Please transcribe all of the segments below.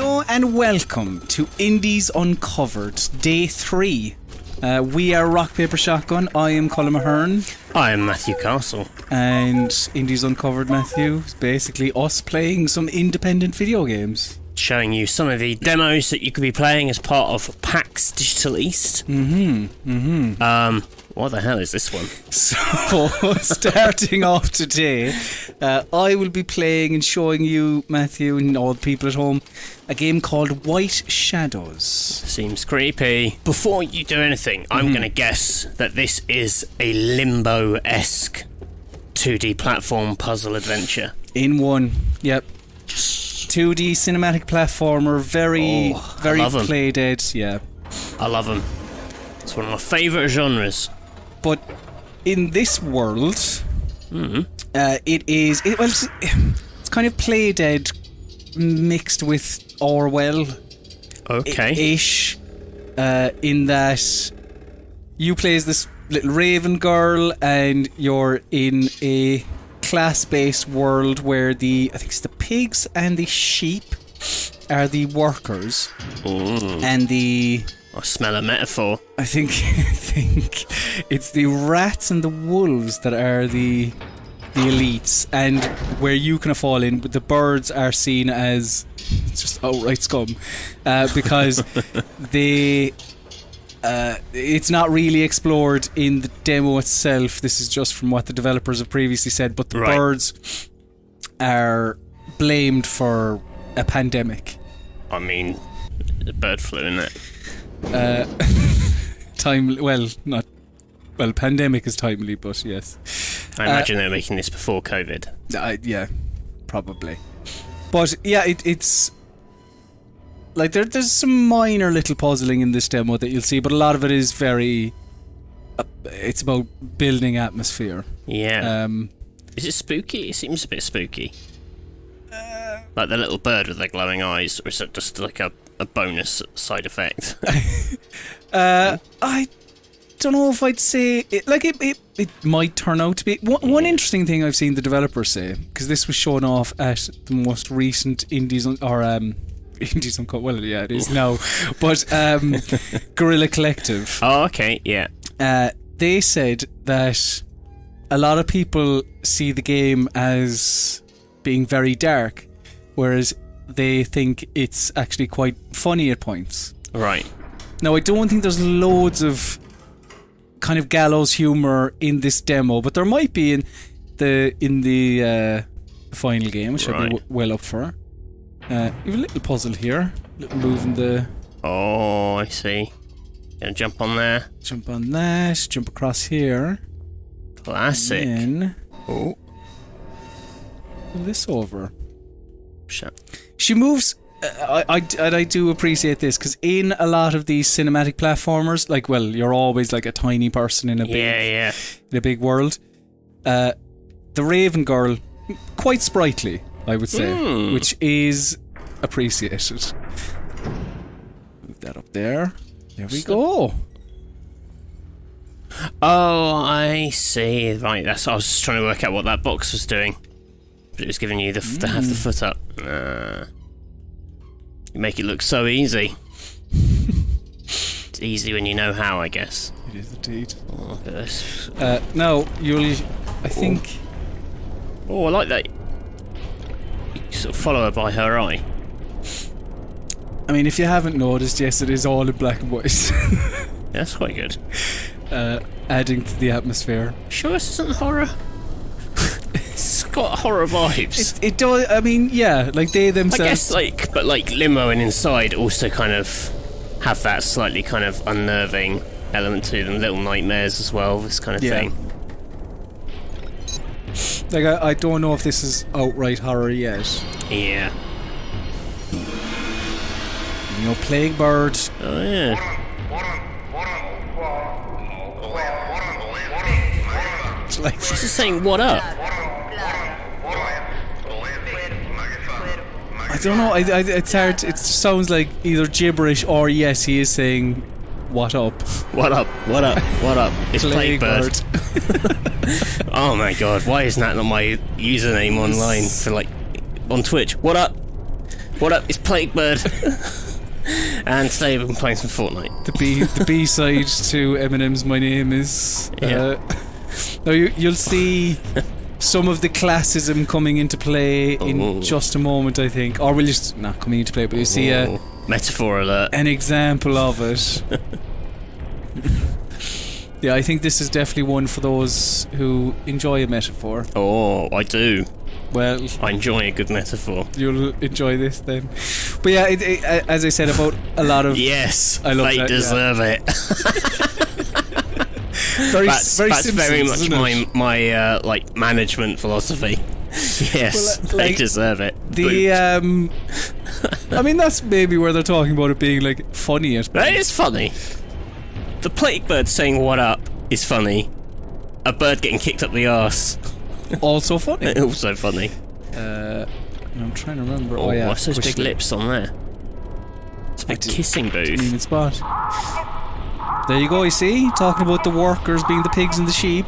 Hello and welcome to Indies Uncovered, Day 3. We are Rock Paper Shotgun. I am Colin Mahern. I am Matthew Castle. And Indies Uncovered, Matthew, is basically us playing some independent video games. Showing you some of the demos that you could be playing as part of PAX Digital East. What the hell is this one? So, starting off today, I will be playing and showing you, Matthew, and all the people at home, a game called White Shadows. Seems creepy. Before you do anything, I'm going to guess that this is a Limbo-esque 2D platform puzzle adventure. In one, yep. 2D cinematic platformer, very play dead, yeah. I love them. It's one of my favourite genres. But in this world, it's kind of play dead mixed with Orwell. Okay. Ish. In that you play as this little raven girl and you're in a class-based world where I think it's the pigs and the sheep are the workers. And I smell a metaphor. I think it's the rats and the wolves that are the elites, and where you kind of fall in, but the birds are seen as just outright scum, because it's not really explored in the demo itself. This is just from what the developers have previously said, but the birds are blamed for a pandemic. I mean, the bird flu, isn't it? Pandemic is timely, but yes. I imagine they're making this before COVID. Yeah, probably. But yeah, it's like there's some minor little puzzling in this demo that you'll see, but a lot of it is very. It's about building atmosphere. Yeah. Is it spooky? It seems a bit spooky. Like the little bird with their glowing eyes, or is it just like a bonus side effect? I don't know if I'd say it might turn out to be one interesting thing I've seen the developers say, because this was shown off at the most recent Indies Uncovered. Well, yeah, it is now, but Guerrilla Collective. Oh, okay, yeah. They said that a lot of people see the game as being very dark, whereas they think it's actually quite funny at points. Right. Now, I don't think there's loads of kind of gallows humour in this demo, but there might be in the final game, which I'd be well up for. You have a little puzzle here, a little move in the... Oh, I see. Gonna jump on there. Jump on that, jump across here. Classic. And then... Oh. Pull this over. Shut. She moves... I do appreciate this, because in a lot of these cinematic platformers, you're always like a tiny person in a big world. The Raven Girl, quite sprightly, I would say, which is appreciated. Move that up there. There we go. Oh, I see. Right, I was just trying to work out what that box was doing, but it was giving you to have the foot up. You make it look so easy. It's easy when you know how, I guess. It is indeed. Oh, look at this. No, I think... Oh, I like that. You sort of follow her by her eye. I mean, if you haven't noticed, yes, it is all in black and white. That's quite good. Adding to the atmosphere. Sure this isn't horror? It's got horror vibes. It does. I mean, yeah, like they themselves. I guess, but Limo and Inside also kind of have that slightly kind of unnerving element to them. Little nightmares as well. This kind of thing. Like I don't know if this is outright horror yet. Yeah. You know, Plague Bird. Oh yeah. It's like she's just saying, "What up?" I don't know. It's hard. It sounds like either gibberish or yes, he is saying, "What up? What up? What up? What up?" It's Plague Bird. Oh my god! Why isn't that not my username online for on Twitch? What up? What up? It's Plague Bird. And today we've been playing some Fortnite. The B side to Eminem's "My Name Is." Now you'll see some of the classism coming into play in just a moment, I think, or will just not coming into play, but you see a metaphor alert, an example of it. Yeah, I think this is definitely one for those who enjoy a metaphor. Oh, I do. Well, I enjoy a good metaphor. You'll enjoy this then. But yeah, as I said about a lot of... Yes, I love they that, deserve it. That's very much my like management philosophy. Yes, well, they deserve it. I mean, that's maybe where they're talking about it being like funny. That is funny. The Plague Bird saying "what up" is funny. A bird getting kicked up the arse. Also funny. Also funny. I'm trying to remember. Oh, yeah, what's those big lips on there? It's a big kissing booth. Didn't even spot. There you go, you see? Talking about the workers being the pigs and the sheep.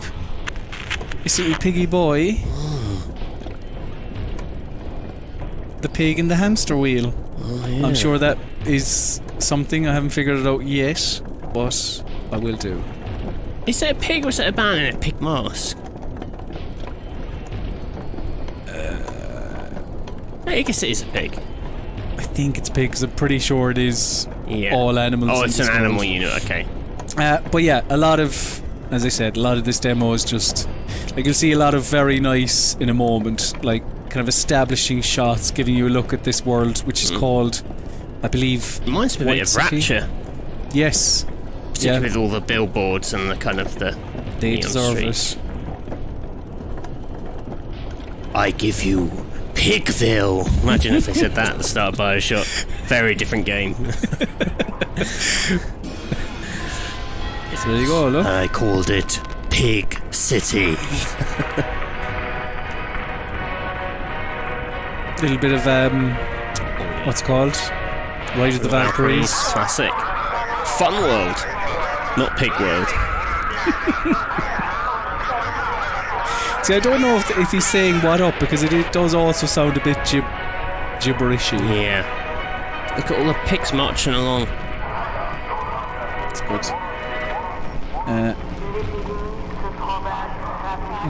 You see piggy boy. The pig and the hamster wheel. Oh, yeah. I'm sure that is something. I haven't figured it out yet, but I will do. Is it a pig or is it a man in a pig mask? I guess it is a pig. I think it's pig because I'm pretty sure it is all animals. Oh, it's an animal world. unit, okay. But yeah, a lot of, as I said, a lot of this demo is just, like, you'll see a lot of very nice, in a moment, like, kind of establishing shots, giving you a look at this world, which is called, I believe... Reminds me a bit of Rapture. Yes. Particularly with all the billboards and the kind of the... They deserve it. I give you Pigville. Imagine if they said that at the start of Bioshock. Very different game. So there you go, look. I called it Pig City. Little bit of what's it called? Ride of the Valkyries. Classic. Fun World, not Pig World. See, I don't know if he's saying "what up" because it does also sound a bit gibberishy. Yeah. Look at all the pigs marching along. It's good.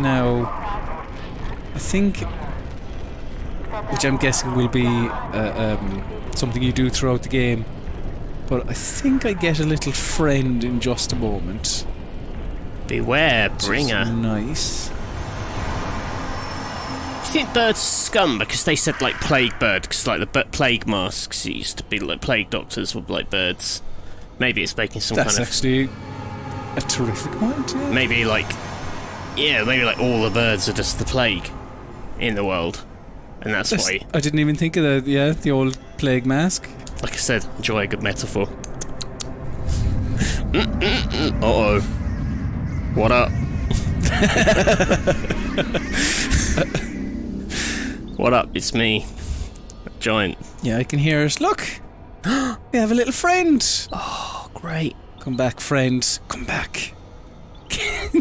Now, I think, which I'm guessing will be something you do throughout the game, but I think I get a little friend in just a moment. Beware, bringer. Nice. Do you think birds scum because they said like plague bird? Because like the plague masks used to be like plague doctors were like birds. Maybe it's making some That's kind of... That's actually a terrific point, yeah. Maybe like all the birds are just the plague in the world. And that's why... I didn't even think of the old plague mask. Like I said, enjoy a good metaphor. Uh-oh. What up? What up? It's me. Giant. Yeah, I can hear it. Look! We have a little friend! Oh, great. Come back, friend. Come back.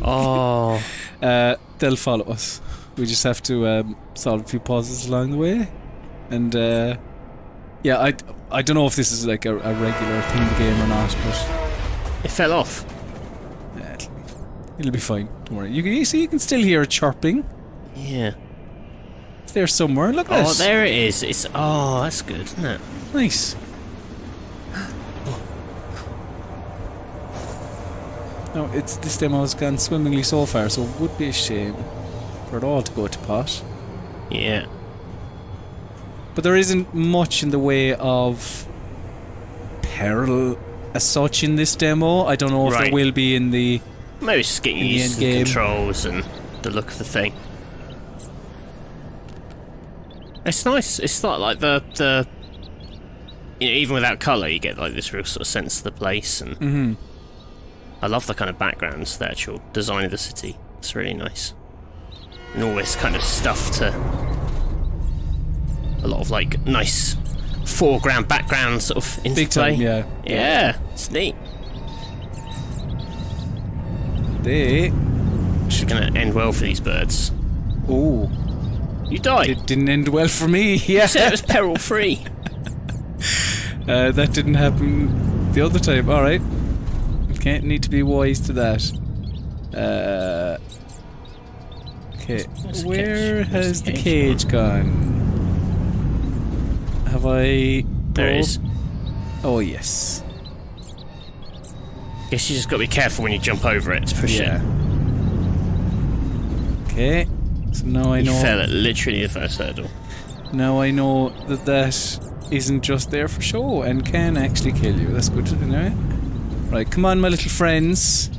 Oh. They'll follow us. We just have to solve a few puzzles along the way. And, yeah, I don't know if this is like a regular thing in the game or not, but... It fell off. Yeah, it'll be fine. Don't worry. You can still hear it chirping. Yeah. It's there somewhere. Look at it. Oh, there it is. That's good, isn't it? Nice. No, this demo has gone swimmingly so far, so it would be a shame for it all to go to pot. Yeah. But there isn't much in the way of peril as such in this demo. I don't know if there will be in the... Maybe it's just getting used to the controls and the look of the thing. It's nice. It's like the even without colour, you get like this real sort of sense of the place, and I love the kind of backgrounds, the actual design of the city. It's really nice, and all this kind of stuff to a lot of like nice foreground, background sort of interplay. Big time, yeah. Yeah, it's neat. They should gonna end well for these birds. Oh. You died. It didn't end well for me, yeah. You said it was peril-free. That didn't happen the other time. All right. Okay, need to be wise to that. Okay, where has the cage gone? Have I... There it is. Oh, yes. Guess you just got to be careful when you jump over it to push it. Okay, so now I know... You fell at literally the first hurdle. Now I know that that isn't just there for show and can actually kill you. That's good to know. Right, come on, my little friends.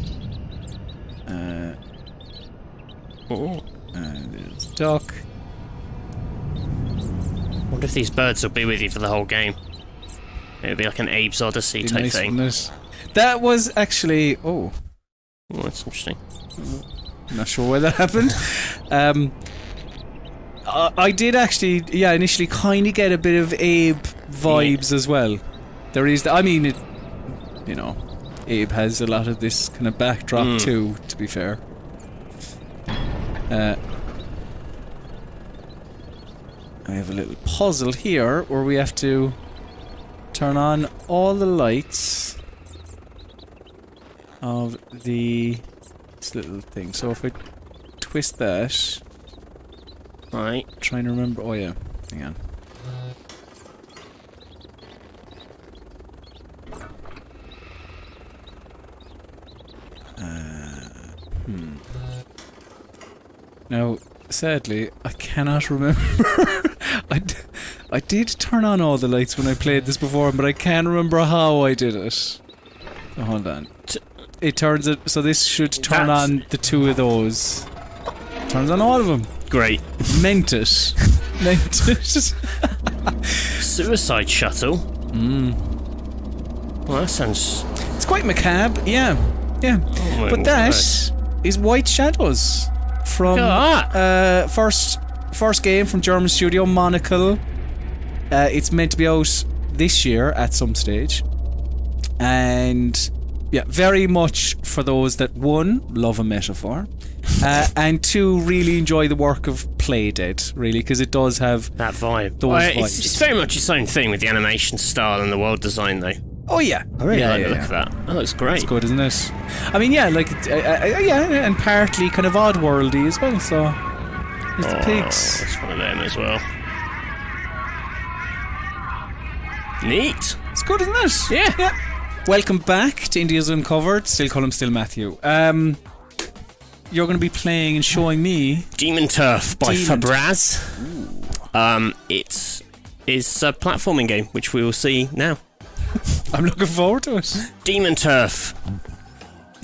There's Duck. I wonder if these birds will be with you for the whole game. It'll be like an Abe's Odyssey type nice, thing. That was actually... Oh, that's interesting. I'm not sure why that happened. I did actually, initially kind of get a bit of Abe vibes as well. There is... I mean, it, you know, Abe has a lot of this kind of backdrop too, to be fair. I have a little puzzle here where we have to turn on all the lights of this little thing. So if I twist that, right, trying to remember. Oh yeah, hang on. Now, sadly, I cannot remember. I did turn on all the lights when I played this before, but I can't remember how I did it. So hold on. It turns it, so this should turn on the two of those. Turns on all of them. Great. Meant it. Meant it. Suicide shuttle? Well, that sounds... It's quite macabre, yeah. Yeah. Oh, but that is White Shadows. From first game from German studio Monocle. It's meant to be out this year at some stage, and yeah, very much for those that one love a metaphor, and two really enjoy the work of Playdead, really, because it does have that vibe. Those vibes. It's very much its own thing with the animation style and the world design, though. Oh yeah, I really like the look of that. That looks great. It's good, isn't it? I mean, yeah, like and partly kind of oddworldy as well. So there's the pigs. That's one of them as well. Neat. It's good, isn't it? Yeah. Welcome back to India's Uncovered. Still call him still Matthew. You're going to be playing and showing me Demon Turf by Fabraz. It is a platforming game, which we will see now. I'm looking forward to it. Demon Turf.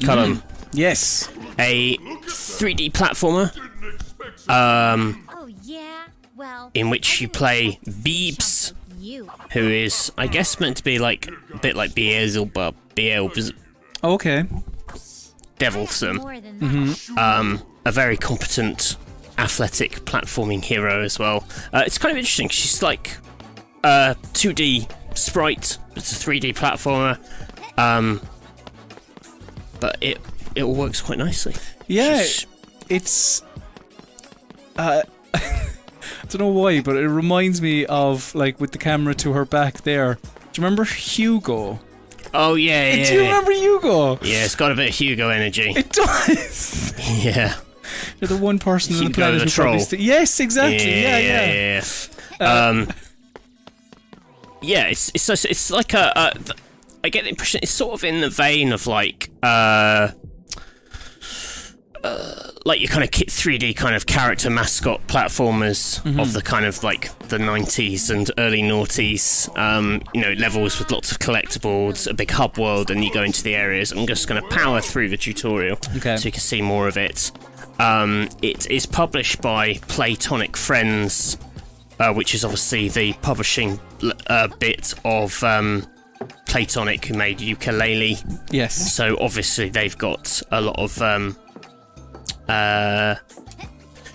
Callum. Yes. A 3D platformer. In which you play Beebs, who is, I guess, meant to be like a bit like Beelzebub. Okay. Devilsome. A very competent, athletic platforming hero as well. It's kind of interesting. She's like 2D sprite. It's a 3D platformer, but it all works quite nicely. Yeah, it's. I don't know why, but it reminds me of like with the camera to her back there. Do you remember Hugo? Oh yeah. Do you remember Hugo? Yeah, it's got a bit of Hugo energy. It does. Yeah. You're the one person on the Hugo planet the who troll. Yes, exactly. Yeah. Yeah, it's like I get the impression it's sort of in the vein of like your kind of 3D kind of character mascot platformers of the kind of like the 90s and early noughties, levels with lots of collectibles, a big hub world, and you go into the areas. I'm just going to power through the tutorial so you can see more of it. It is published by Playtonic Friends, which is obviously the publishing bit of Playtonic, who made Yooka-Laylee. Yes. So obviously they've got a lot of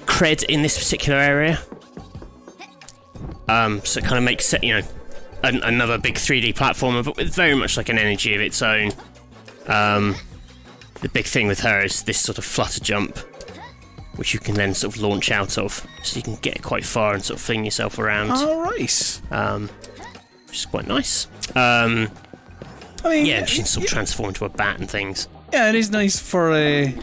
cred in this particular area. So it kind of makes it, another big 3D platformer, but with very much like an energy of its own. The big thing with her is this sort of flutter jump, which you can then sort of launch out of, so you can get quite far and sort of fling yourself around. All right. which is quite nice. I mean, yeah, she can sort of transform into a bat and things. Yeah, it is nice for a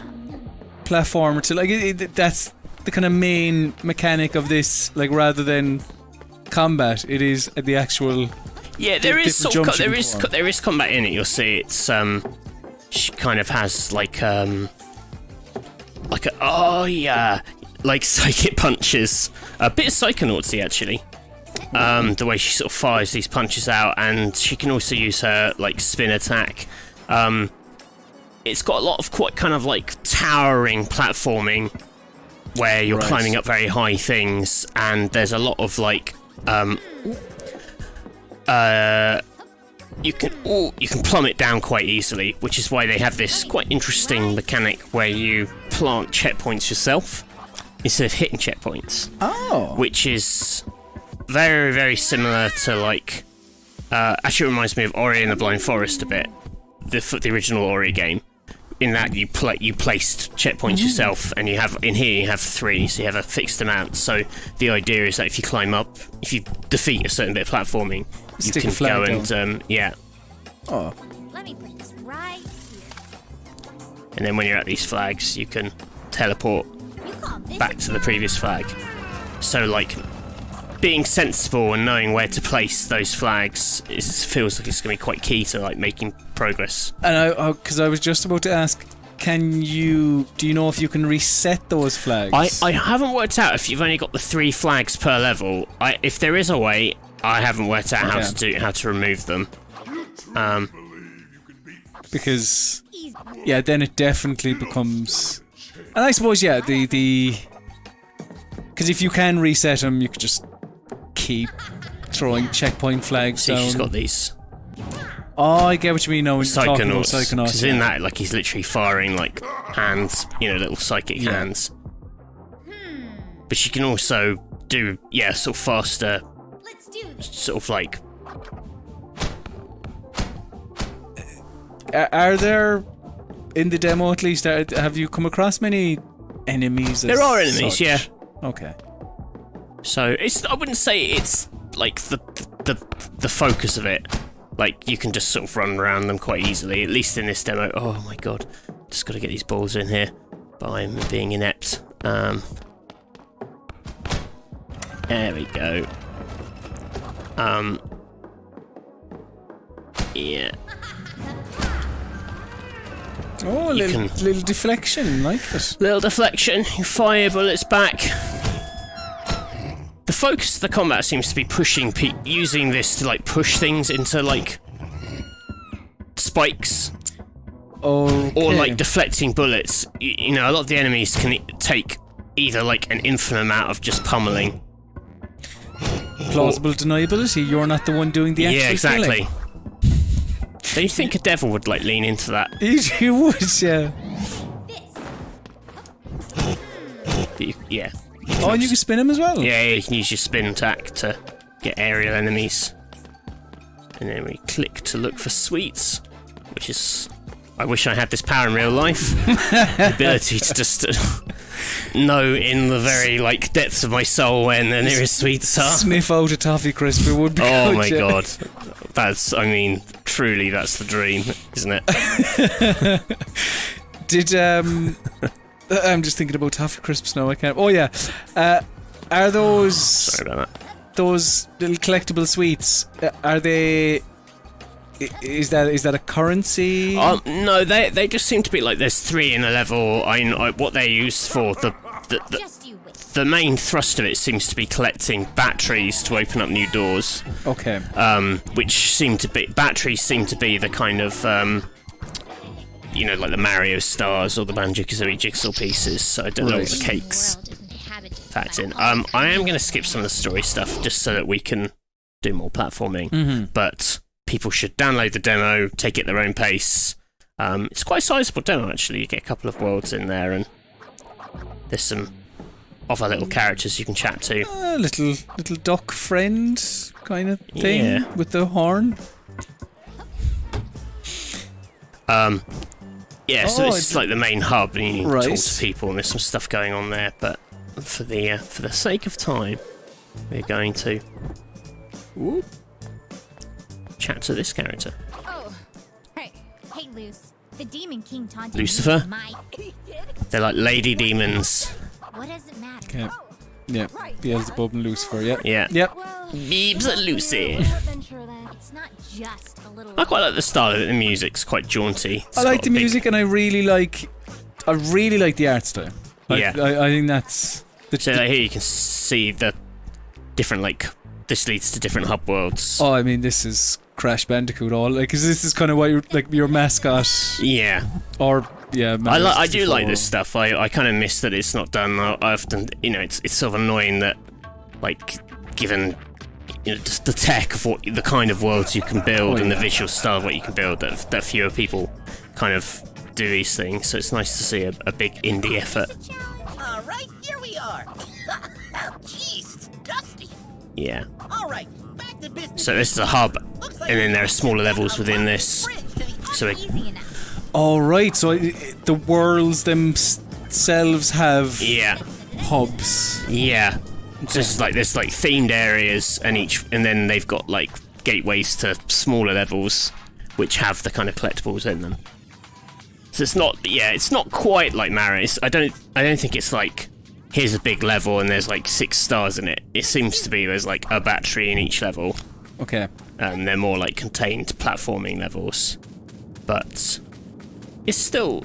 platformer to like. That's the kind of main mechanic of this. Like, rather than combat, it is the actual. Yeah, there is sort of there is combat in it. You'll see it's she kind of has like psychic punches, a bit of Psychonautsy actually. The way she sort of fires these punches out, and she can also use her like spin attack. It's got a lot of quite kind of like towering platforming, where you're climbing up very high things, and there's a lot of like you can plummet down quite easily, which is why they have this quite interesting mechanic where you plant checkpoints yourself instead of hitting checkpoints. Oh, which is very, very similar to like. Actually, it reminds me of Ori and the Blind Forest a bit, the original Ori game. In that you placed checkpoints yourself, and you have 3, so you have a fixed amount. So the idea is that if you climb up, if you defeat a certain bit of platforming, you can go and yeah. Oh. Let me put this right here. And then when you're at these flags, you can teleport back to the previous flag. So like, being sensible and knowing where to place those flags feels like it's going to be quite key to like making progress. And because I was just about to ask, do you know if you can reset those flags? I haven't worked out if you've only got the 3 flags per level. If there is a way, I haven't worked out how to remove them. Because yeah, then it definitely becomes. And I suppose the because if you can reset them, you could just keep throwing checkpoint flags down. See, she's got these. Oh, I get what you mean now when you're talking about Psychonauts. Because in that, like, he's literally firing, like, hands, little psychic hands. But she can also do, sort of faster, sort of like... Are there, in the demo at least, have you come across many enemies? There are enemies, such? Yeah. Okay. So I wouldn't say it's like the focus of it. Like, you can just sort of run around them quite easily, at least in this demo. Oh my god, just got to get these balls in here, but I'm being inept. There we go. Yeah. Oh, little deflection, like it. Little deflection. You fire bullets back. The focus of the combat seems to be using this to like push things into like spikes, or like deflecting bullets. A lot of the enemies can take either like an infinite amount of just pummeling. Plausible deniability. You're not the one doing the actual exactly. killing. Don't you think a devil would like lean into that? You would, yeah. Yeah. Oh, and you can spin him as well? Yeah, you can use your spin attack to get aerial enemies. And then we click to look for sweets, which is... I wish I had this power in real life. The ability to just know in the very, like, depths of my soul when the nearest sweets are. Sniff out a toffee crisp, it would be Oh good, my god. Truly, that's the dream, isn't it? I'm just thinking about toffee crisps now. I can't. Oh yeah, are those? Sorry about that. Those little collectible sweets? Are they? Is that a currency? No, they just seem to be like there's 3 in a level. What they're used for the main thrust of it seems to be collecting batteries to open up new doors. Okay. Which batteries seem to be the kind of like the Mario stars or the Banjo-Kazooie jigsaw pieces. So I don't know what the cakes fact in. I am going to skip some of the story stuff just so that we can do more platforming. But people should download the demo, take it at their own pace. It's quite a sizable demo actually. You get a couple of worlds in there, and there's some other little characters you can chat to. Little duck friend kind of thing with the horn. So this is like the main hub, and you can talk to people, and there's some stuff going on there. But for the sake of time, we're going to chat to this character. Oh, hey, Luce. The Demon King taunted Lucifer? my... They're like lady demons. What does it matter? Okay. Yeah. Beelzebub and Lucifer. Yeah. Yeah. Yep. Beebs and Lucy. It's not just a little... I quite like the style of it. The music's quite jaunty. I like the music, and I really like the art style. Yeah. I think that's... So like, here you can see the different, like, this leads to different hub worlds. Oh, I mean, this is Crash Bandicoot all, like, 'cause this is kind of what your mascot. Yeah. Or yeah, I do like this stuff. I kind of miss that it's not done. I often, it's sort of annoying that, like, given just the tech of what the kind of worlds you can build and the visual style of what you can build, that fewer people kind of do these things. So it's nice to see a big indie effort. All right, here we are. Jeez, it's dusty. Yeah. All right, back to business. So this is a hub, and then there are smaller levels within this. So Easy enough. All right, so the worlds themselves have hubs. yeah. So this is like there's like themed areas, and then they've got like gateways to smaller levels, which have the kind of collectibles in them. So it's not quite like Mario. I don't think it's like here's a big level and there's like 6 stars in it. It seems to be there's like a battery in each level. Okay. They're more like contained platforming levels, but it's still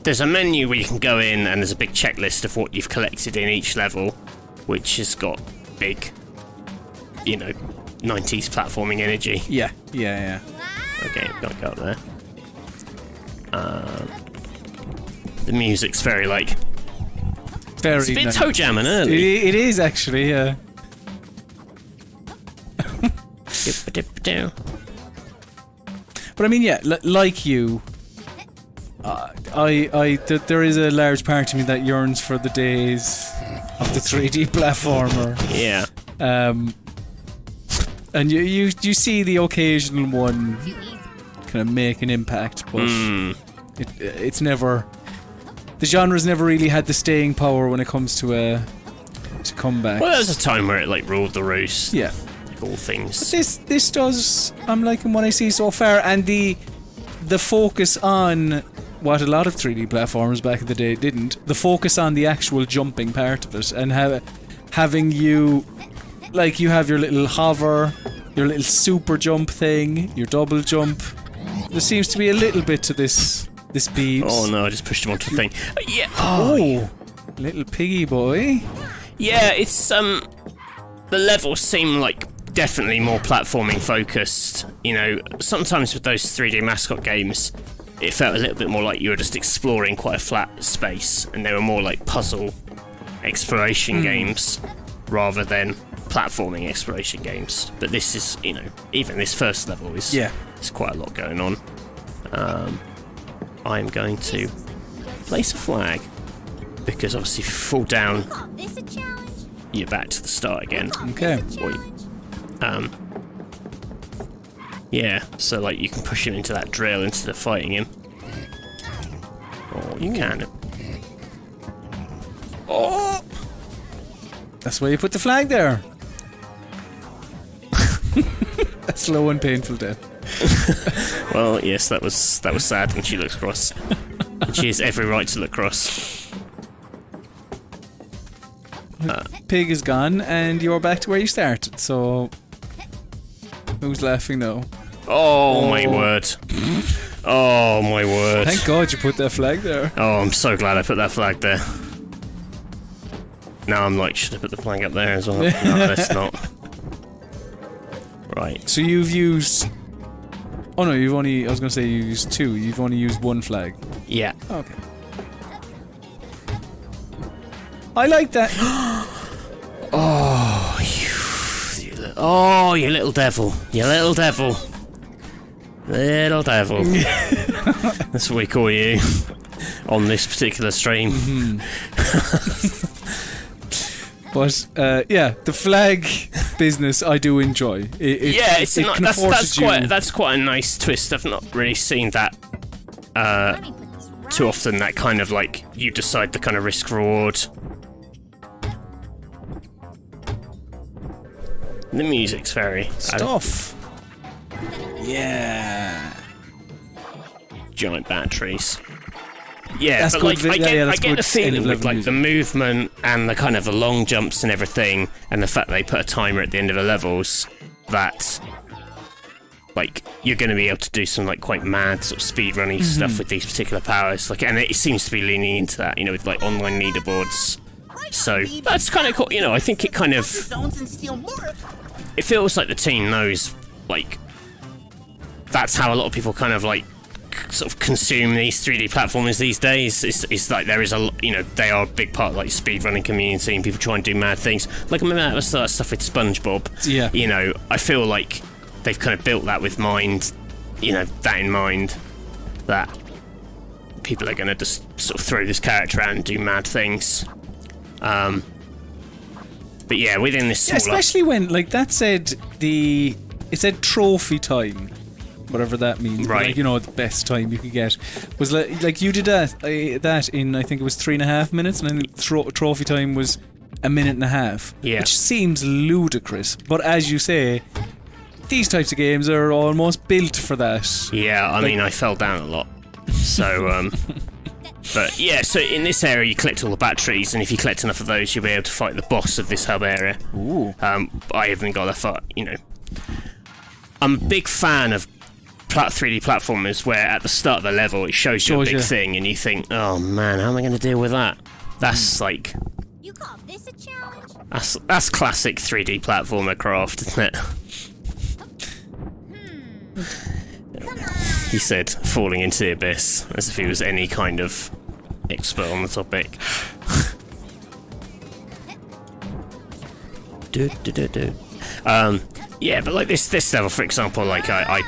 there's a menu where you can go in and there's a big checklist of what you've collected in each level, which has got big 90s platforming energy. Yeah. Okay, gotta go up there. The music's very like... Very It's a bit nice. toe jamming early. It is actually, yeah. But I mean, yeah, like you, there is a large part of me that yearns for the days of the 3D platformer. Yeah. And you see the occasional one kind of make an impact, but it's never... The genre's never really had the staying power when it comes to comebacks. Well, there's a time where it like ruled the roost. Yeah. Like all things. But this does... I'm liking what I see so far, and the focus on what a lot of 3D platformers back in the day didn't, the focus on the actual jumping part of it, and having you... Like, you have your little hover, your little super jump thing, your double jump. There seems to be a little bit to this Beebs. Oh no, I just pushed him onto the thing. Yeah. Oh, little piggy boy. Yeah, it's the levels seem like definitely more platforming focused. Sometimes with those 3D mascot games, it felt a little bit more like you were just exploring quite a flat space, and they were more like puzzle exploration games rather than platforming exploration games. But this is, even this first level is there's quite a lot going on. I'm going to place a flag because obviously if you fall down, Call this a challenge? you're back to the start again. Okay. This a challenge? Yeah, so like you can push him into that drill instead of fighting him. Or you can. Oh! That's why you put the flag there. A slow and painful death. Well, yes, that was sad, and she looks cross. And she has every right to look cross. Pig is gone, and you're back to where you started, so... Who's laughing now? Oh my word. Oh my word. Thank God you put that flag there. Oh, I'm so glad I put that flag there. Now I'm like, should I put the flag up there as well? No, let's not. Right. So you've used... Oh no, I was going to say you used 2. You've only used 1 flag. Yeah. Okay. I like that. You little devil. You little devil. Little devil. That's what we call you on this particular stream. But the flag business I do enjoy. That's quite a nice twist. I've not really seen that Let me put this right. too often. That kind of like you decide the kind of risk reward. The music's very Stuff. Yeah. Giant batteries. Yeah, That's but good. like, I That's get good the feeling end of with level like music. the movement and the kind of the long jumps and everything, and the fact they put a timer at the end of the levels, that like you're going to be able to do some like quite mad sort of speedrunning stuff with these particular powers. Like, and it seems to be leaning into that, you know, with like online leaderboards. So that's kind of cool. You know, I think it kind of Zones and steal more. it feels like the team knows like that's how a lot of people kind of like sort of consume these 3D platformers these days. It's like there is a, you know, they are a big part of like speedrunning community and people try and do mad things. Like I remember that was that stuff with SpongeBob. Yeah. You know, I feel like they've kind of built that with mind, you know, that in mind, that people are going to just sort of throw this character out and do mad things. But yeah, within this Yeah, smaller... especially when, like, that said it said trophy time, whatever that means. But, Right. like, you know, the best time you could get was like you did that in, I think it was 3.5 minutes, and I think trophy time was 1.5 minutes. Yeah. Which seems ludicrous, but as you say, these types of games are almost built for that. Yeah, I mean, I fell down a lot. So, but yeah, so in this area you collect all the batteries, and if you collect enough of those, you'll be able to fight the boss of this hub area. Ooh. I haven't got that far, you know. I'm a big fan of 3D platformers where at the start of the level it shows you a big thing, and you think, oh man, how am I going to deal with that? That's like... You call this a challenge? That's classic 3D platformer craft, isn't it? He said, falling into the abyss, as if he was any kind of expert on the topic. Yeah, but like this level, for example, like I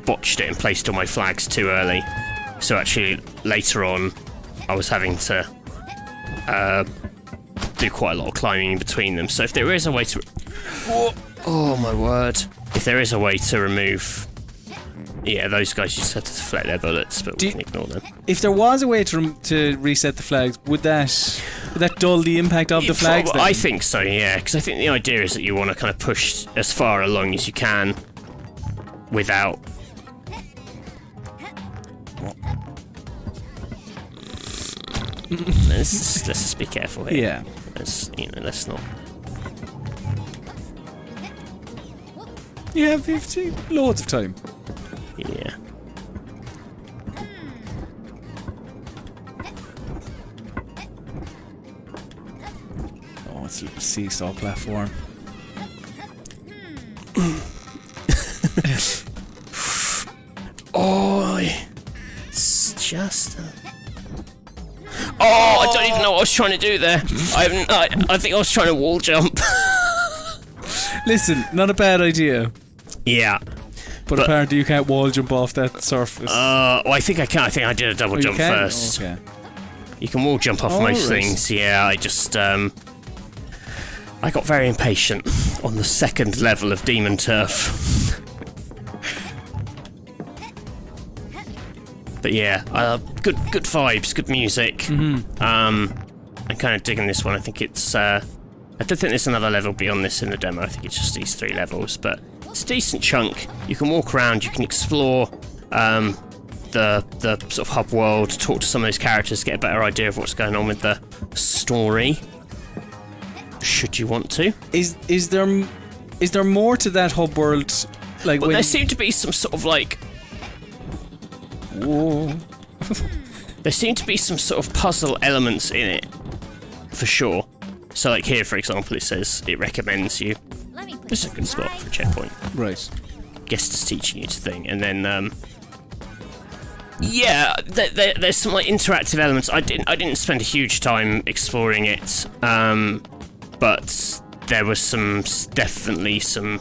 botched it and placed all my flags too early. So actually, later on, I was having to do quite a lot of climbing in between them. So if there is a way to... Oh my word. If there is a way to remove... Yeah, those guys just have to deflect their bullets, but we can ignore them. If there was a way to reset the flags, would that dull the impact of the flags? Then? I think so, yeah, because I think the idea is that you want to kind of push as far along as you can without... let's just be careful here. Yeah. Let's not... You have 50 loads of time. Yeah. Oh, it's a little seesaw platform. Oh, it's just... Oh, I don't even know what I was trying to do there. I think I was trying to wall jump. Listen, not a bad idea. Yeah. But apparently you can't wall jump off that surface. Well, I think I can. I think I did a double jump first. Okay. You can wall jump off most things. Yeah, I just I got very impatient on the second level of Demon Turf. But yeah, good vibes, good music. Mm-hmm. I'm kind of digging this one. I think it's I don't think there's another level beyond this in the demo. I think it's just these 3 levels, but it's a decent chunk. You can walk around, you can explore the sort of hub world, talk to some of those characters, get a better idea of what's going on with the story. Should you want to? Is there more to that hub world? Like, well, there seem to be some sort of like... Whoa. There seem to be some sort of puzzle elements in it, for sure. So like here, for example, it says it recommends you. This is a good spot for a checkpoint. Right. Guest is teaching you to thing, and then yeah, there's some like interactive elements. I didn't spend a huge time exploring it, but there was definitely some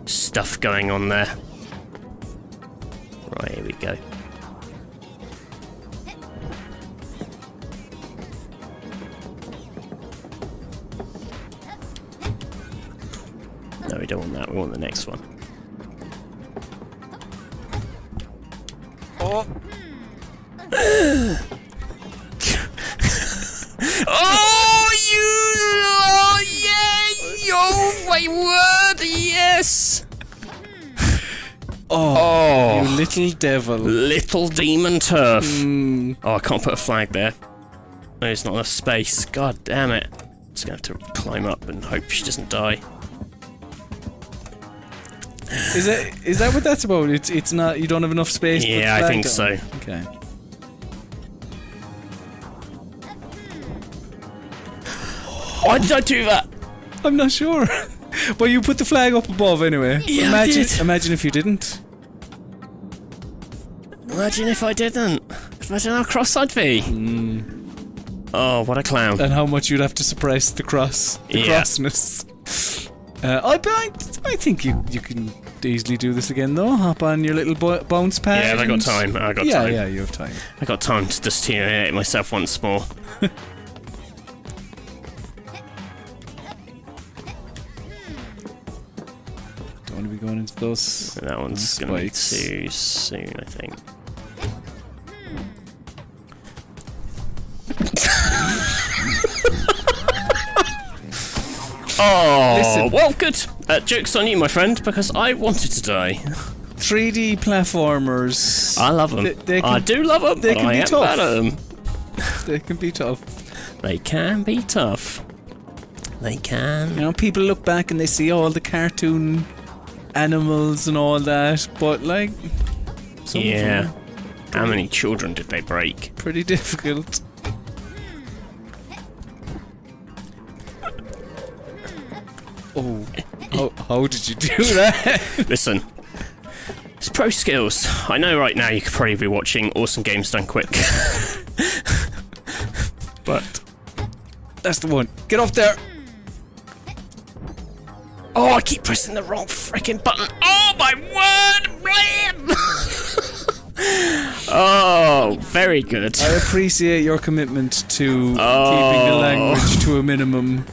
stuff going on there. Right, here we go. No, we don't want that. We want the next one. Oh! Oh, yeah! Oh, my word! Yes! Oh, you little devil. little demon turf. Oh, I can't put a flag there. There's not enough space. God damn it. Just gonna have to climb up and hope she doesn't die. Is that what that's about? It's not. You don't have enough space. to put the Yeah, I flag think down? so. Okay. Why did I do that? I'm not sure. But you put the flag up above anyway. Yeah, I did. Imagine if you didn't. Imagine if I didn't. Imagine how cross I'd be. Oh, what a clown. And how much you'd have to suppress the cross. The Yeah. crossness. I think you can easily do this again though. Hop on your little bounce pad. Yeah, I got and- time. I got Yeah, time. yeah, you have time. I got time to just humiliate myself once more. Don't want to be going into those. That one's gonna be spikes. too soon, I think. Oh, Listen. well, good. Joke's on you, my friend, because I wanted to die. 3D platformers. I love them. They I can- do love them, they but can I be am tough. bad at them. They can be tough. They can be tough. They can. You know, people look back and they see all the cartoon animals and all that, but like, some of Yeah. them How many children did they break? are pretty difficult. Oh, how did you do that? Listen. It's pro skills. I know right now you could probably be watching Awesome Games Done Quick. But That's the one. Get up there. oh, I keep pressing the wrong freaking button. Oh my word! Blam! Oh, very good. I appreciate your commitment to keeping the Oh. language to a minimum.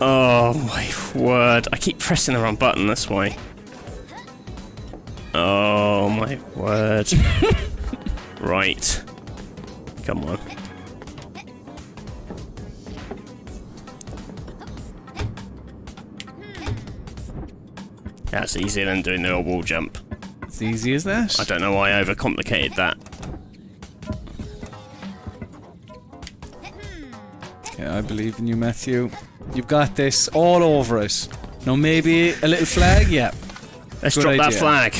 Oh my word! I keep pressing the wrong button. That's why. Oh my word! Right. Come on. That's easier than doing the wall jump. It's easy as that. I don't know why I overcomplicated that. Okay, I believe in you, Matthew. You've got this all over it. Now maybe a little flag? Yeah. Let's Good drop that idea. flag.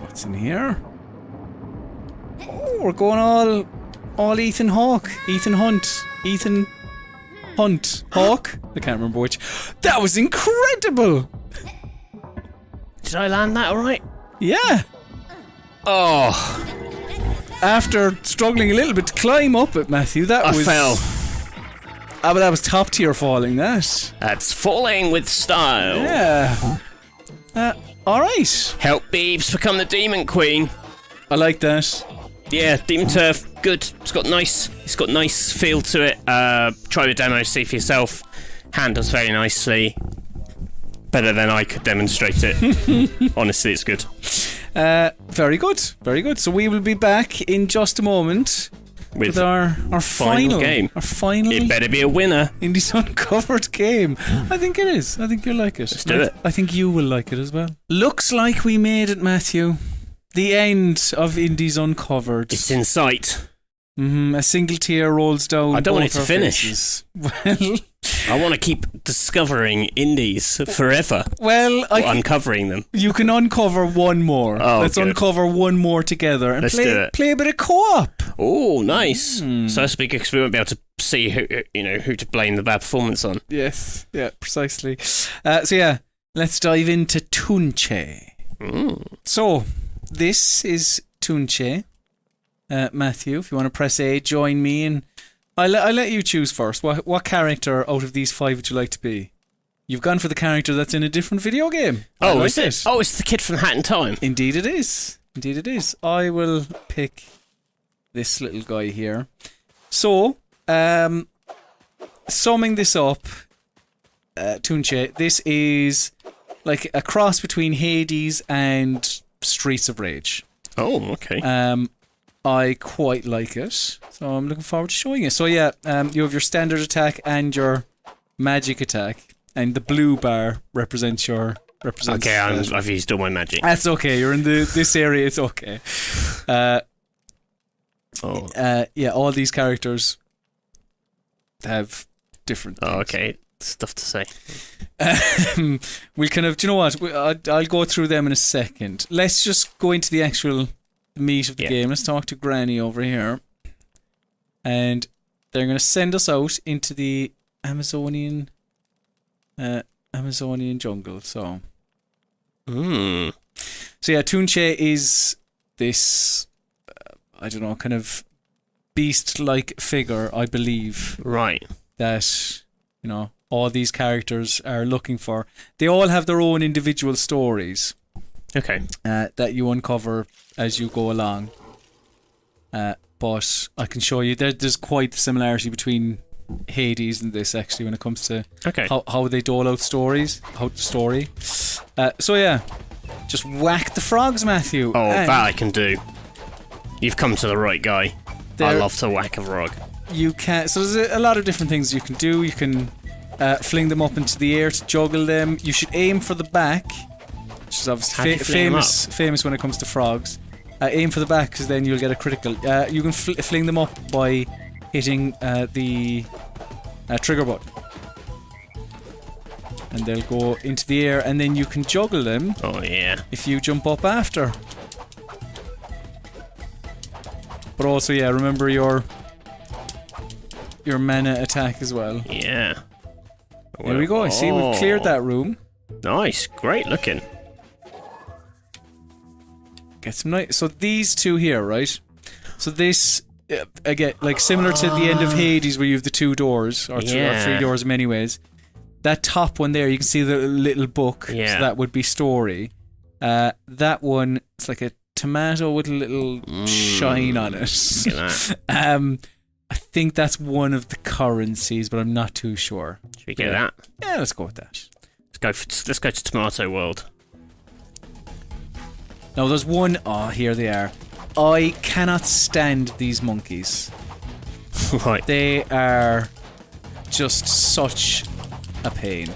What's in here? Oh, we're going all Ethan Hawke. Ethan Hunt. Ethan Hunt. Hawke? I can't remember which. That was incredible! Did I land that alright? Yeah. Oh, After struggling a little bit to climb up it, Matthew, that I was... fell. Ah, but that was top tier falling, that. That's falling with style. Yeah. Alright. Help Beebs become the Demon Queen. I like that. Yeah, Demon Turf, good. It's got nice feel to it. Try the demo, see for yourself. Handles very nicely. Better than I could demonstrate it. Honestly, it's good. Very good. Very good. So we will be back in just a moment with our final game. Our final It better be a winner. Indies Uncovered game. I think it is. I think you'll like it. Let's do it. I think you will like it as well. Looks like we made it, Matthew. The end of Indies Uncovered. It's in sight. A single tear rolls down. I don't want both it to our finish. faces. Well, I want to keep discovering indies forever. well, Or uncovering them. you can uncover one more. Oh, Let's good. uncover one more together and Let's do it. play a bit of co-op. Oh, nice. So that's because we won't be able to see who to blame the bad performance on. Yes, yeah, precisely. So yeah, let's dive into Tunche. So this is Tunche. Matthew, if you want to press A, join me, and I'll let you choose first. What character out of these 5 would you like to be? You've gone for the character that's in a different video game. I Oh, like is it? Oh, it's the kid from Hat in Time. Indeed it is. Indeed it is. I will pick this little guy here. So, summing this up, Tunche, this is like a cross between Hades and Streets of Rage. Oh, okay. I quite like it, so I'm looking forward to showing it. So yeah, you have your standard attack and your magic attack. and the blue bar represents Okay, I've used all my magic. That's okay. You're in this area. It's okay. Yeah, all these characters have different things. Oh, okay. Stuff to say. We'll kind of, do you know what? I'll go through them in a second. Let's just go into the actual meat of the game. Let's talk to Granny over here. And they're going to send us out into the Amazonian jungle. So yeah, Tunche is this, I don't know, kind of beast-like figure, I believe. Right. That, you know, all these characters are looking for. They all have their own individual stories. Okay. That you uncover as you go along. But I can show you there's quite the similarity between Hades and this, actually, when it comes to how they dole out stories, how the story. So yeah, just whack the frogs, Matthew. Oh, that I can do. You've come to the right guy. I love to whack a frog. You can. So there's a lot of different things you can do. You can fling them up into the air to juggle them. You should aim for the back, which is obviously famous when it comes to frogs. Aim for the back, because then you'll get a critical. You can fling them up by hitting the trigger button, and they'll go into the air, and then you can juggle them. Oh yeah. If you jump up after. But also, yeah, remember your mana attack as well. Yeah. There we go. See, we've cleared that room. Nice, great looking. Get some nice. So these two here, right? So this again, like similar to the end of Hades, where you have the two doors or three doors in many ways. That top one there, you can see the little book. Yeah. So that would be story. That one, it's like a tomato with a little shine on it. Look at that. I think that's one of the currencies, but I'm not too sure. Should we get that? Yeah, let's go with that. Let's go to Tomato World. Now there's one. Oh, here they are. I cannot stand these monkeys. Right. They are just such a pain.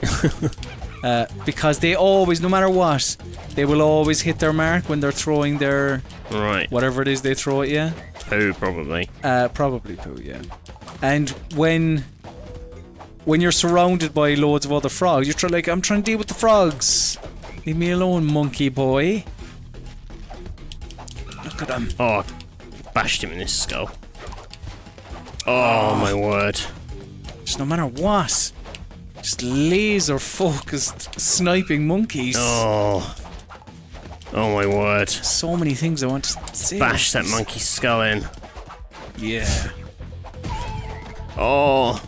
Because they always, no matter what, they will always hit their mark when they're throwing their whatever it is they throw at you. Poo, probably. Probably poo, yeah. And when you're surrounded by loads of other frogs, you're I'm trying to deal with the frogs. Leave me alone, monkey boy. Look at him. Oh, bashed him in his skull. Oh my word. Just no matter what. Just laser focused sniping monkeys. Oh my word. So many things I want to say. Bash that monkey's skull in. Yeah. Oh.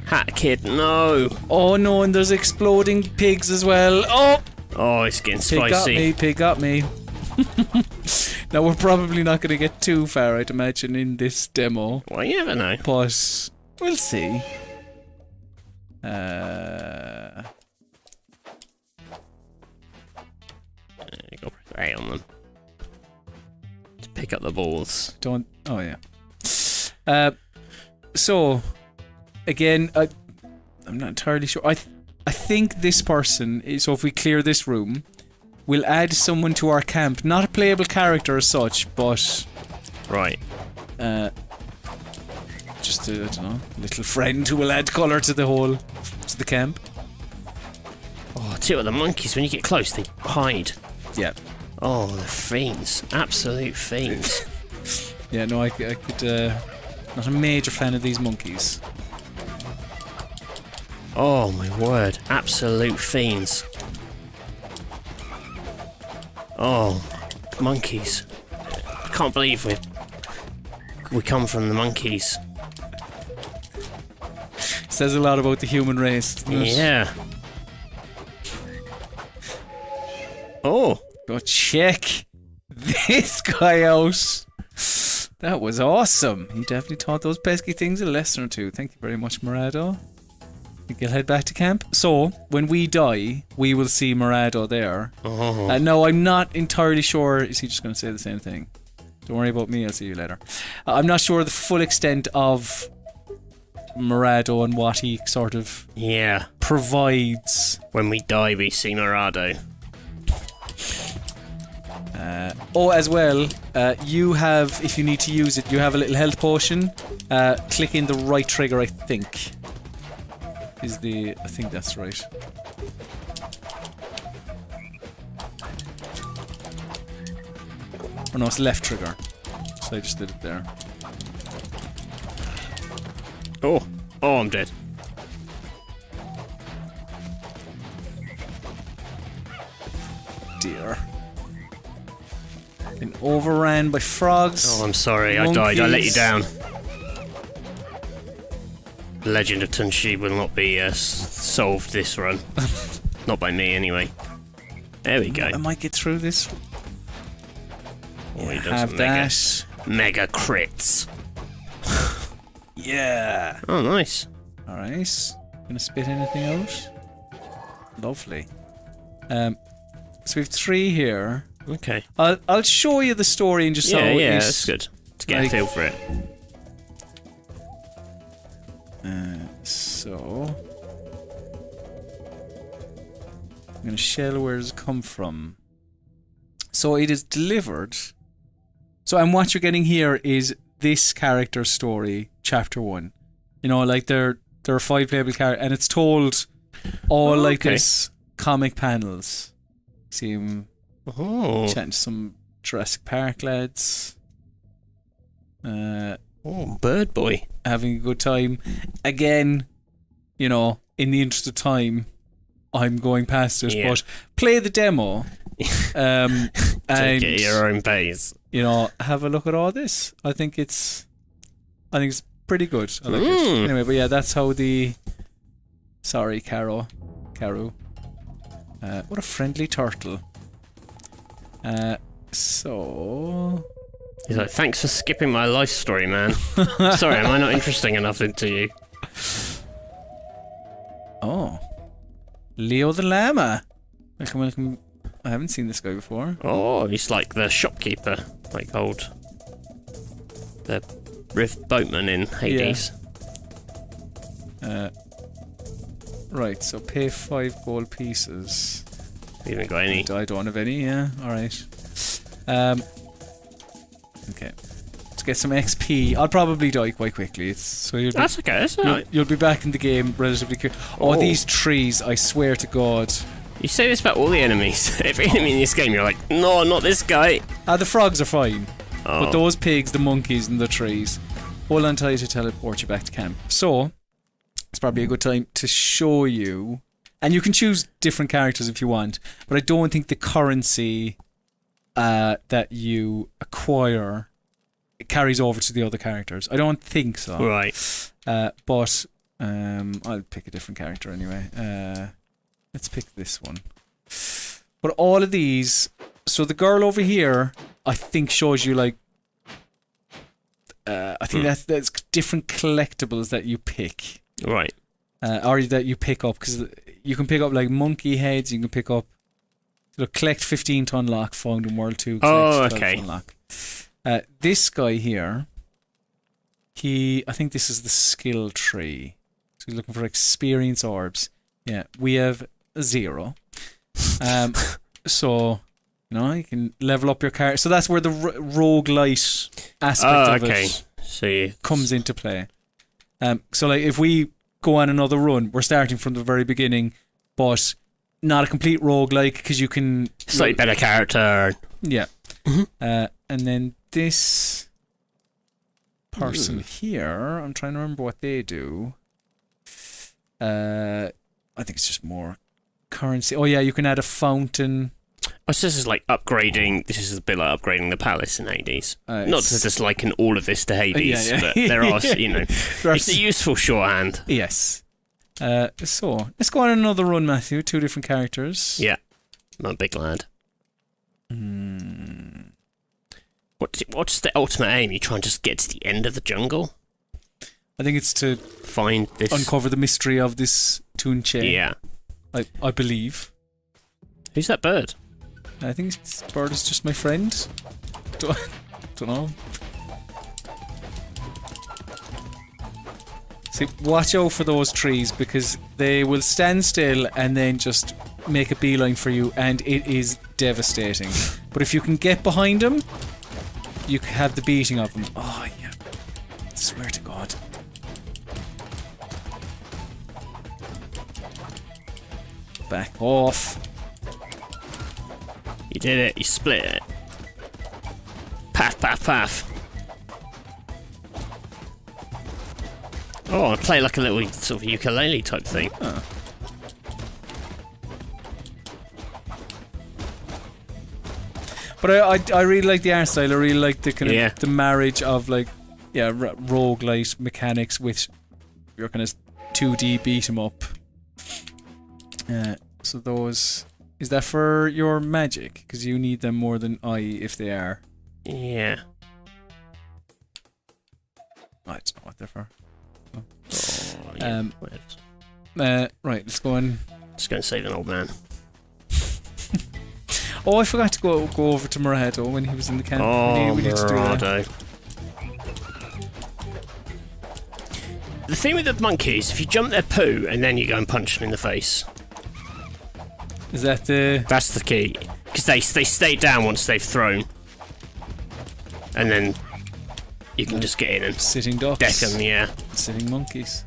Hat Kid, no. Oh no, and there's exploding pigs as well. Oh, it's getting spicy. Pig got me. Now we're probably not going to get too far, I'd imagine, in this demo. Well, you never know. But we'll see. You got to press A on them to pick up the balls. Don't. Oh yeah. So again, I'm not entirely sure. I think this person. So if we clear this room, we'll add someone to our camp. Not a playable character as such, but right. Just a, I don't know, little friend who will add colour to the camp. Oh, too of the monkeys, when you get close, they hide. Yeah. Oh, the fiends. Absolute fiends. Yeah, no, I could, not a major fan of these monkeys. Oh, my word. Absolute fiends. Oh, monkeys. I can't believe we come from the monkeys. Says a lot about the human race, doesn't it? Yeah. Oh. Go check this guy out. That was awesome. He definitely taught those pesky things a lesson or two. Thank you very much, Morado. I think he'll head back to camp. So, when we die, we will see Morado there. Oh. No, I'm not entirely sure. Is he just going to say the same thing? Don't worry about me, I'll see you later. I'm not sure the full extent of Morado and what he sort of provides. When we die, we see Morado. As well, you have, if you need to use it, you have a little health potion. Click in the right trigger, I think. I think that's right. Or no, it's left trigger. So I just did it there. Oh, I'm dead. Dear. Been overran by frogs. Oh, I'm sorry, monkeys. I died. I let you down. The Legend of Tunshi will not be solved this run. Not by me, anyway. There we go. I might get through this. Oh, he does have that. Mega crits. Yeah. Oh, nice. Alright. Gonna spit anything out? Lovely. So we have 3 here. Okay. I'll show you the story and just so that's good. To get a feel for it. So I'm gonna shell where it's come from. So it is delivered. So and what you're getting here is this character's story, chapter 1. You know, like there are 5 playable characters, and it's told all like this comic panels. See him chatting to some Jurassic Park lads. Bird Boy. Having a good time. Again, you know, in the interest of time, I'm going past it, but play the demo. And take it at your own pace. You know, have a look at all this. I think it's pretty good. I like it. Anyway, but yeah, that's how the... Sorry, Caru. What a friendly turtle. So... He's like, thanks for skipping my life story, man. Sorry, am I not interesting enough into you? Oh. Leo the Llama. Welcome. I haven't seen this guy before. Oh, he's like the shopkeeper. Like the Rift boatman in Hades. Yeah. Right, so pay 5 gold pieces. You haven't got any. I don't have any, yeah. Alright. Okay. Let's get some XP. I'll probably die quite quickly. That's okay, that's alright. You'll be back in the game relatively quick. Oh, these trees, I swear to God. You say this about all the enemies. Every enemy in this game, you're like, no, not this guy. The frogs are fine. But those pigs, the monkeys, and the trees. Hold on tight to teleport you back to camp. So, it's probably a good time to show you. And you can choose different characters if you want. But I don't think the currency that you acquire carries over to the other characters. I don't think so. Right. But I'll pick a different character anyway. Let's pick this one. But all of these... So the girl over here, I think shows you like... I think that's different collectibles that you pick. Right. Or that you pick up. Because you can pick up like monkey heads, you can pick up... collect 15 to unlock, found in World 2. Collect 12 to unlock. This guy here, I think this is the skill tree. So he's looking for experience orbs. Yeah, we have 0. So, you know, you can level up your character. So that's where the roguelite aspect of it comes into play. So like if we go on another run, we're starting from the very beginning, but not a complete roguelike because you can... Slightly better character. Yeah. And then this person here, I'm trying to remember what they do. I think it's just more currency. Oh yeah, you can add a fountain. Oh, so this is like upgrading. This is a bit like upgrading the palace in Hades. Not to just liken all of this to Hades, but there are, you know, it's a useful shorthand. Yes. So let's go on another run, Matthew. 2 different characters. Yeah, I'm a big lad. What's the ultimate aim? You try and just get to the end of the jungle? I think it's to find this, uncover the mystery of this tune chain. Yeah, I believe. Who's that bird? I think this bird is just my friend. Don't know. See, watch out for those trees because they will stand still and then just make a beeline for you, and it is devastating. But if you can get behind them, you can have the beating of them. Oh, yeah. I swear to God. Back off. You did it. You split it. Paff, paff, paff. Oh, I play like a little sort of ukulele type thing. Huh. But I really like the art style. I really like the kind of the marriage of like roguelite mechanics with your kind of 2D beat 'em up. So those, is that for your magic? Because you need them more than I if they are. Yeah. I don't know what they're for. Oh, yeah. Right, let's go on. Just go and save an old man. Oh, I forgot to go over to Murado when he was in the camp. Oh, we need to do that. Murado. The thing with the monkeys, if you jump their poo and then you go and punch them in the face. Is that the... That's the key. Because they stay down once they've thrown. And then you can just get in and sitting ducks. deck them, yeah. Sitting monkeys.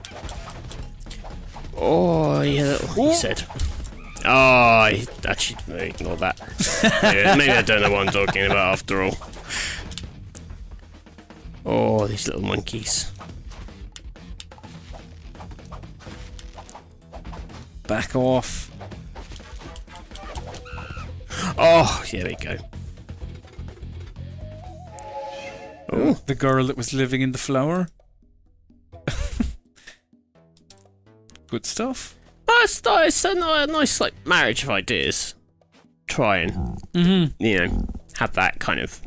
Oh, yeah, he said. Oh, actually, no, ignore that. Yeah, maybe I don't know what I'm talking about after all. Oh, these little monkeys. Back off. Oh, yeah, there you go. Oh, the girl that was living in the flower. Good stuff. It's a nice like marriage of ideas. Try and have that kind of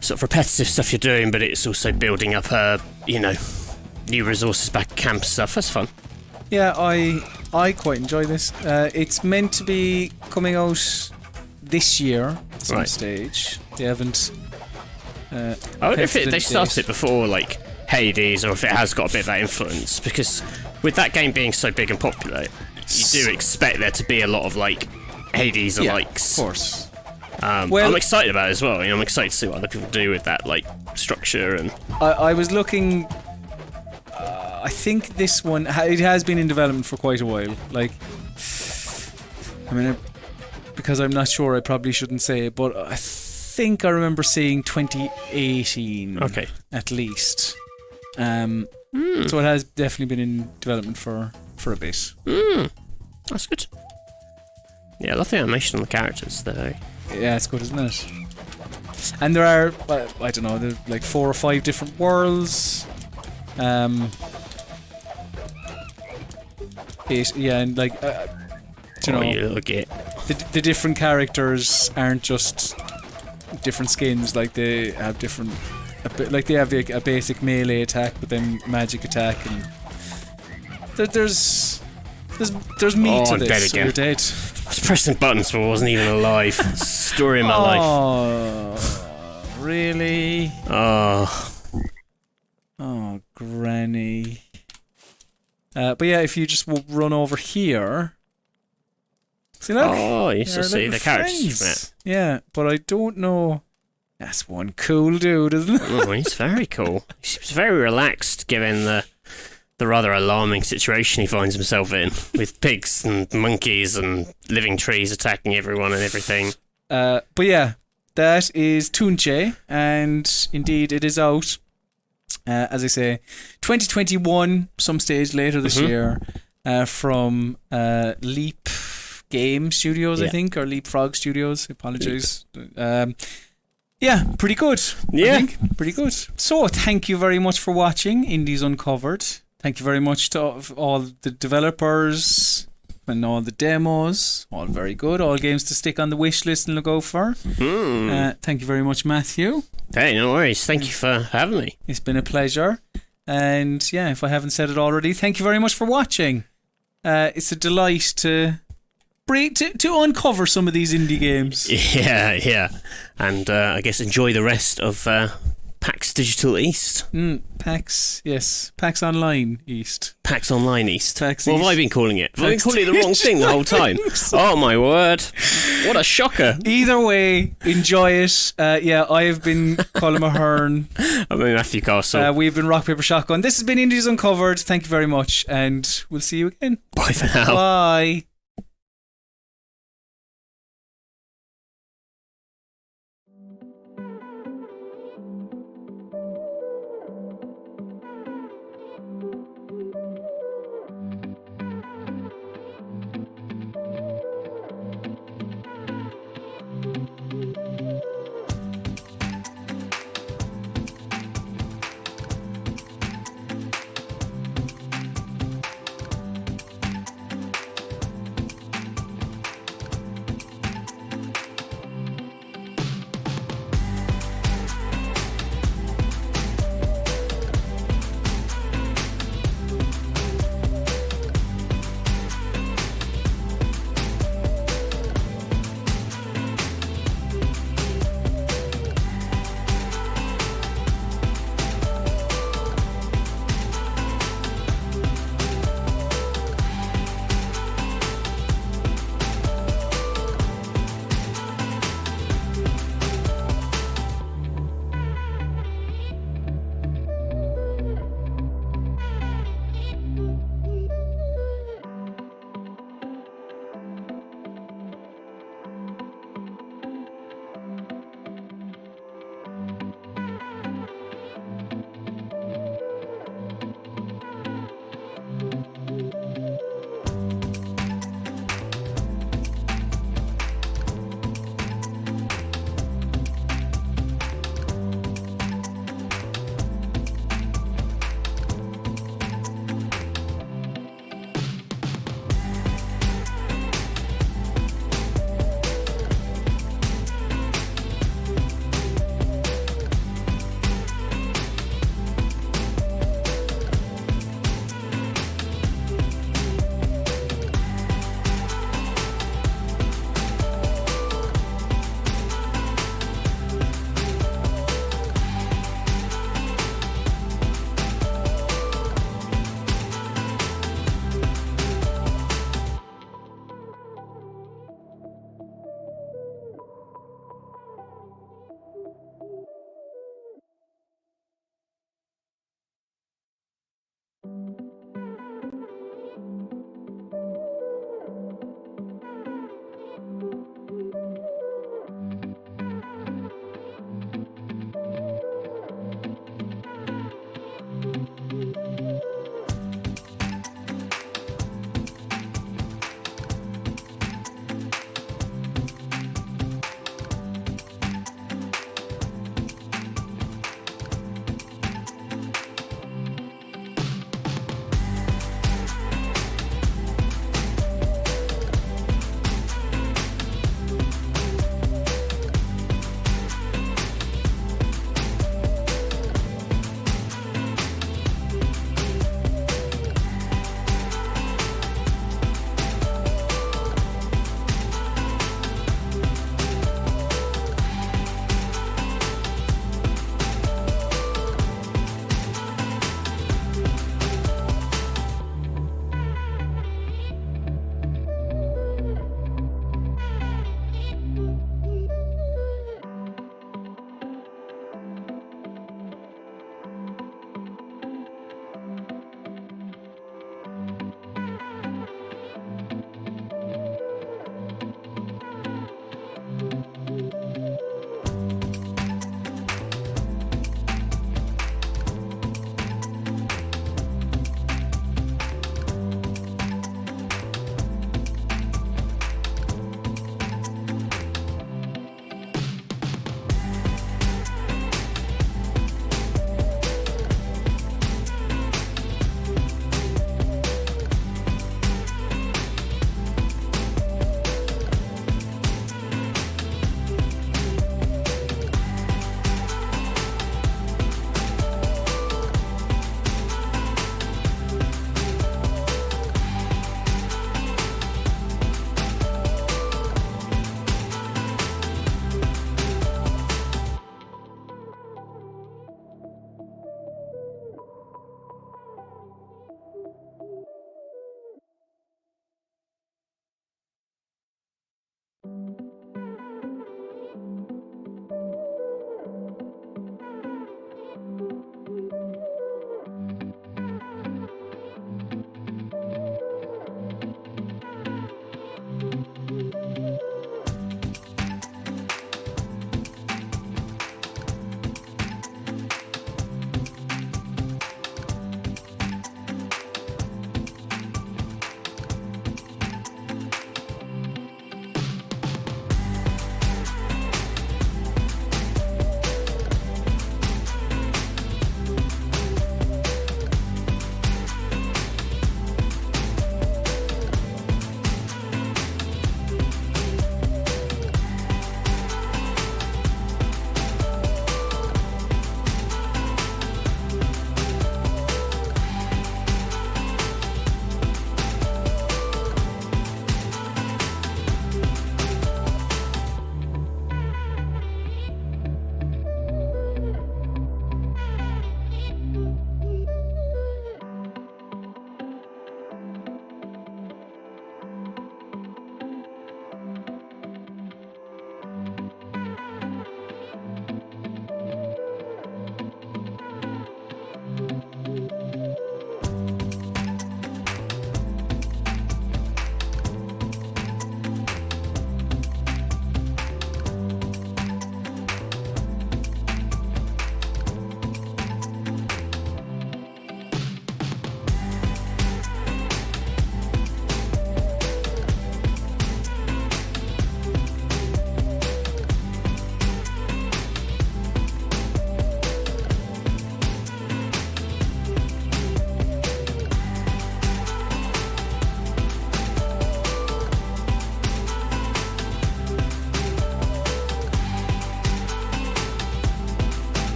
sort of repetitive stuff you're doing, but it's also building up new resources back at camp stuff. That's fun. Yeah, I quite enjoy this. It's meant to be coming out this year at some stage. They haven't. I wonder if they started it before like Hades, or if it has got a bit of that influence, because with that game being so big and popular, you do expect there to be a lot of like Hades and likes. Of course. Well, I'm excited about it as well. I'm excited to see what other people do with that like structure. And I was looking. I think this one it has been in development for quite a while. Like, I mean, because I'm not sure, I probably shouldn't say it, but I think I remember seeing 2018. Okay. At least. So it has definitely been in development for a bit. That's good. Yeah, I love the animation on the characters though. Yeah, it's good, isn't it? And there are, I don't know, there's like 4 or 5 different worlds. And like, you know, you little git. The different characters aren't just different skins. Like they have different, like they have a basic melee attack, but then magic attack, and there's meat to I'm this. dead So again. you're dead. I was pressing buttons, but I wasn't even alive. Story of my life. Oh, really? Oh, granny. But yeah, if you just run over here. See, look. Oh, you still see the characters friends. from it. Yeah, but I don't know. That's one cool dude, isn't it? Oh, he's very cool. He seems very relaxed, given the rather alarming situation he finds himself in, with pigs and monkeys and living trees attacking everyone and everything. But yeah, that is Tunche, and indeed it is out. As I say, 2021, some stage later this year, from Leap Game Studios, I think, or Leapfrog Studios. Apologise. Yeah, pretty good. Yeah. I think. Pretty good. So, thank you very much for watching Indies Uncovered. Thank you very much to all the developers and all the demos. All very good. All games to stick on the wish list and look out for. Thank you very much, Matthew. Hey, no worries. Thank you for having me. It's been a pleasure. And yeah, if I haven't said it already, thank you very much for watching. It's a delight to uncover some of these indie games. Yeah. And I guess enjoy the rest of PAX Digital East. PAX, yes. PAX Online East. PAX Online East. PAX what East. have I been calling it? Have I been PAX calling it the wrong thing the whole time? Oh my word. What a shocker. Either way, enjoy it. I have been Colin Mahern. I'm Matthew Castle. We've been Rock Paper Shotgun. This has been Indies Uncovered. Thank you very much, and we'll see you again. Bye for now. Bye.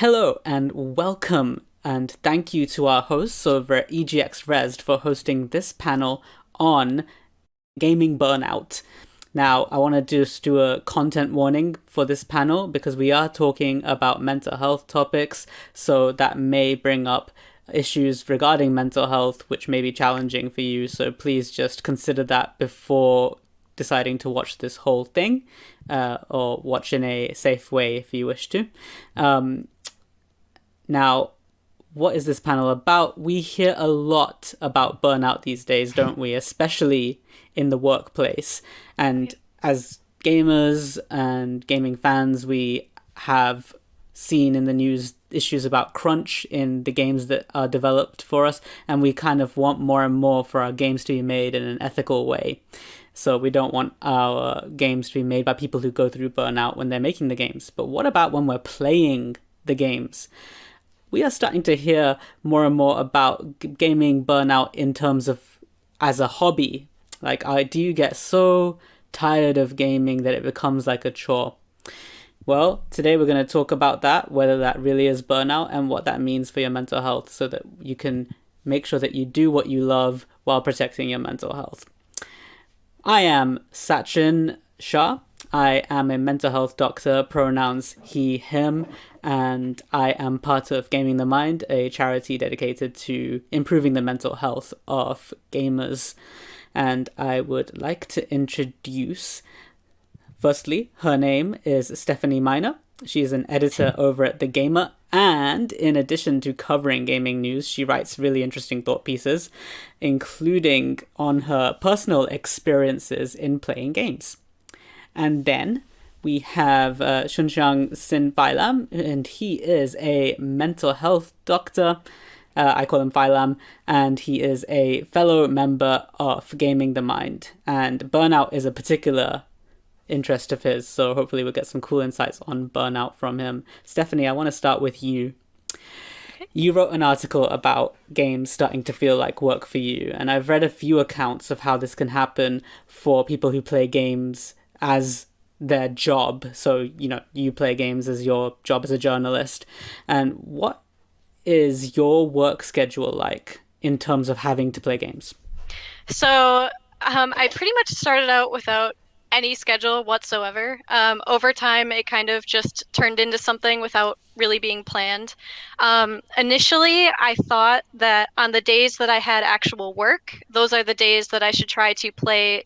Hello and welcome, and thank you to our hosts over at EGX Rezzed for hosting this panel on gaming burnout. Now, I want to just do a content warning for this panel because we are talking about mental health topics, so that may bring up issues regarding mental health which may be challenging for you, so please just consider that before deciding to watch this whole thing, or watch in a safe way if you wish to. Now, what is this panel about? We hear a lot about burnout these days, don't we? Especially in the workplace. And as gamers and gaming fans, we have seen in the news issues about crunch in the games that are developed for us, and we kind of want more and more for our games to be made in an ethical way. So we don't want our games to be made by people who go through burnout when they're making the games. But what about when we're playing the games? We are starting to hear more and more about gaming burnout in terms of as a hobby. Like, do you get so tired of gaming that it becomes like a chore? Well, today we're going to talk about that, whether that really is burnout and what that means for your mental health, so that you can make sure that you do what you love while protecting your mental health. I am Sachin Shah. I am a mental health doctor, pronouns he, him, and I am part of Gaming the Mind, a charity dedicated to improving the mental health of gamers. And I would like to introduce, firstly, her name is Stephanie Miner. She's an editor over at The Gamer, and in addition to covering gaming news, she writes really interesting thought pieces, including on her personal experiences in playing games. And then we have Shunxiang Sin Phailam, and he is a mental health doctor. I call him Phailam, and he is a fellow member of Gaming the Mind. And burnout is a particular interest of his, so hopefully we'll get some cool insights on burnout from him. Stephanie, I want to start with you. You wrote an article about games starting to feel like work for you, and I've read a few accounts of how this can happen for people who play games as their job. So, you play games as your job as a journalist. And what is your work schedule like in terms of having to play games? So I pretty much started out without any schedule whatsoever. Over time, it kind of just turned into something without really being planned. Initially, I thought that on the days that I had actual work, those are the days that I should try to play,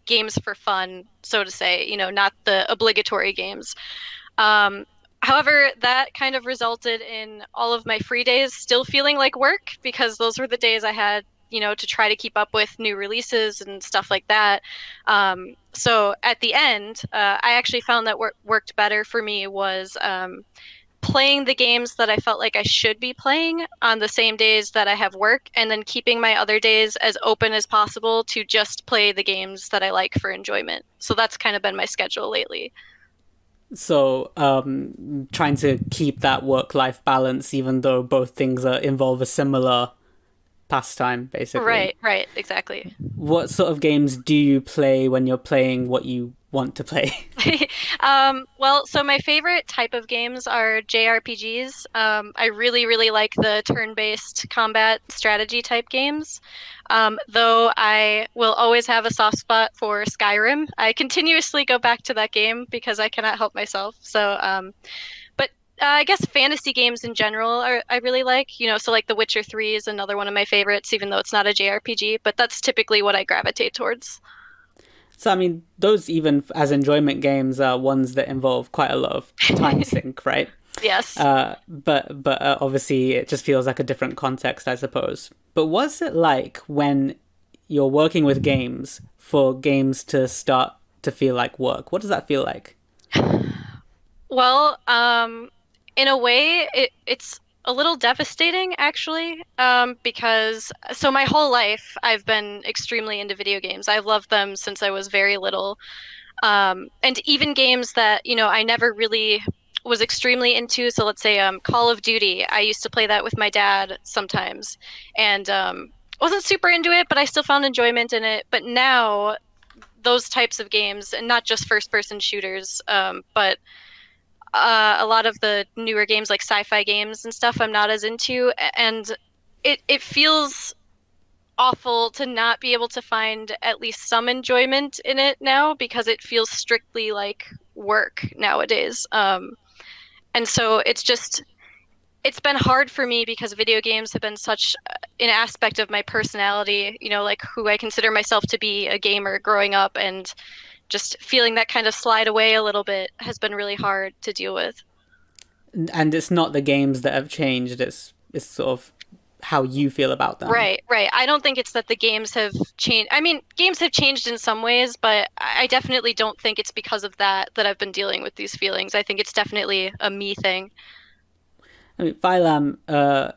games for fun, so to say, not the obligatory games. However, that kind of resulted in all of my free days still feeling like work, because those were the days I had to try to keep up with new releases and stuff like that. So at the end, I actually found that what worked better for me was playing the games that I felt like I should be playing on the same days that I have work, and then keeping my other days as open as possible to just play the games that I like for enjoyment. So that's kind of been my schedule lately. So trying to keep that work-life balance, even though both things involve a similar pastime, basically. Right, exactly. What sort of games do you play when you're playing what you want to play? Well, so my favorite type of games are JRPGs. I really, really like the turn-based combat strategy type games. Though I will always have a soft spot for Skyrim. I continuously go back to that game because I cannot help myself. So, I guess fantasy games in general I really like, so like The Witcher 3 is another one of my favorites, even though it's not a JRPG, but that's typically what I gravitate towards. So, I mean, those even as enjoyment games are ones that involve quite a lot of time sink, right? Yes. But obviously it just feels like a different context, I suppose. But what's it like when you're working with games for games to start to feel like work? What does that feel like? Well, in a way, it's a little devastating, actually, because so my whole life I've been extremely into video games. I've loved them since I was very little. And even games that, I never really was extremely into. So let's say Call of Duty. I used to play that with my dad sometimes, and wasn't super into it, but I still found enjoyment in it. But now those types of games, and not just first-person shooters, but a lot of the newer games, like sci-fi games and stuff, I'm not as into, and it feels awful to not be able to find at least some enjoyment in it now because it feels strictly like work nowadays. And so it's been hard for me because video games have been such an aspect of my personality, like who I consider myself to be a gamer growing up, and just feeling that kind of slide away a little bit has been really hard to deal with. And it's not the games that have changed, it's sort of how you feel about them. Right. I don't think it's that the games have changed. I mean, games have changed in some ways, but I definitely don't think it's because of that I've been dealing with these feelings. I think it's definitely a me thing. I mean, Phylam,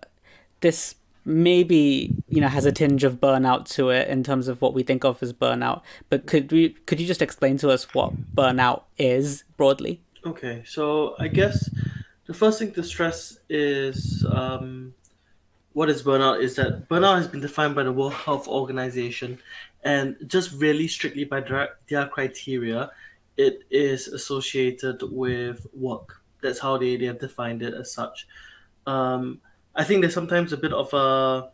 this maybe has a tinge of burnout to it in terms of what we think of as burnout. But could you just explain to us what burnout is broadly? Okay, so I guess the first thing to stress is what is burnout is that burnout has been defined by the World Health Organization, and just really strictly by their criteria, it is associated with work. That's how they have defined it as such. I think there's sometimes a bit of a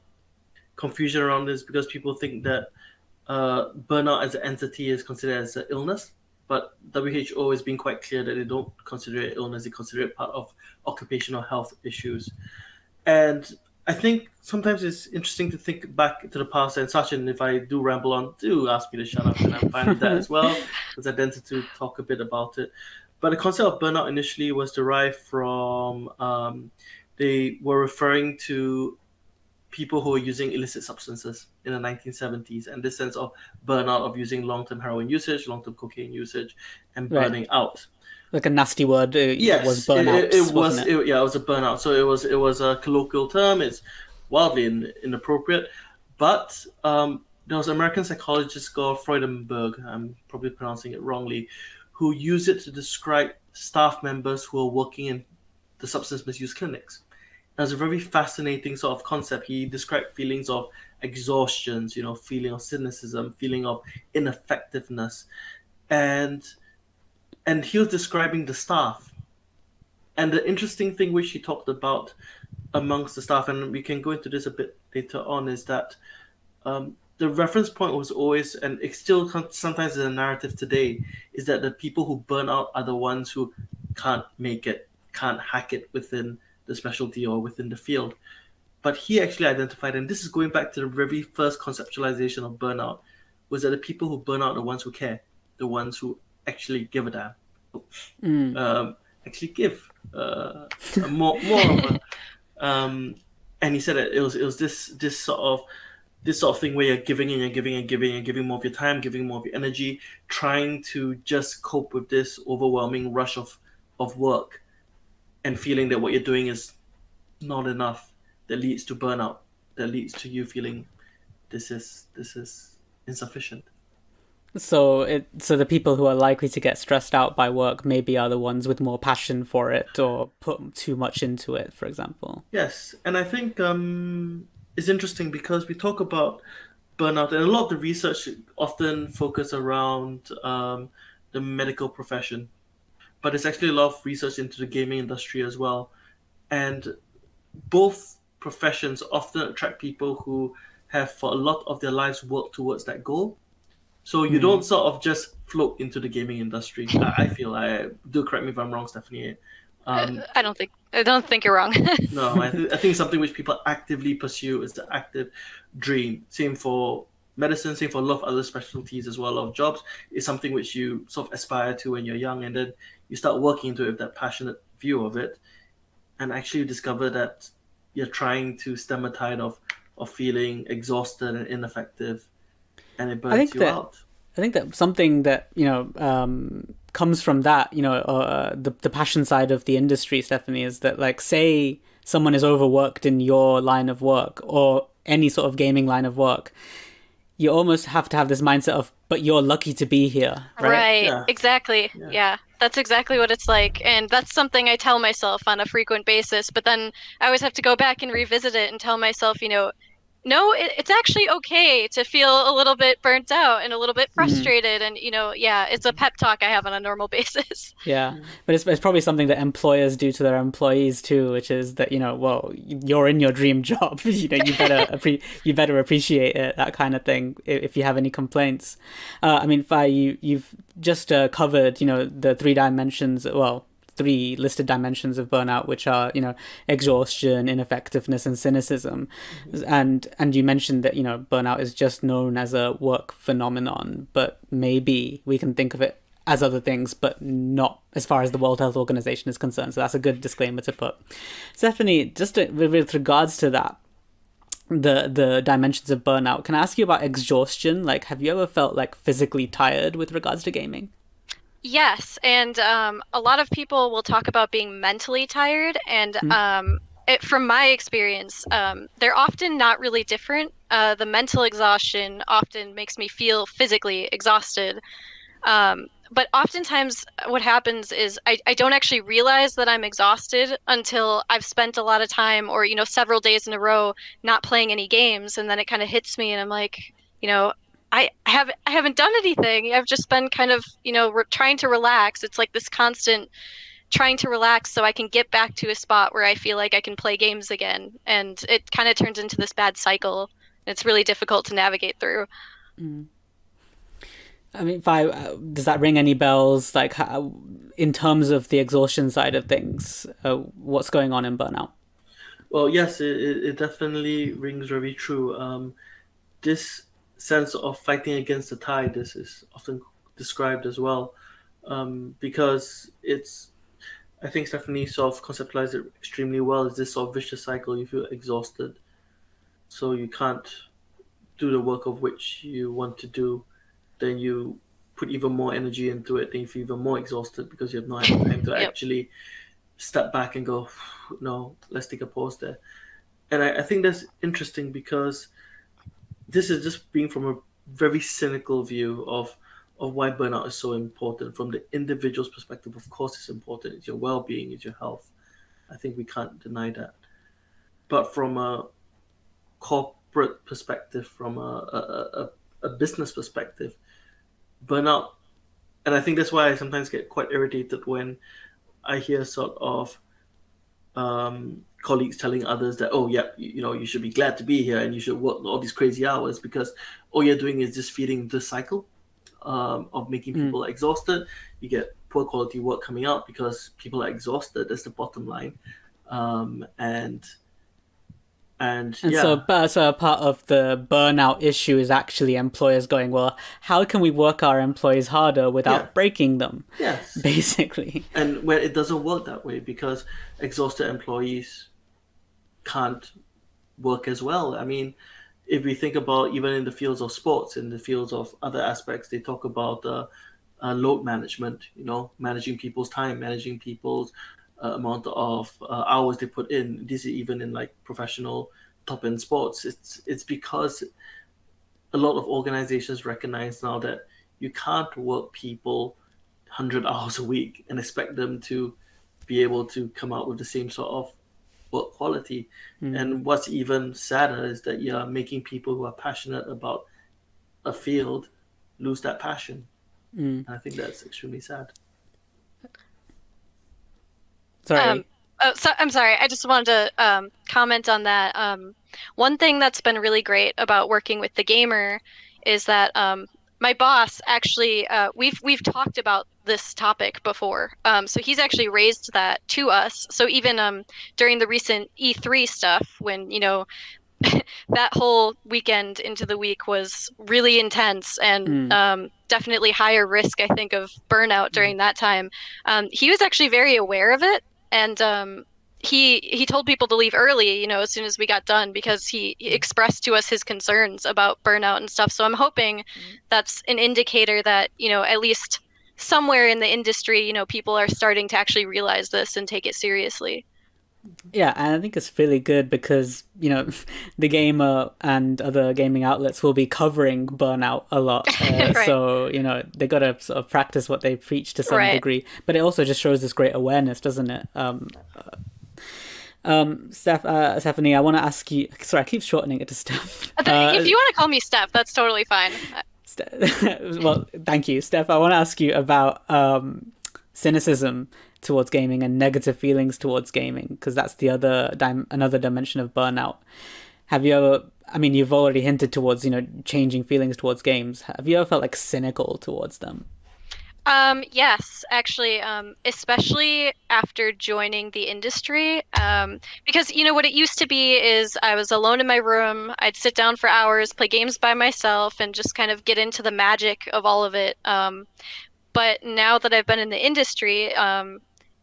confusion around this because people think that burnout as an entity is considered as an illness, but WHO has been quite clear that they don't consider it illness, they consider it part of occupational health issues. And I think sometimes it's interesting to think back to the past, and Sachin, if I do ramble on, do ask me to shut up, and I'm fine with that as well, because I tended to talk a bit about it. But the concept of burnout initially was derived from, they were referring to people who were using illicit substances in the 1970s, and this sense of burnout of using long-term heroin usage, long-term cocaine usage, and burning out. Like a nasty word. Yes, it was burnout. It was a burnout. So it was a colloquial term. It's wildly inappropriate, but there was an American psychologist called Freudenberg. I'm probably pronouncing it wrongly, who used it to describe staff members who are working in the substance misuse clinics. It was a very fascinating sort of concept. He described feelings of exhaustion, feeling of cynicism, feeling of ineffectiveness, and he was describing the staff. And the interesting thing which he talked about amongst the staff, and we can go into this a bit later on, is that the reference point was always, and it still sometimes is a narrative today, is that the people who burn out are the ones who can't make it, can't hack it within the specialty or within the field. But he actually identified, and this is going back to the very first conceptualization of burnout, was that the people who burn out are the ones who care, the ones who actually give a damn. Actually give more of a, and he said that it was this sort of thing where you're giving and you're giving and giving and giving more of your time, giving more of your energy, trying to just cope with this overwhelming rush of work, and feeling that what you're doing is not enough, that leads to burnout, that leads to you feeling this is insufficient. So the people who are likely to get stressed out by work maybe are the ones with more passion for it or put too much into it, for example. Yes, and I think it's interesting because we talk about burnout, and a lot of the research often focus around the medical profession, but there's actually a lot of research into the gaming industry as well. And both professions often attract people who have for a lot of their lives worked towards that goal. So you don't sort of just float into the gaming industry. I feel, do correct me if I'm wrong, Stephanie. I don't think you're wrong. No, I think something which people actively pursue is the active dream. Same for medicine, same for a lot of other specialties as well. A lot of jobs is something which you sort of aspire to when you're young, and then you start working into it with that passionate view of it, and actually you discover that you're trying to stem a tide of feeling exhausted and ineffective, and it burns you out. I think that something that comes from that, the passion side of the industry, Stephanie, is that, like, say someone is overworked in your line of work or any sort of gaming line of work, you almost have to have this mindset of, but you're lucky to be here, right? Right, Yeah. exactly. Yeah, that's exactly what it's like. And that's something I tell myself on a frequent basis, but then I always have to go back and revisit it and tell myself, no, it's actually okay to feel a little bit burnt out and a little bit frustrated. And, yeah, it's a pep talk I have on a normal basis. Yeah, but it's probably something that employers do to their employees too, which is that well, you're in your dream job. You better you better appreciate it, that kind of thing. If you have any complaints, I mean, Fi, you've just covered the three listed dimensions of burnout, which are exhaustion, ineffectiveness, and cynicism. And you mentioned that burnout is just known as a work phenomenon, but maybe we can think of it as other things, but not as far as the World Health Organization is concerned. So that's a good disclaimer to put. Stephanie, just with regards to that, the dimensions of burnout, can I ask you about exhaustion? Like, have you ever felt like physically tired with regards to gaming? Yes, and a lot of people will talk about being mentally tired, and from my experience, they're often not really different. The mental exhaustion often makes me feel physically exhausted. But oftentimes what happens is I don't actually realize that I'm exhausted until I've spent a lot of time or, several days in a row not playing any games. And then it kind of hits me and I'm like, I haven't done anything. I've just been kind of, trying to relax. It's like this constant trying to relax so I can get back to a spot where I feel like I can play games again. And it kind of turns into this bad cycle. It's really difficult to navigate through. I mean, does that ring any bells? Like, in terms of the exhaustion side of things, what's going on in burnout? Well, yes, it definitely rings very true. This sense of fighting against the tide, this is often described as well, because I think Stephanie sort of conceptualized it extremely well. Is this sort of vicious cycle? You feel exhausted, so you can't do the work of which you want to do. Then you put even more energy into it, then you feel even more exhausted because you have not had time to actually step back and go, no, let's take a pause there. And I think that's interesting because this is just being from a very cynical view of why burnout is so important. From the individual's perspective, of course it's important. It's your well-being, it's your health. I think we can't deny that. But from a corporate perspective, from a business perspective, burnout, and I think that's why I sometimes get quite irritated when I hear sort of colleagues telling others that, oh yeah, you should be glad to be here and you should work all these crazy hours, because all you're doing is just feeding the cycle of making people exhausted. You get poor quality work coming out because people are exhausted. That's the bottom line. So a part of the burnout issue is actually employers going, well, how can we work our employees harder without breaking them? Yes. Basically. And when it doesn't work that way, because exhausted employees can't work as well. I mean, if we think about even in the fields of sports, in the fields of other aspects, they talk about load management, managing people's time, managing people's amount of hours they put in. This is even in like professional top end sports. It's because a lot of organizations recognize now that you can't work people 100 hours a week and expect them to be able to come out with the same sort of work quality. And what's even sadder is that you're making people who are passionate about a field lose that passion. And I think that's extremely sad. Sorry. I'm sorry. I just wanted to comment on that. One thing that's been really great about working with the gamer is that my boss actually we've talked about this topic before. So he's actually raised that to us. So even during the recent E3 stuff, when that whole weekend into the week was really intense and definitely higher risk, I think, of burnout during that time. He was actually very aware of it. And he told people to leave early, as soon as we got done, because he expressed to us his concerns about burnout and stuff. So I'm hoping that's an indicator that, at least somewhere in the industry, people are starting to actually realize this and take it seriously. Yeah, and I think it's really good because, the gamer and other gaming outlets will be covering burnout a lot. Right. So, they got to sort of practice what they preach to some degree. But it also just shows this great awareness, doesn't it? Stephanie, I want to ask you. Sorry, I keep shortening it to Steph. If you want to call me Steph, that's totally fine. Well, thank you, Steph. I want to ask you about cynicism towards gaming and negative feelings towards gaming, because that's the another dimension of burnout. Have you ever? I mean, you've already hinted towards changing feelings towards games. Have you ever felt like cynical towards them? Yes, actually, especially after joining the industry, because what it used to be is I was alone in my room, I'd sit down for hours, play games by myself, and just kind of get into the magic of all of it. But now that I've been in the industry,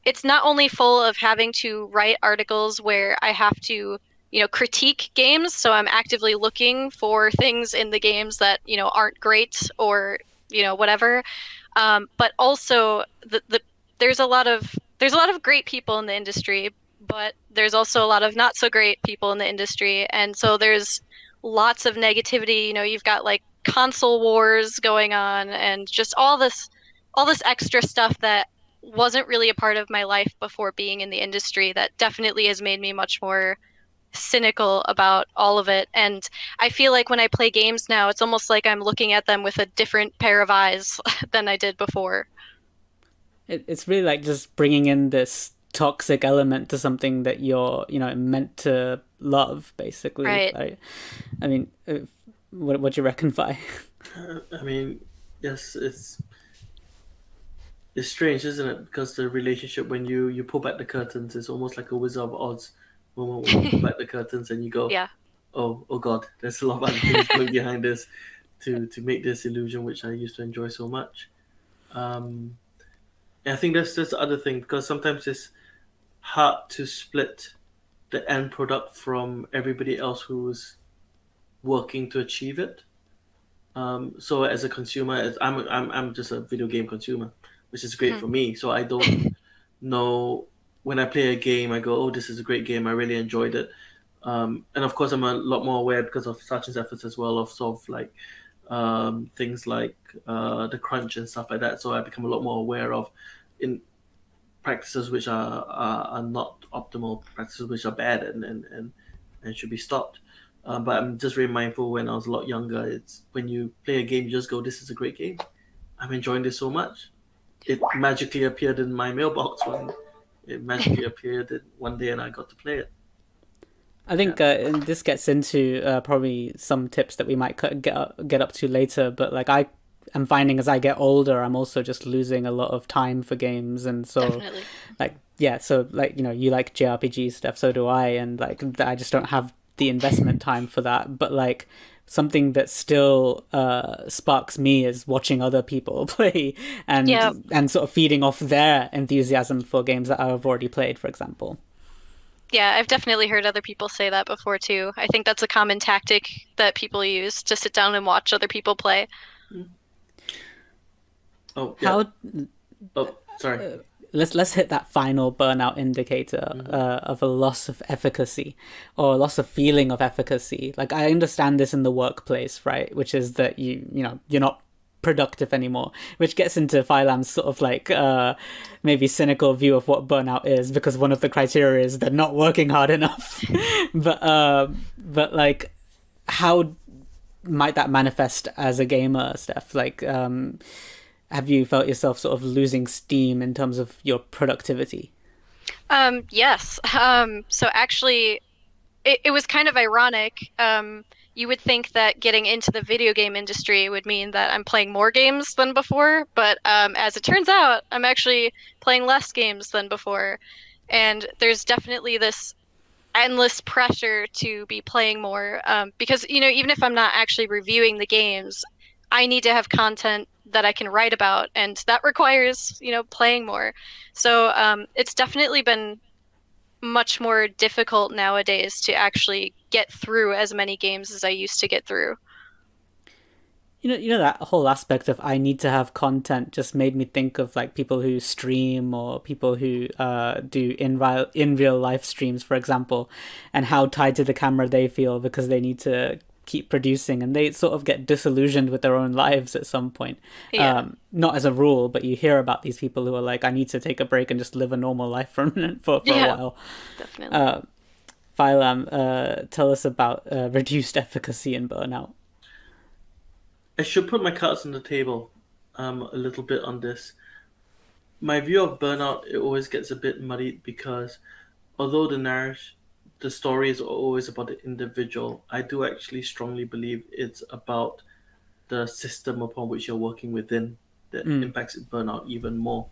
it's not only full of having to write articles where I have to, critique games, so I'm actively looking for things in the games that, aren't great or, whatever. But also there's a lot of great people in the industry, but there's also a lot of not so great people in the industry, and so there's lots of negativity. You've got like console wars going on, and just all this extra stuff that wasn't really a part of my life before being in the industry. That definitely has made me much more cynical about all of it, and I feel like when I play games now, it's almost like I'm looking at them with a different pair of eyes than I did before. It's really like just bringing in this toxic element to something that you're meant to love, basically. Right. I mean, what do you reckon, Vi? I mean, yes, it's strange, isn't it? Because the relationship, when you pull back the curtains, it's almost like a Wizard of Oz moment when you pull back the curtains and you go, Yeah. oh God, there's a lot of other things going behind this to make this illusion which I used to enjoy so much. And I think that's the other thing, because sometimes it's hard to split the end product from everybody else who's working to achieve it. So as a consumer, I'm just a video game consumer, which is great for me. So I don't know, when I play a game, I go, oh, this is a great game, I really enjoyed it. And of course, I'm a lot more aware because of Sachin's efforts as well of sort of like things like the crunch and stuff like that. So I become a lot more aware of in practices which are not optimal, practices which are bad and should be stopped. But I'm just very mindful, when I was a lot younger, it's when you play a game, you just go, this is a great game. I'm enjoying this so much. It magically appeared in my mailbox one day and I got to play it. I think and this gets into probably some tips that we might get up to later, but like I am finding as I get older, I'm also just losing a lot of time for games, and so Definitely. you like JRPG stuff, so do I, and like I just don't have the investment time for that. But like something that still sparks me is watching other people play and sort of feeding off their enthusiasm for games that I've already played, for example. Yeah, I've definitely heard other people say that before too. I think that's a common tactic that people use, to sit down and watch other people play. Oh, yeah. Sorry. Let's hit that final burnout indicator of a loss of efficacy or a loss of feeling of efficacy. Like, I understand this in the workplace, right? Which is that you're not productive anymore, which gets into Phylam's sort of like maybe cynical view of what burnout is, because one of the criteria is they're not working hard enough. but like, how might that manifest as a gamer, Steph? Like, have you felt yourself sort of losing steam in terms of your productivity? Yes. So actually, it was kind of ironic. You would think that getting into the video game industry would mean that I'm playing more games than before, but as it turns out, I'm actually playing less games than before. And there's definitely this endless pressure to be playing more, because, even if I'm not actually reviewing the games, I need to have content that I can write about, and that requires, playing more. So it's definitely been much more difficult nowadays to actually get through as many games as I used to get through. That whole aspect of I need to have content just made me think of like people who stream or people who do in real life streams, for example, and how tied to the camera they feel because they need to keep producing, and they sort of get disillusioned with their own lives at some point. Yeah. Not as a rule, but you hear about these people who are like, I need to take a break and just live a normal life for a while. Definitely. Phylam, tell us about reduced efficacy and burnout. I should put my cards on the table a little bit on this. My view of burnout, it always gets a bit muddied because although the story is always about the individual, I do actually strongly believe it's about the system upon which you're working within that impacts burnout even more.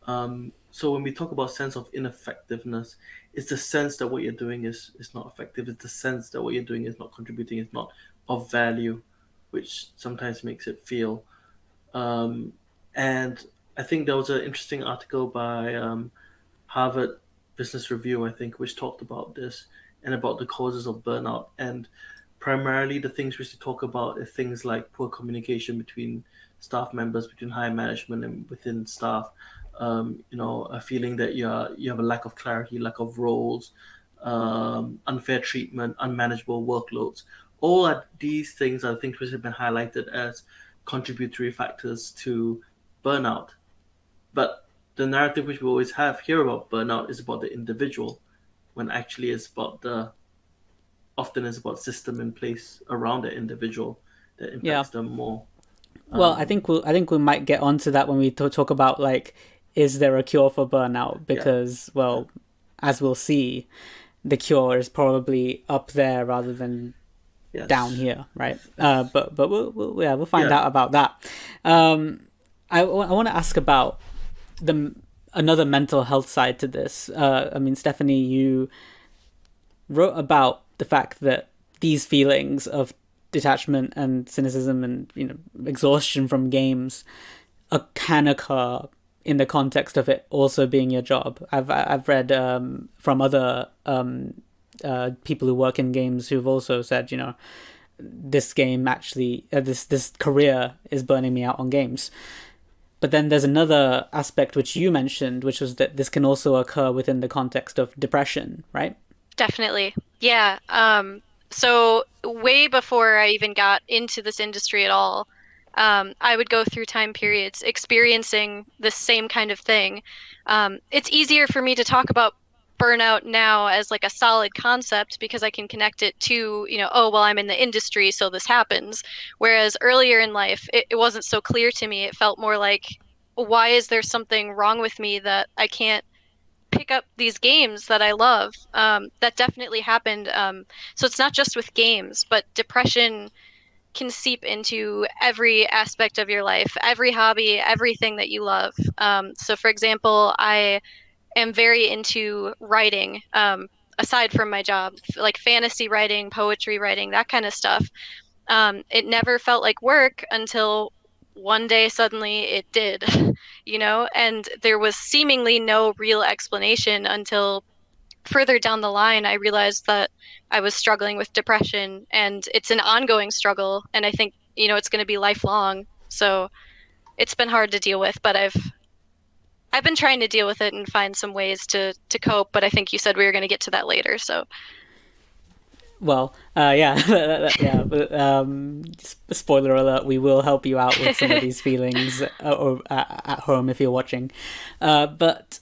So when we talk about sense of ineffectiveness, it's the sense that what you're doing is not effective. It's the sense that what you're doing is not contributing, is not of value, which sometimes makes it feel. And I think there was an interesting article by Harvard Business Review, I think, which talked about this and about the causes of burnout. And primarily the things which they talk about are things like poor communication between staff members, between higher management and within staff. A feeling that you have a lack of clarity, lack of roles, unfair treatment, unmanageable workloads. All of these things are things which have been highlighted as contributory factors to burnout. But the narrative which we always have here about burnout is about the individual, when actually it's often it's about system in place around the individual that impacts them more. Well, I think we might get onto that when we talk about like, is there a cure for burnout? Because as we'll see, the cure is probably up there rather than down here, right? But we'll find out about that. I want to ask about another mental health side to this. I mean, Stephanie, you wrote about the fact that these feelings of detachment and cynicism and exhaustion from games can occur in the context of it also being your job. I've read from other people who work in games who've also said, this game actually this career is burning me out on games. But then there's another aspect which you mentioned, which was that this can also occur within the context of depression, right? Definitely. Yeah. So way before I even got into this industry at all, I would go through time periods experiencing the same kind of thing. It's easier for me to talk about burnout now as like a solid concept because I can connect it to, I'm in the industry, so this happens. Whereas earlier in life, it wasn't so clear to me. It felt more like, why is there something wrong with me that I can't pick up these games that I love? That definitely happened. So it's not just with games, but depression can seep into every aspect of your life, every hobby, everything that you love. So for example, I am very into writing, aside from my job, like fantasy writing, poetry writing, that kind of stuff. It never felt like work until one day suddenly it did, and there was seemingly no real explanation until further down the line I realized that I was struggling with depression, and it's an ongoing struggle, and I think it's going to be lifelong. So it's been hard to deal with, but I've been trying to deal with it and find some ways to cope, but I think you said we were going to get to that later, so. Well, yeah. Spoiler alert: we will help you out with some of these feelings at home if you're watching. But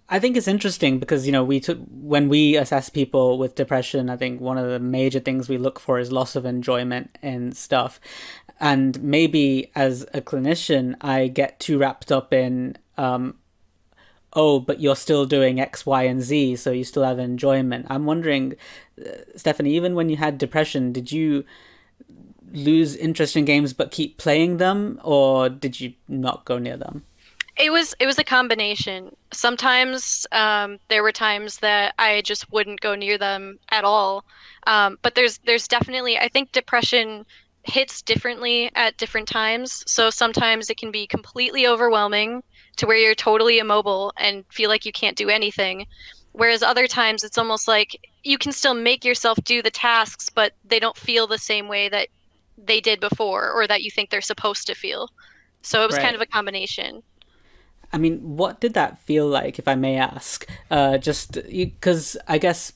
I think it's interesting because when we assess people with depression, I think one of the major things we look for is loss of enjoyment and stuff. And maybe as a clinician, I get too wrapped up in but you're still doing X, Y, and Z, so you still have enjoyment. I'm wondering, Stephanie, even when you had depression, did you lose interest in games but keep playing them, or did you not go near them? It was a combination. Sometimes there were times that I just wouldn't go near them at all. But there's definitely, I think depression hits differently at different times. So sometimes it can be completely overwhelming to where you're totally immobile and feel like you can't do anything. Whereas other times it's almost like you can still make yourself do the tasks, but they don't feel the same way that they did before or that you think they're supposed to feel. So it was kind of a combination. I mean, what did that feel like, if I may ask? Just because I guess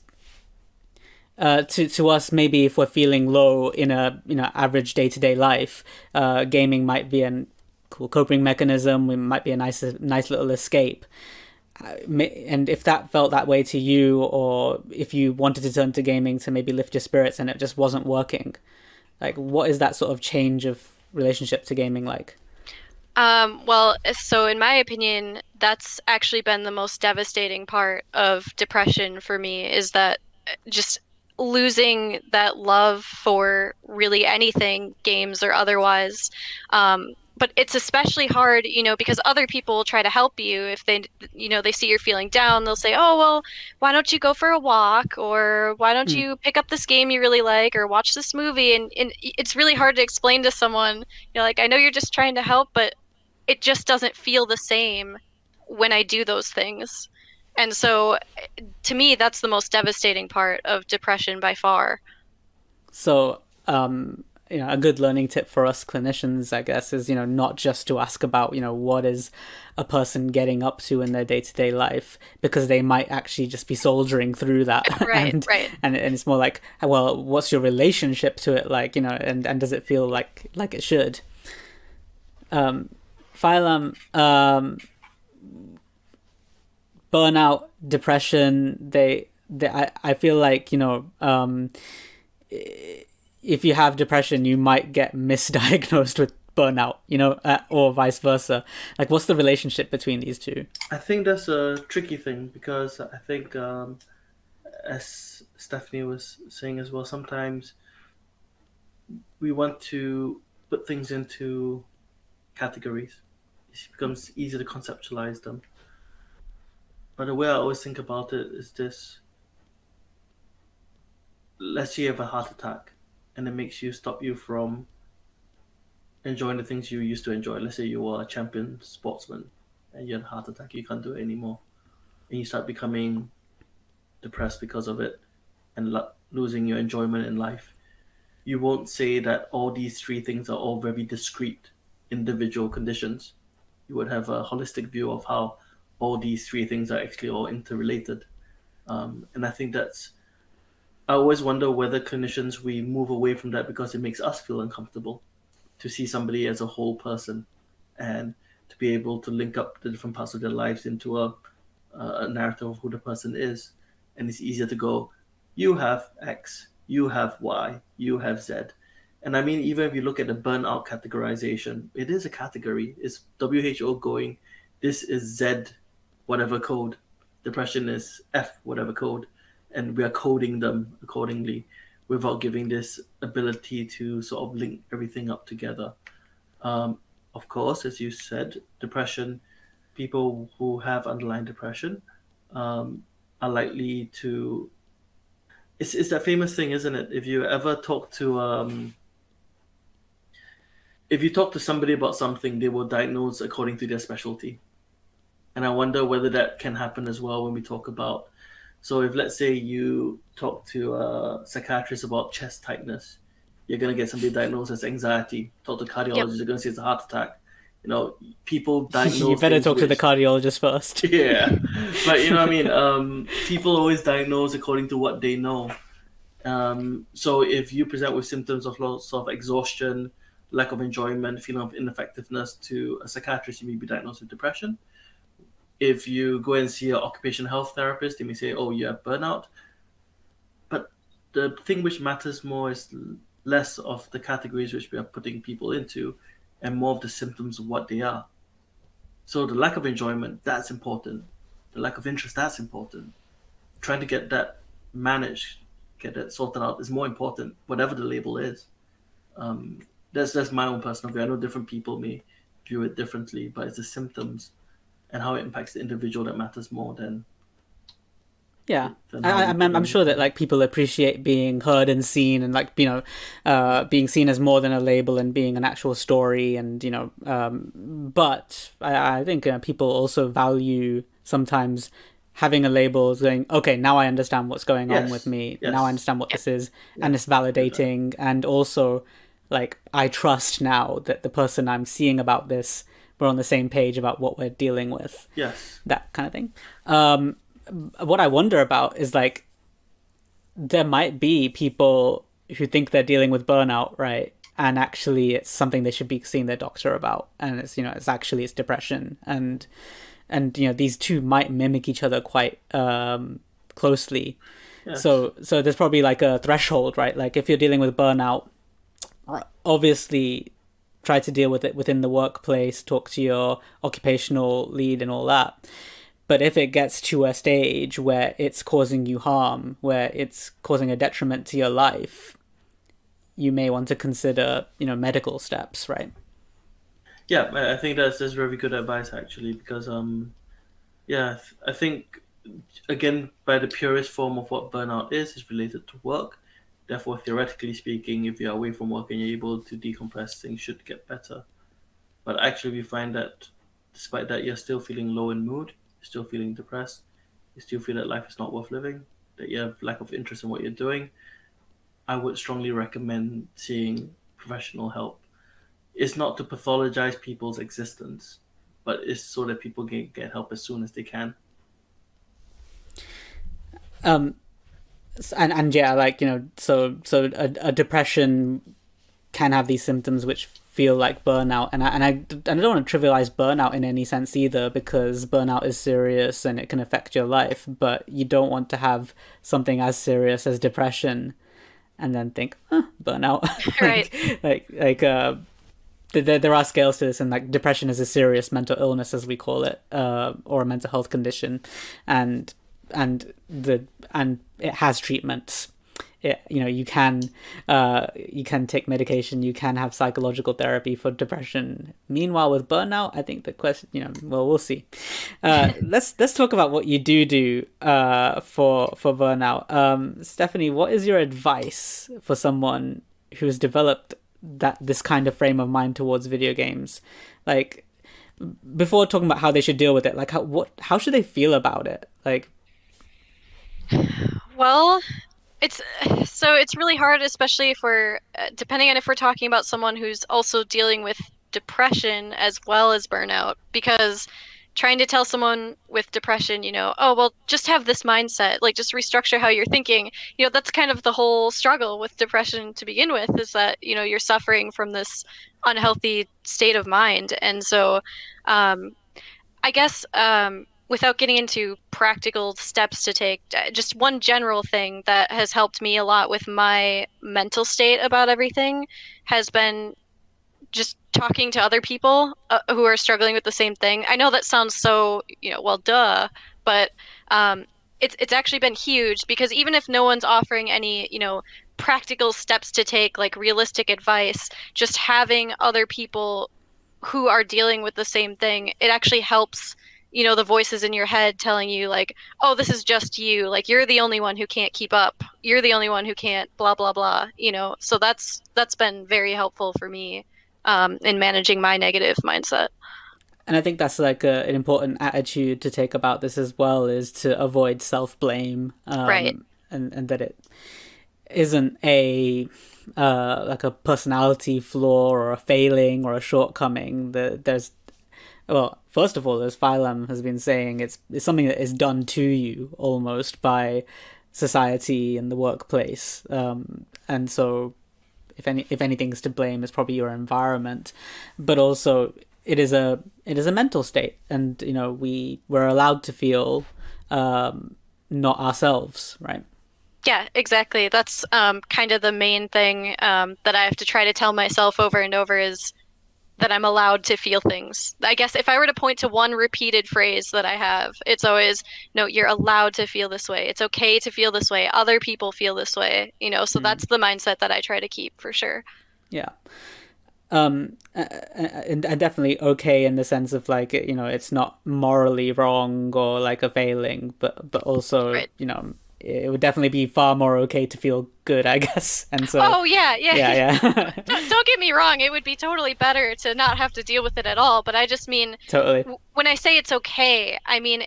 to us, maybe if we're feeling low in a average day-to-day life, gaming might be a cool coping mechanism. It might be a nice little escape. And if that felt that way to you, or if you wanted to turn to gaming to maybe lift your spirits and it just wasn't working, like, what is that sort of change of relationship to gaming like? Well, so in my opinion, that's actually been the most devastating part of depression for me, is that just losing that love for really anything, games or otherwise. But it's especially hard, because other people will try to help you if they see you're feeling down. They'll say, "Oh, well, why don't you go for a walk? Or why don't you pick up this game you really like, or watch this movie?" And it's really hard to explain to someone, like, I know you're just trying to help, but it just doesn't feel the same when I do those things. And so to me, that's the most devastating part of depression by far. So, a good learning tip for us clinicians, I guess, is, not just to ask about, what is a person getting up to in their day-to-day life, because they might actually just be soldiering through that. Right, right. And it's more like, well, what's your relationship to it like, and does it feel like it should? Phylum, burnout, depression, I feel like, if you have depression, you might get misdiagnosed with burnout, or vice versa. Like, what's the relationship between these two? I think that's a tricky thing, because I think, as Stephanie was saying as well, sometimes we want to put things into categories. It becomes easy to conceptualize them. But the way I always think about it is this. Let's say you have a heart attack and it makes you stop you from enjoying the things you used to enjoy. Let's say you were a champion sportsman and you had a heart attack, you can't do it anymore. And you start becoming depressed because of it and losing your enjoyment in life. You won't say that all these three things are all very discrete individual conditions. You would have a holistic view of how all these three things are actually all interrelated. And I think I always wonder whether clinicians, we move away from that because it makes us feel uncomfortable to see somebody as a whole person and to be able to link up the different parts of their lives into a narrative of who the person is. And it's easier to go, you have X, you have Y, you have Z. And I mean, even if you look at the burnout categorization, it is a category. It's WHO going, this is Z whatever code. Depression is F whatever code. And we are coding them accordingly without giving this ability to sort of link everything up together. Of course, as you said, depression, people who have underlying depression are likely to... It's that famous thing, isn't it? If you ever talk to... if you talk to somebody about something, they will diagnose according to their specialty. And I wonder whether that can happen as well when we talk about... So if, let's say, you talk to a psychiatrist about chest tightness, you're going to get somebody diagnosed as anxiety. Talk to a cardiologist, you're going to say it's a heart attack. People diagnose... You better talk to the cardiologist first. Yeah. But, what I mean? People always diagnose according to what they know. So if you present with symptoms of lots of exhaustion, lack of enjoyment, feeling of ineffectiveness to a psychiatrist, you may be diagnosed with depression. If you go and see an occupational health therapist, they may say, oh, you have burnout. But the thing which matters more is less of the categories which we are putting people into and more of the symptoms of what they are. So the lack of enjoyment, that's important. The lack of interest, that's important. Trying to get that managed, get that sorted out is more important, whatever the label is. That's my own personal view. I know different people may view it differently, but it's the symptoms and how it impacts the individual that matters more than... Yeah, I'm sure that people appreciate being heard and seen, and being seen as more than a label and being an actual story, and but I think people also value sometimes having a label, saying, okay, now I understand what's going on with me. Yes. Now I understand what this is, and it's validating, and also I trust now that the person I'm seeing about this, we're on the same page about what we're dealing with. Yes, that kind of thing. What I wonder about is there might be people who think they're dealing with burnout, right? And actually it's something they should be seeing their doctor about. And it's, it's depression. And these two might mimic each other quite closely. Yes. So there's probably like a threshold, right? Like if you're dealing with burnout, obviously try to deal with it within the workplace, talk to your occupational lead and all that. But if it gets to a stage where it's causing you harm, where it's causing a detriment to your life, you may want to consider, medical steps, right? Yeah, I think that's very good advice actually, because I think again, by the purest form of what burnout is related to work. Therefore, theoretically speaking, if you're away from work and you're able to decompress, things should get better. But actually, we find that despite that, you're still feeling low in mood, you're still feeling depressed, you still feel that life is not worth living, that you have lack of interest in what you're doing. I would strongly recommend seeing professional help. It's not to pathologize people's existence, but it's so that people can get help as soon as they can. And yeah, like, so a depression can have these symptoms which feel like burnout, and I don't want to trivialize burnout in any sense either, because burnout is serious and it can affect your life, but you don't want to have something as serious as depression and then think, burnout. Right. There are scales to this, and like depression is a serious mental illness, as we call it, or a mental health condition, and it has treatments. You can take medication, you can have psychological therapy for depression. Meanwhile, with burnout, I think the question, we'll see. Let's talk about what you do for burnout. Stephanie, what is your advice for someone who's developed this kind of frame of mind towards video games? Like, before talking about how they should deal with it, like how should they feel about it? Like, well, it's really hard, especially if we're depending on if we're talking about someone who's also dealing with depression as well as burnout, because trying to tell someone with depression, oh, well, just have this mindset, like just restructure how you're thinking, that's kind of the whole struggle with depression to begin with, is that, you're suffering from this unhealthy state of mind. And so I guess without getting into practical steps to take, just one general thing that has helped me a lot with my mental state about everything has been just talking to other people who are struggling with the same thing. I know that sounds so, well, duh, but it's actually been huge, because even if no one's offering any, practical steps to take, like realistic advice, just having other people who are dealing with the same thing, it actually helps, the voices in your head telling you like, oh, this is just you, like you're the only one who can't keep up, you're the only one who can't blah blah blah, so that's been very helpful for me in managing my negative mindset. And I think that's like an important attitude to take about this as well, is to avoid self-blame, right, and that it isn't like a personality flaw or a failing or a shortcoming. Well, first of all, as Phylum has been saying, it's something that is done to you almost by society and the workplace. And so if anything's to blame, it's probably your environment. But also it is a mental state, and we're allowed to feel not ourselves, right? Yeah, exactly. That's kind of the main thing that I have to try to tell myself over and over, is that I'm allowed to feel things. I guess if I were to point to one repeated phrase that I have, it's always, no, you're allowed to feel this way. It's okay to feel this way. Other people feel this way, so that's the mindset that I try to keep, for sure. Yeah. And definitely okay in the sense of like, it's not morally wrong or like a failing, but also, right. It would definitely be far more okay to feel good, I guess. And so, oh yeah. Don't get me wrong, it would be totally better to not have to deal with it at all, but I just mean, totally, when I say it's okay, I mean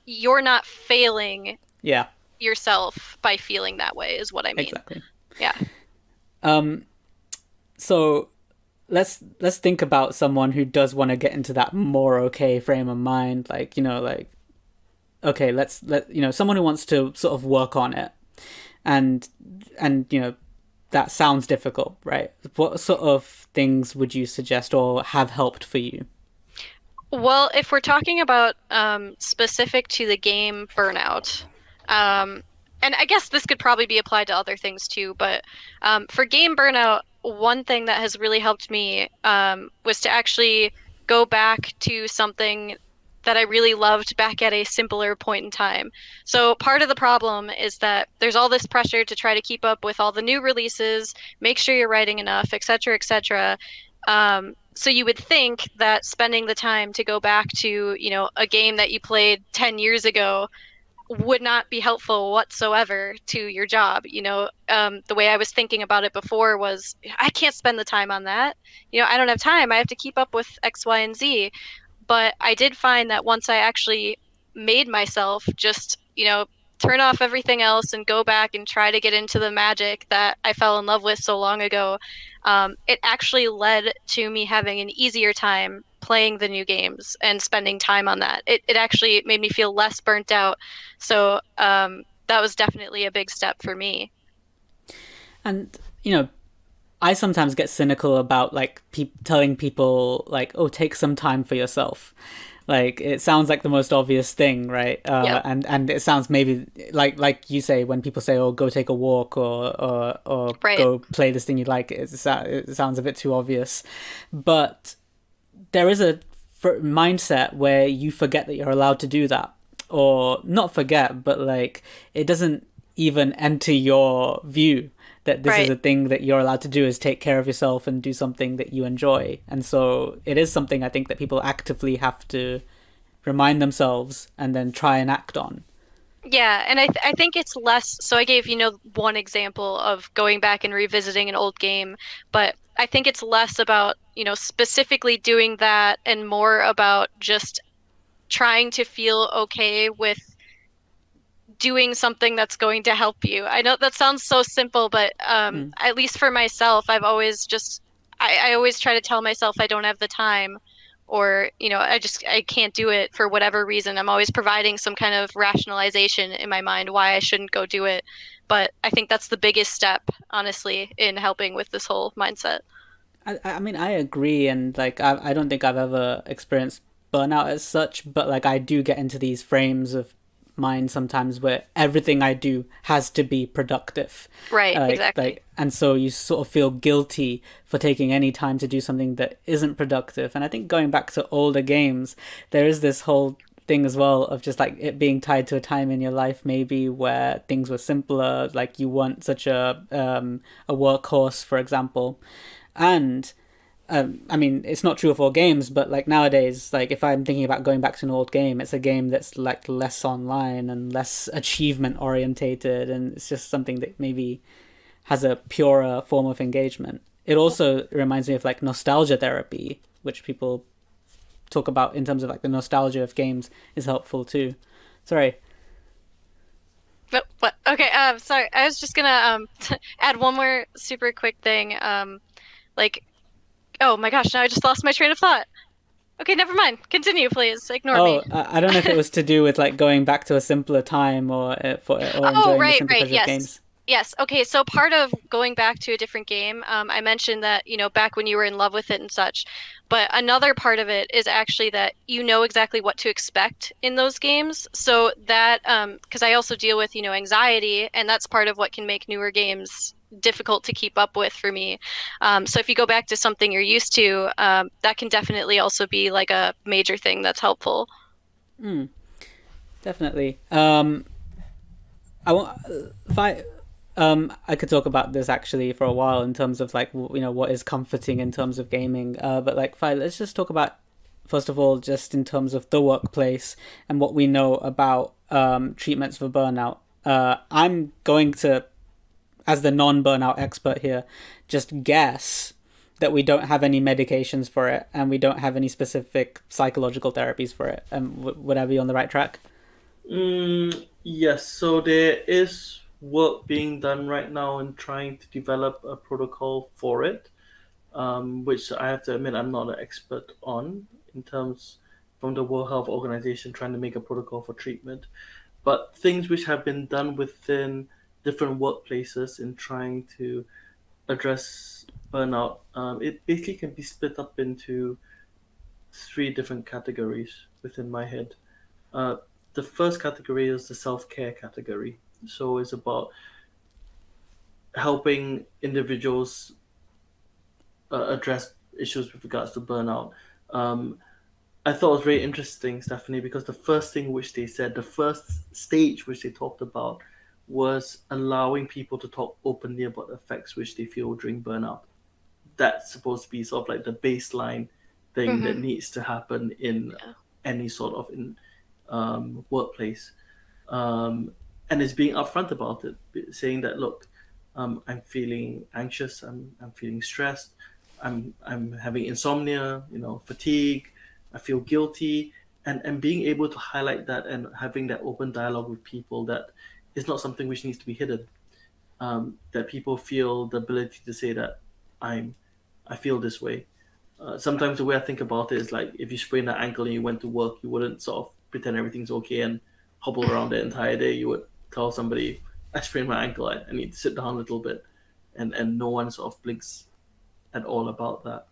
you're not failing yourself by feeling that way, is what I mean. Exactly. Yeah. So let's think about someone who does want to get into that more okay frame of mind, like, okay, let someone who wants to sort of work on it. and that sounds difficult, right? What sort of things would you suggest or have helped for you? Well, if we're talking about specific to the game Burnout, and I guess this could probably be applied to other things too, but for game Burnout, one thing that has really helped me was to actually go back to something that I really loved back at a simpler point in time. So part of the problem is that there's all this pressure to try to keep up with all the new releases, make sure you're writing enough, et cetera, et cetera. So you would think that spending the time to go back to, a game that you played 10 years ago would not be helpful whatsoever to your job. The way I was thinking about it before was I can't spend the time on that. I don't have time. I have to keep up with X, Y, and Z. But I did find that once I actually made myself just, turn off everything else and go back and try to get into the magic that I fell in love with so long ago, it actually led to me having an easier time playing the new games and spending time on that. It actually made me feel less burnt out. So that was definitely a big step for me. And, I sometimes get cynical about like telling people like, oh, take some time for yourself. Like it sounds like the most obvious thing, right? Yep. And it sounds maybe like you say when people say, "Oh, go take a walk," or Right. go play this thing you like. It sounds a bit too obvious, but there is a mindset where you forget that you're allowed to do that, or not forget, but like it doesn't even enter your view that this is Right. a thing that you're allowed to do, is take care of yourself and do something that you enjoy. And so it is something I think that people actively have to remind themselves and then try and act on. Yeah, and I think it's less. So I gave, one example of going back and revisiting an old game, but I think it's less about, specifically doing that and more about just trying to feel okay with doing something that's going to help you. I know that sounds so simple, but at least for myself, I've always I always try to tell myself I don't have the time, or I can't do it for whatever reason. I'm always providing some kind of rationalization in my mind why I shouldn't go do it. But I think that's the biggest step, honestly, in helping with this whole mindset. I mean, I agree, and like I don't think I've ever experienced burnout as such, but like I do get into these frames of mind sometimes where everything I do has to be productive. Right, exactly. And so you sort of feel guilty for taking any time to do something that isn't productive. And I think going back to older games, there is this whole thing as well of just like it being tied to a time in your life maybe where things were simpler, like you weren't such a workhorse, for example. And I mean, it's not true of all games, but like nowadays, like if I'm thinking about going back to an old game, it's a game that's like less online and less achievement orientated, and it's just something that maybe has a purer form of engagement. It also reminds me of like nostalgia therapy, which people talk about in terms of like the nostalgia of games is helpful too. Sorry. But what? Okay. Sorry. I was just gonna add one more super quick thing. Like, oh my gosh, now I just lost my train of thought. Okay, never mind. Continue, please. Ignore me. I don't know if it was to do with like going back to a simpler time or enjoying the simple pleasure of games. Yes. Okay. So part of going back to a different game, I mentioned that, back when you were in love with it and such. But another part of it is actually that you know exactly what to expect in those games. So that, because I also deal with, anxiety, and that's part of what can make newer games difficult to keep up with for me. So if you go back to something you're used to, that can definitely also be like a major thing that's helpful. Definitely. I could talk about this actually for a while in terms of like what is comforting in terms of gaming. But like, fine, let's just talk about first of all just in terms of the workplace and what we know about treatments for burnout. I'm going to, as the non-burnout expert here, just guess that we don't have any medications for it and we don't have any specific psychological therapies for it. Would I be on the right track? Yes, so there is work being done right now in trying to develop a protocol for it, which I have to admit I'm not an expert on in terms from the World Health Organization trying to make a protocol for treatment. But things which have been done within different workplaces in trying to address burnout, it basically can be split up into three different categories within my head. Uh, the first category is the self care category. So it's about helping individuals address issues with regards to burnout. Um, I thought it was very interesting, Stephanie, because the first thing which they said, the first stage which they talked about, was allowing people to talk openly about the effects which they feel during burnout. That's supposed to be sort of like the baseline thing that needs to happen in any sort of workplace. And it's being upfront about it, saying that, look, I'm feeling anxious, I'm feeling stressed, I'm having insomnia, fatigue, I feel guilty, and being able to highlight that and having that open dialogue with people, that is not something which needs to be hidden. That people feel the ability to say that I feel this way. Sometimes the way I think about it is like, if you sprain an ankle and you went to work, you wouldn't sort of pretend everything's okay and hobble around the entire day. You would tell somebody, I sprained my ankle, I need to sit down a little bit, and no one sort of blinks at all about that.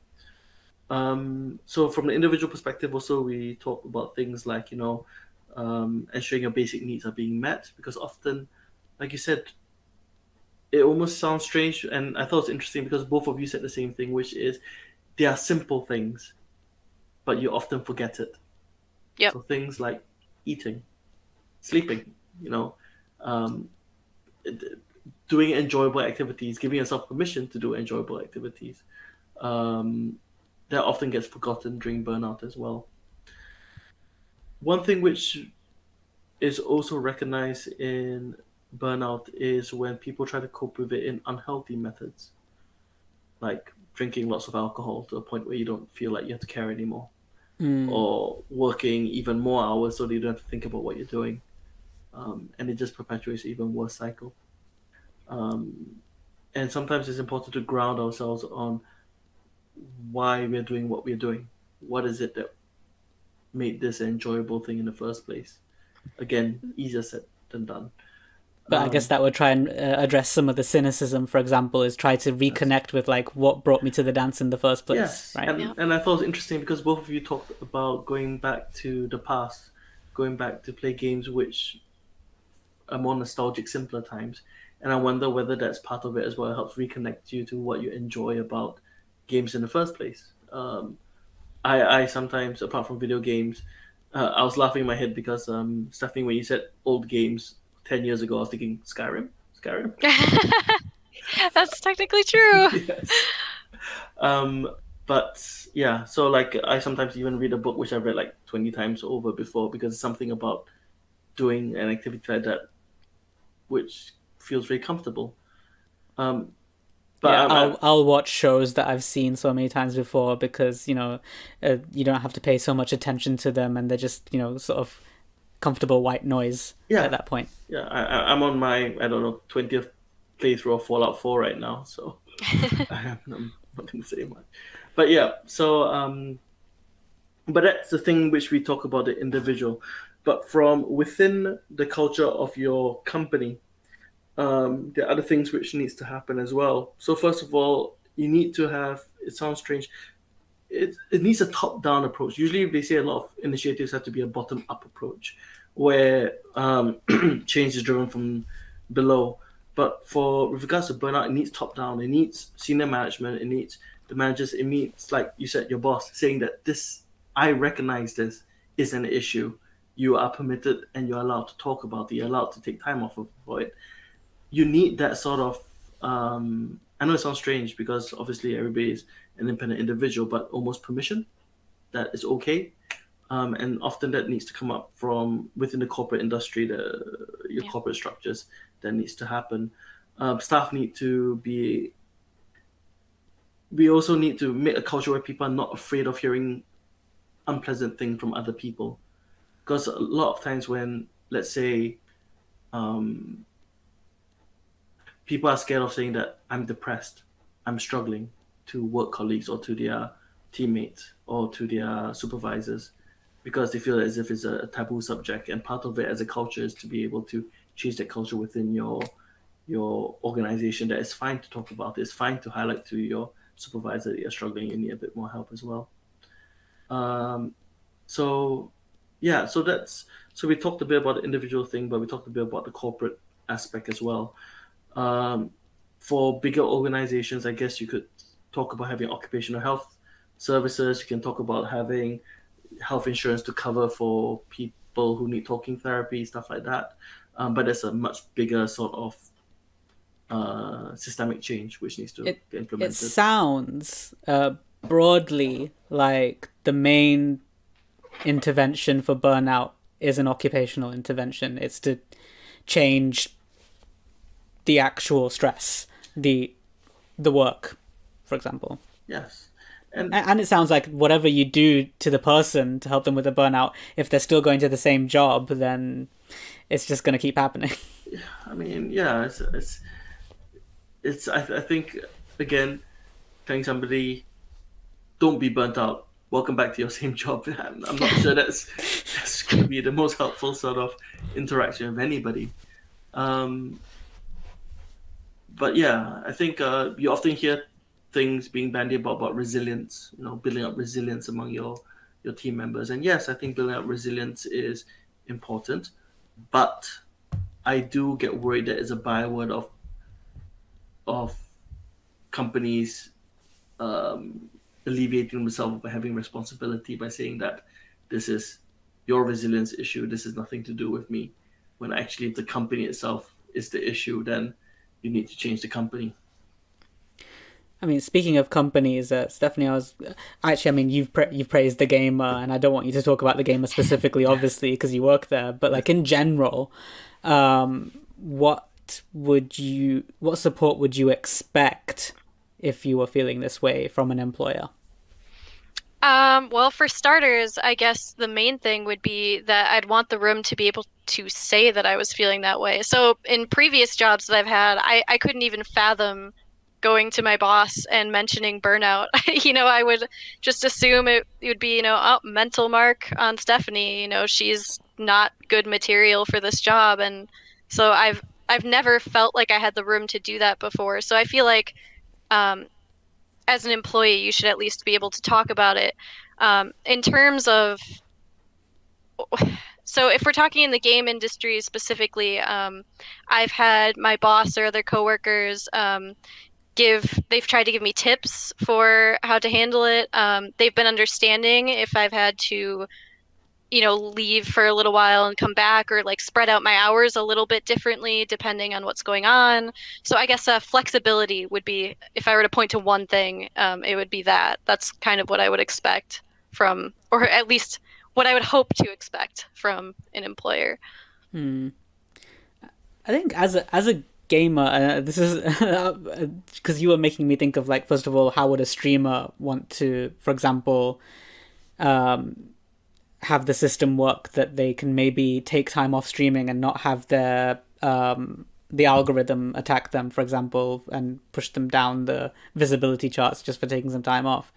So from an individual perspective, also we talk about things like ensuring your basic needs are being met, because often, like you said, it almost sounds strange, and I thought it's interesting because both of you said the same thing, which is they are simple things, but you often forget it. Yep. So things like eating, sleeping, um, doing enjoyable activities, giving yourself permission to do enjoyable activities. That often gets forgotten during burnout as well. One thing which is also recognized in burnout is when people try to cope with it in unhealthy methods, like drinking lots of alcohol to a point where you don't feel like you have to care anymore, or working even more hours so that you don't have to think about what you're doing, and it just perpetuates an even worse cycle. And sometimes it's important to ground ourselves on why we're doing what we're doing. What is it that made this an enjoyable thing in the first place? Again, easier said than done. But I guess that would try and address some of the cynicism, for example, is try to reconnect with like what brought me to the dance in the first place. Yes, right? And I thought it was interesting because both of you talked about going back to the past, going back to play games which are more nostalgic, simpler times. And I wonder whether that's part of it as well. It helps reconnect you to what you enjoy about games in the first place. I sometimes, apart from video games, I was laughing in my head because Stephanie, when you said old games 10 years ago, I was thinking Skyrim. That's technically true. Yes. But yeah, so like I sometimes even read a book which I've read like 20 times over before, because it's something about doing an activity like that which feels very comfortable. But yeah, I'll watch shows that I've seen so many times before because you don't have to pay so much attention to them, and they're just sort of comfortable white noise at that point. Yeah, I'm on my 20th playthrough of Fallout 4 right now, so I'm not going to say much. But yeah, so but that's the thing which we talk about the individual. But from within the culture of your company, there are other things which needs to happen as well. So first of all, you need to have, it sounds strange, it needs a top-down approach. Usually they say a lot of initiatives have to be a bottom-up approach, where change is driven from below. But with regards to burnout, it needs top-down. It needs senior management. It needs the managers. It needs, like you said, your boss saying that I recognize this is an issue. You are permitted and you're allowed to talk about it. You're allowed to take time off for it. You need that sort of, I know it sounds strange because obviously everybody is an independent individual, but almost permission that it's okay. And often that needs to come up from within the corporate industry, your corporate structures. That needs to happen. Staff need to be. We also need to make a culture where people are not afraid of hearing unpleasant things from other people, because a lot of times when, let's say, people are scared of saying that I'm depressed, I'm struggling, to work colleagues or to their teammates or to their supervisors, because they feel as if it's a taboo subject. And part of it as a culture is to be able to change that culture within your your organization that it's fine to talk about it. It's fine to highlight to your supervisor that you're struggling and need a bit more help as well. So yeah, so we talked a bit about the individual thing, but we talked a bit about the corporate aspect as well. For bigger organizations, I guess you could talk about having occupational health services. You can talk about having health insurance to cover for people who need talking therapy, stuff like that. But there's a much bigger sort of systemic change which needs to get implemented. It sounds broadly like the main intervention for burnout is an occupational intervention. It's to change the actual stress, the work, for example. Yes. And it sounds like whatever you do to the person to help them with the burnout, if they're still going to the same job, then it's just going to keep happening. I mean, yeah, I think, again, telling somebody, don't be burnt out, welcome back to your same job. I'm not sure that's going to be the most helpful sort of interaction of anybody. But yeah, I think you often hear things being bandied about resilience, building up resilience among your team members. And yes, I think building up resilience is important, but I do get worried that it's a byword of companies alleviating themselves by having responsibility by saying that this is your resilience issue, this is nothing to do with me, when actually if the company itself is the issue, then you need to change the company. I mean, speaking of companies, Stephanie, you've praised the gamer, and I don't want you to talk about the gamer specifically, obviously, because you work there. But like in general, what support would you expect if you were feeling this way from an employer? Well, for starters, I guess the main thing would be that I'd want the room to be able to say that I was feeling that way. So in previous jobs that I've had, I couldn't even fathom going to my boss and mentioning burnout. I would just assume it would be, mental mark on Stephanie. She's not good material for this job. And so I've never felt like I had the room to do that before. So I feel like as an employee, you should at least be able to talk about it. In terms of, so if we're talking in the game industry specifically, I've had my boss or other coworkers they've tried to give me tips for how to handle it. They've been understanding if I've had to, leave for a little while and come back, or like spread out my hours a little bit differently depending on what's going on. So I guess flexibility would be, if I were to point to one thing, it would be that. That's kind of what I would expect from, or at least what I would hope to expect from an employer. I think as a gamer, this is because you were making me think of, like, first of all, how would a streamer want to, for example, have the system work that they can maybe take time off streaming and not have their the algorithm attack them, for example, and push them down the visibility charts just for taking some time off.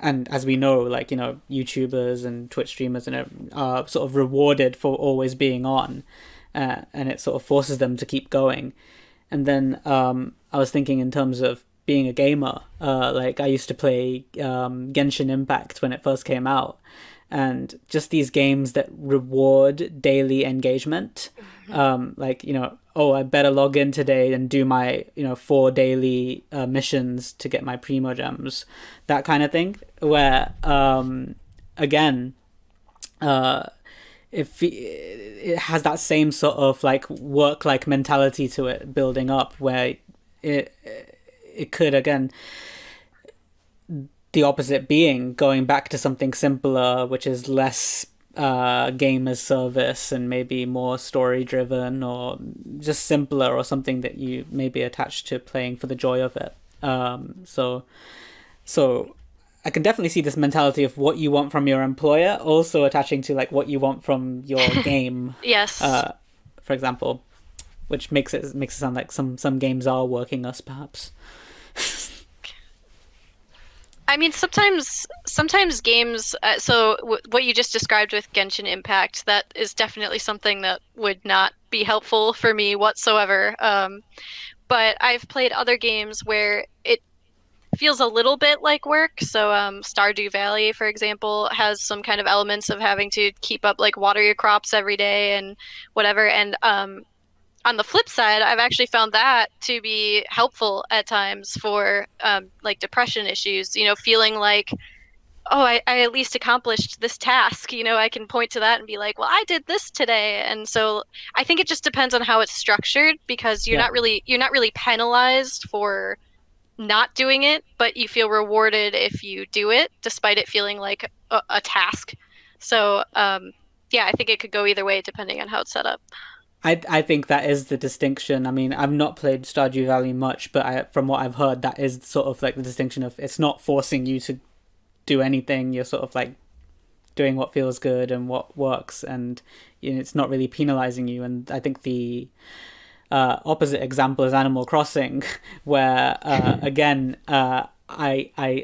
And as we know, like, YouTubers and Twitch streamers are sort of rewarded for always being on, and it sort of forces them to keep going. And then I was thinking in terms of being a gamer, like I used to play Genshin Impact when it first came out, and just these games that reward daily engagement, like, I better log in today and do my 4 daily missions to get my Primo Gems, that kind of thing, where again, if it has that same sort of like work-like mentality to it building up, where it could, again, the opposite being going back to something simpler, which is less game as service and maybe more story driven, or just simpler, or something that you may be attached to playing for the joy of it. So I can definitely see this mentality of what you want from your employer also attaching to like what you want from your game. Yes. For example, which makes it sound like some games are working us, perhaps. I mean, sometimes games. What you just described with Genshin Impact, that is definitely something that would not be helpful for me whatsoever. but I've played other games where it feels a little bit like work. So Stardew Valley, for example, has some kind of elements of having to keep up like water your crops every day and whatever. And on the flip side, I've actually found that to be helpful at times for like depression issues. You know, feeling like, oh, I at least accomplished this task. You know, I can point to that and be like, well, I did this today. And so I think it just depends on how it's structured because Yeah. you're not really penalized for not doing it, but you feel rewarded if you do it, despite it feeling like a task. So yeah, I think it could go either way depending on how it's set up. I think that is the distinction. I mean, I've not played Stardew Valley much, but from what I've heard, that is sort of like the distinction of it's not forcing you to do anything. You're sort of like doing what feels good and what works, and you know, it's not really penalizing you. And I think the opposite example is Animal Crossing, where again, I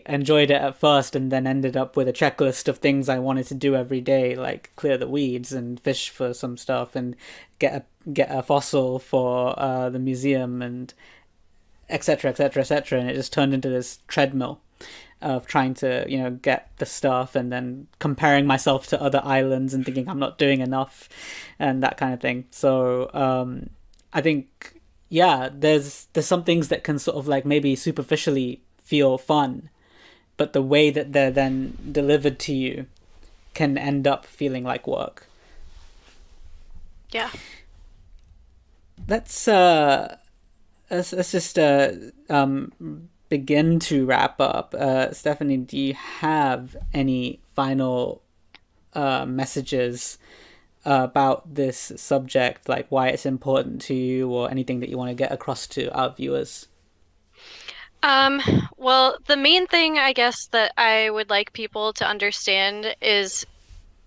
enjoyed it at first and then ended up with a checklist of things I wanted to do every day, like clear the weeds and fish for some stuff and get a fossil for the museum and etc etc etc, and it just turned into this treadmill of trying to, you know, get the stuff and then comparing myself to other islands and thinking I'm not doing enough and that kind of thing. So I think, yeah, there's some things that can sort of like maybe superficially feel fun, but the way that they're then delivered to you can end up feeling like work. Yeah. Let's just begin to wrap up. Stephanie, do you have any final messages about this subject, like why it's important to you, or anything that you want to get across to our viewers? Well, the main thing I guess that I would like people to understand is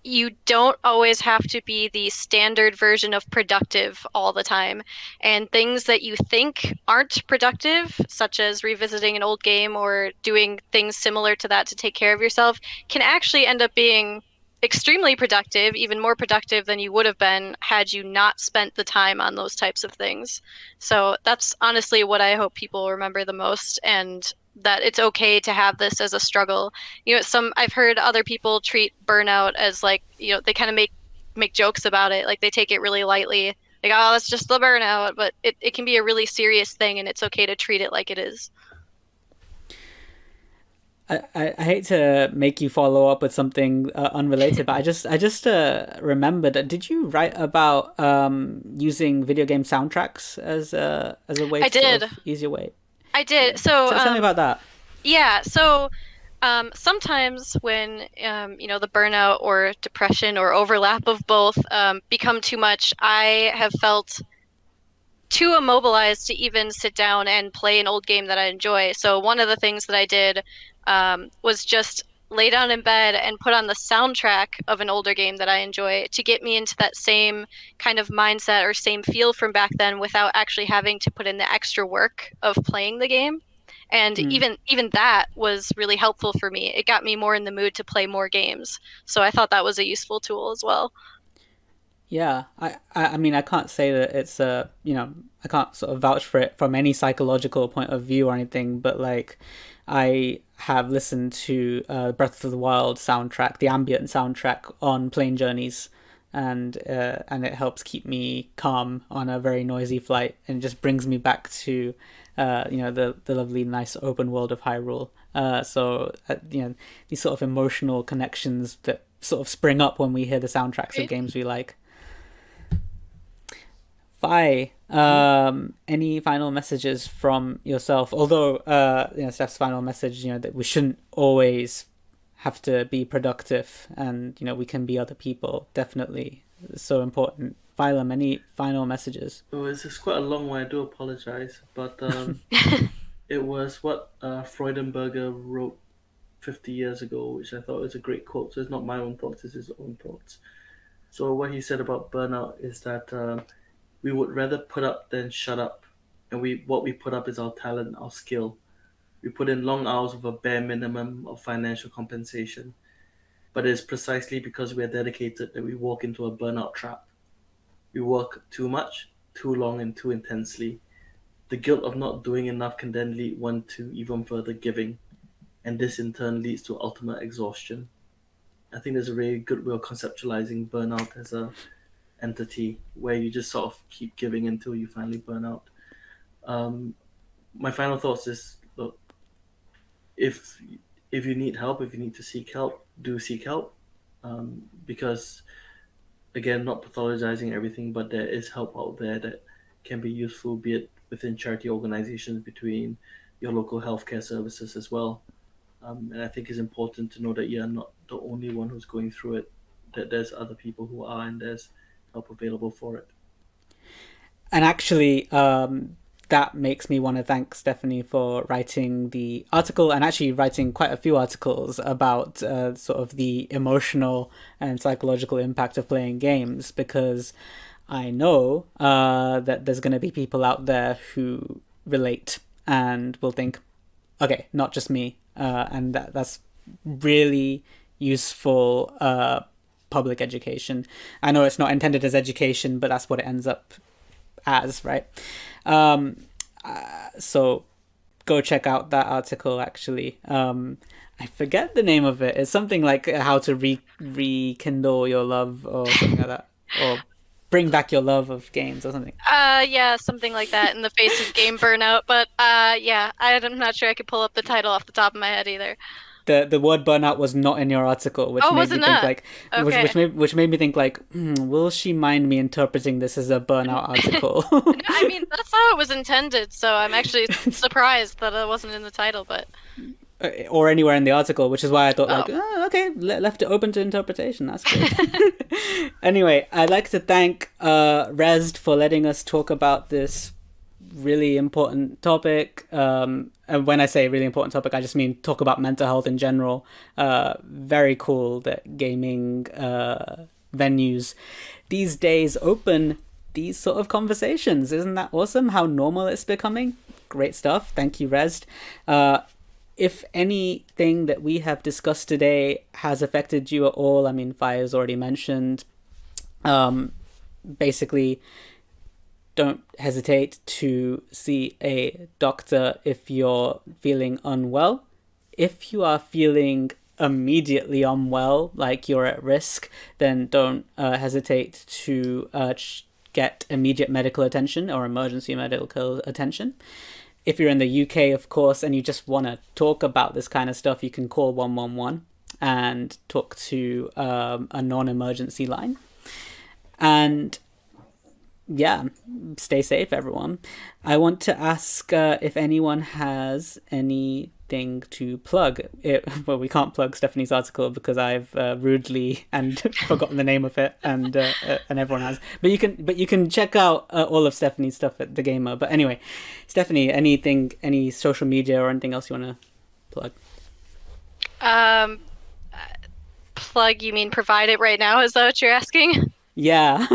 you don't always have to be the standard version of productive all the time. And things that you think aren't productive, such as revisiting an old game or doing things similar to that to take care of yourself, can actually end up being extremely productive, even more productive than you would have been had you not spent the time on those types of things. So that's honestly what I hope people remember the most, and that it's okay to have this as a struggle. You know, I've heard other people treat burnout as like, you know, they kind of make jokes about it, like they take it really lightly. Like, oh, that's just the burnout, but it can be a really serious thing and it's okay to treat it like it is. I hate to make you follow up with something unrelated, but I just remembered. Did you write about using video game soundtracks as a way? I did. Sort of easier way. I did. So tell me about that. Yeah. So sometimes when you know, the burnout or depression or overlap of both become too much, I have felt too immobilized to even sit down and play an old game that I enjoy. So one of the things that I did was just lay down in bed and put on the soundtrack of an older game that I enjoy to get me into that same kind of mindset or same feel from back then without actually having to put in the extra work of playing the game. And even that was really helpful for me. It got me more in the mood to play more games. So I thought that was a useful tool as well. Yeah, I mean, I can't say that it's you know, I can't sort of vouch for it from any psychological point of view or anything, but like, I have listened to Breath of the Wild soundtrack, the ambient soundtrack on plane journeys, and it helps keep me calm on a very noisy flight, and it just brings me back to you know, the lovely, nice open world of Hyrule. So you know, these sort of emotional connections that sort of spring up when we hear the soundtracks of games we like. Fi, any final messages from yourself? Although, you know, Steph's final message, you know, that we shouldn't always have to be productive, and you know, we can be other people. Definitely, it's so important. Phylum, any final messages? Oh, it's quite a long one. I do apologize, but it was what Freudenberger wrote 50 years ago, which I thought was a great quote. So it's not my own thoughts; it's his own thoughts. So what he said about burnout is that we would rather put up than shut up, and what we put up is our talent, our skill. We put in long hours with a bare minimum of financial compensation, but it is precisely because we are dedicated that we walk into a burnout trap. We work too much, too long, and too intensely, the guilt of not doing enough can then lead one to even further giving, and this in turn leads to ultimate exhaustion. I think there's a really good way of conceptualizing burnout as a entity where you just sort of keep giving until you finally burn out. My final thoughts is, look, if you need help, if you need to seek help, do seek help, because again, not pathologizing everything, but there is help out there that can be useful, be it within charity organizations, between your local healthcare services as well. And I think it's important to know that you're not the only one who's going through it, that there's other people who are, and there's help available for it. And actually, that makes me want to thank Stephanie for writing the article, and actually writing quite a few articles about sort of the emotional and psychological impact of playing games, because I know that there's going to be people out there who relate and will think, okay, not just me. And that's really useful public education. I know it's not intended as education, but that's what it ends up as, right? So go check out that article, actually. I forget the name of it. It's something like how to rekindle your love or something like that. Or bring back your love of games or something. Yeah, something like that in the face of game burnout. But yeah, I'm not sure I could pull up the title off the top of my head either. The word burnout was not in your article, which made me think like, okay. which made me think like, will she mind me interpreting this as a burnout article? No, I mean, that's how it was intended, so I'm actually surprised that it wasn't in the title, but or anywhere in the article, which is why I thought like, okay, left it open to interpretation. That's good. Anyway, I'd like to thank Rezzed for letting us talk about this really important topic. And when I say really important topic, I just mean talk about mental health in general. Very cool that gaming venues these days open these sort of conversations. Isn't that awesome? How normal it's becoming. Great stuff. Thank you, Rezzed. If anything that we have discussed today has affected you at all, I mean, Fire's already mentioned, basically, don't hesitate to see a doctor if you're feeling unwell. If you are feeling immediately unwell, like you're at risk, then don't hesitate to get immediate medical attention or emergency medical attention. If you're in the UK, of course, and you just want to talk about this kind of stuff, you can call 111 and talk to a non-emergency line. And yeah, stay safe, everyone. I want to ask if anyone has anything to plug. Well, we can't plug Stephanie's article because I've rudely and forgotten the name of it, and everyone has. But you can check out all of Stephanie's stuff at The Gamer. But anyway, Stephanie, any social media or anything else you want to plug? Plug? You mean provide it right now? Is that what you're asking? Yeah.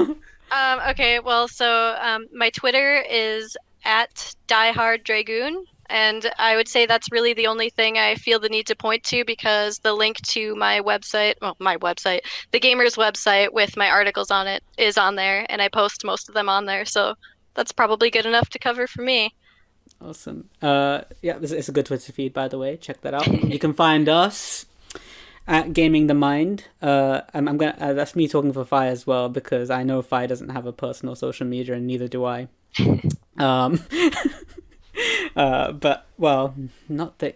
Okay, well, so my Twitter is at DieHardDragoon, and I would say that's really the only thing I feel the need to point to, because the link to my website, the Gamer's website with my articles on it is on there, and I post most of them on there, so that's probably good enough to cover for me. Awesome. Yeah, it's a good Twitter feed, by the way. Check that out. You can find us at Gaming the Mind. I'm gonna. That's me talking for Fi as well, because I know Fi doesn't have a personal social media, and neither do I. But well, not that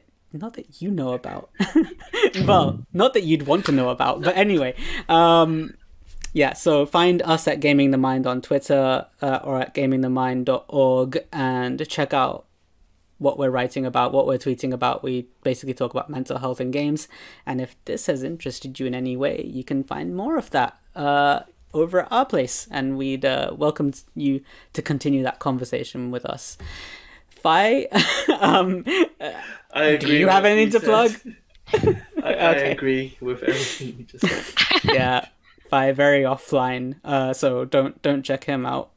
you know about. Well, not that you'd want to know about. But anyway, yeah. So find us at Gaming the Mind on Twitter or at gamingthemind.org, and check out what we're writing about, what we're tweeting about. We basically talk about mental health in games, and if this has interested you in any way, you can find more of that over at our place, and we'd welcome you to continue that conversation with us. Fi, I agree. Do you have anything to plug? I agree with everything you just said. Yeah, Fi very offline, so don't check him out.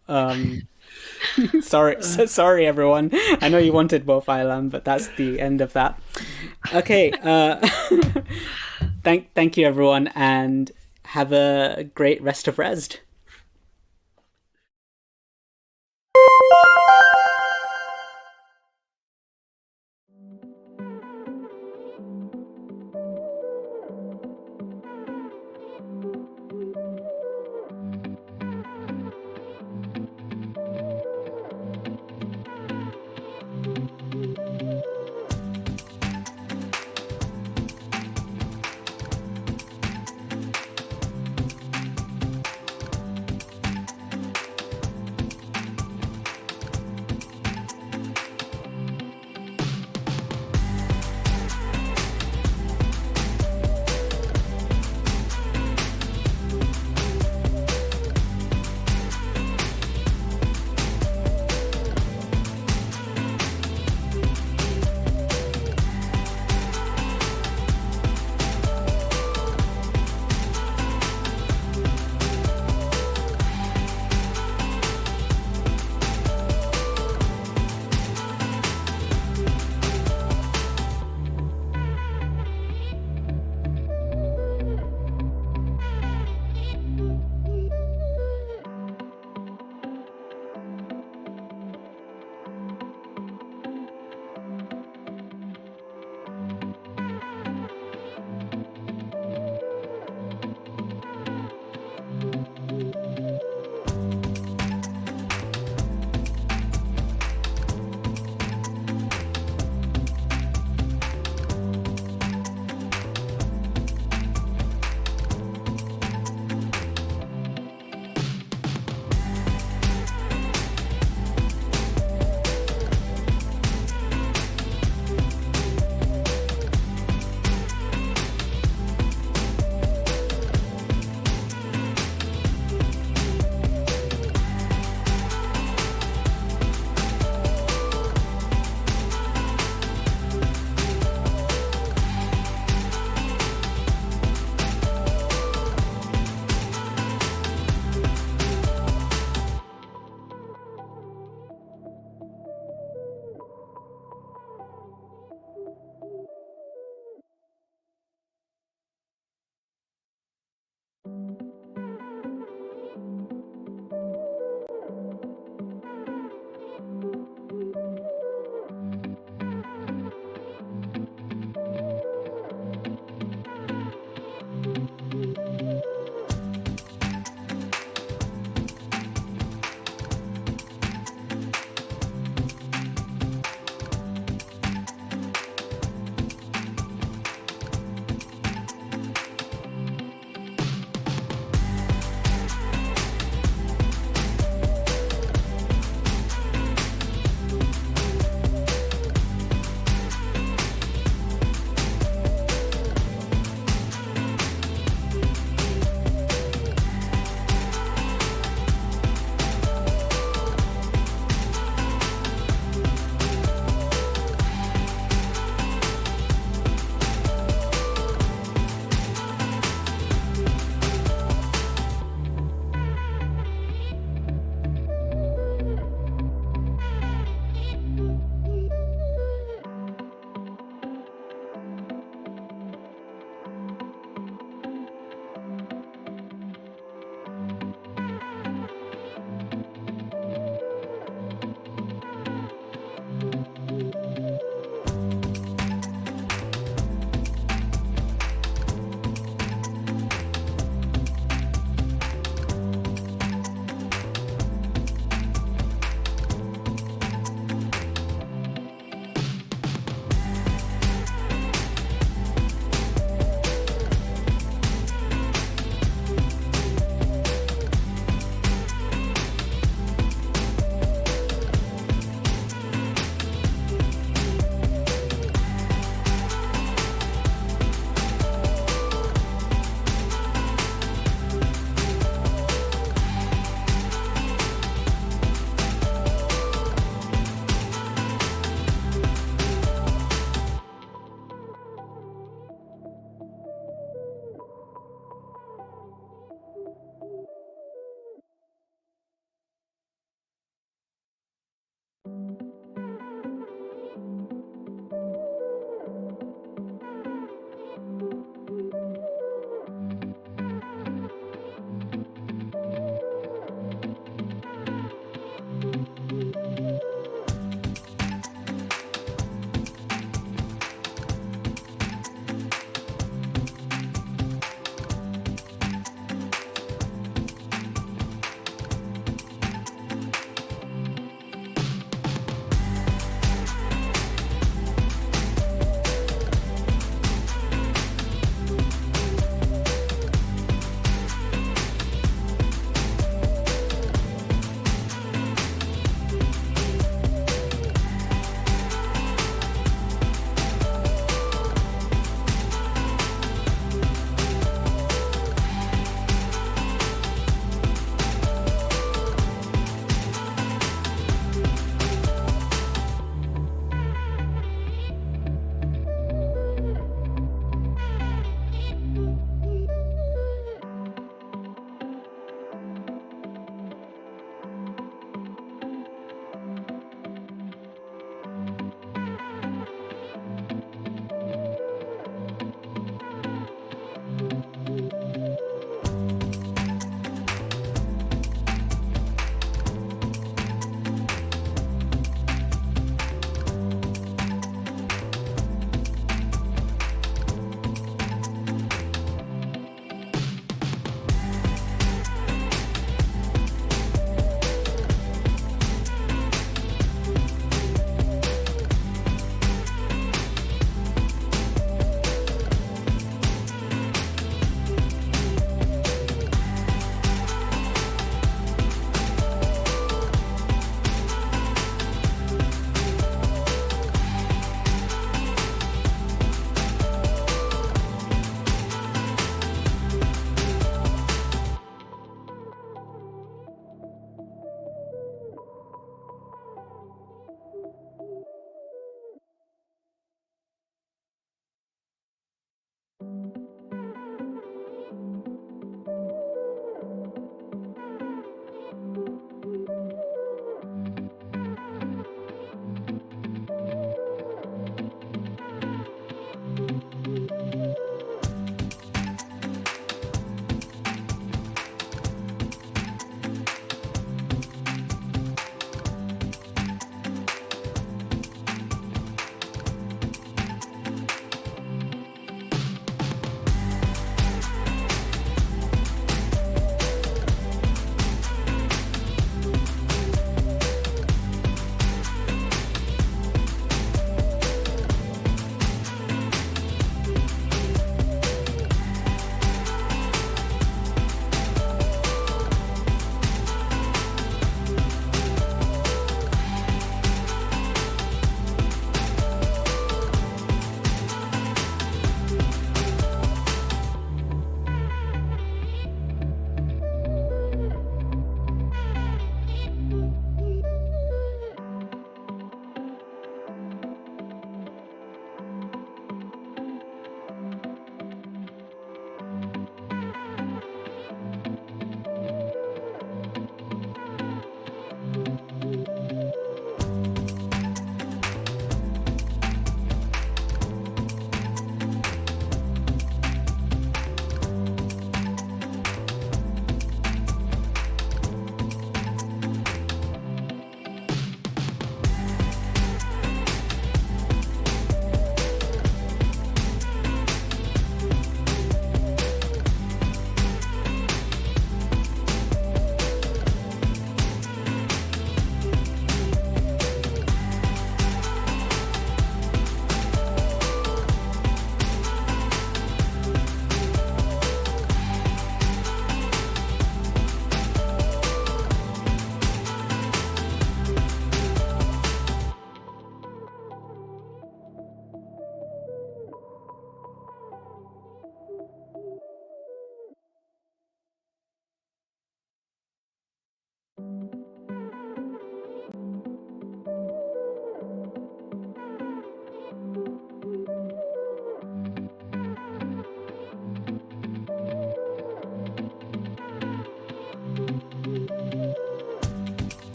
Sorry everyone. I know you wanted more Phylam, but that's the end of that. Okay, thank you everyone, and have a great rest of Rezzed.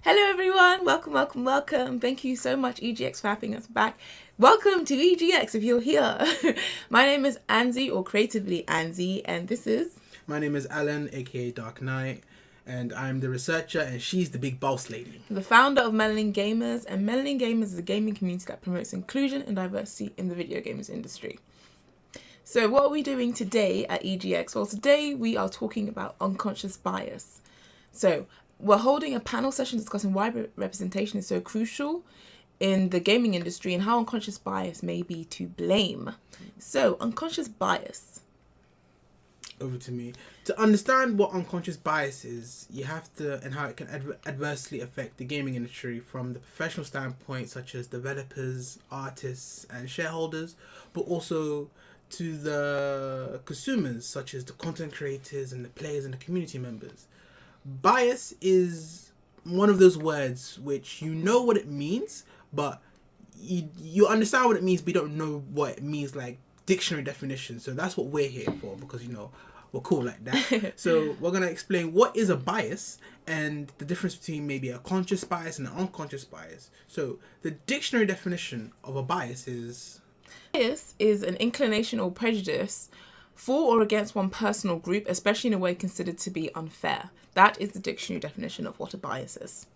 Hello everyone, welcome. Thank you so much EGX for having us back. Welcome to EGX if you're here. My name is Anzi, or creatively Anzi, and this is... My name is Alan, aka Dark Knight, and I'm the researcher and she's the big boss lady. The founder of Melanin Gamers, and Melanin Gamers is a gaming community that promotes inclusion and diversity in the video games industry. So what are we doing today at EGX? Well, today we are talking about unconscious bias. So we're holding a panel session discussing why representation is so crucial in the gaming industry and how unconscious bias may be to blame. So, unconscious bias. Over to me. To understand what unconscious bias is, you have to, and how it can adversely affect the gaming industry from the professional standpoint, such as developers, artists, and shareholders, but also to the consumers, such as the content creators and the players and the community members. Bias is one of those words which you know what it means, but you understand what it means, but you don't know what it means, like dictionary definition. So that's what we're here for, because we're cool like that. So we're gonna explain what is a bias and the difference between maybe a conscious bias and an unconscious bias. So the dictionary definition of a bias is... Bias is an inclination or prejudice for or against one person or group, especially in a way considered to be unfair. That is the dictionary definition of what a bias is.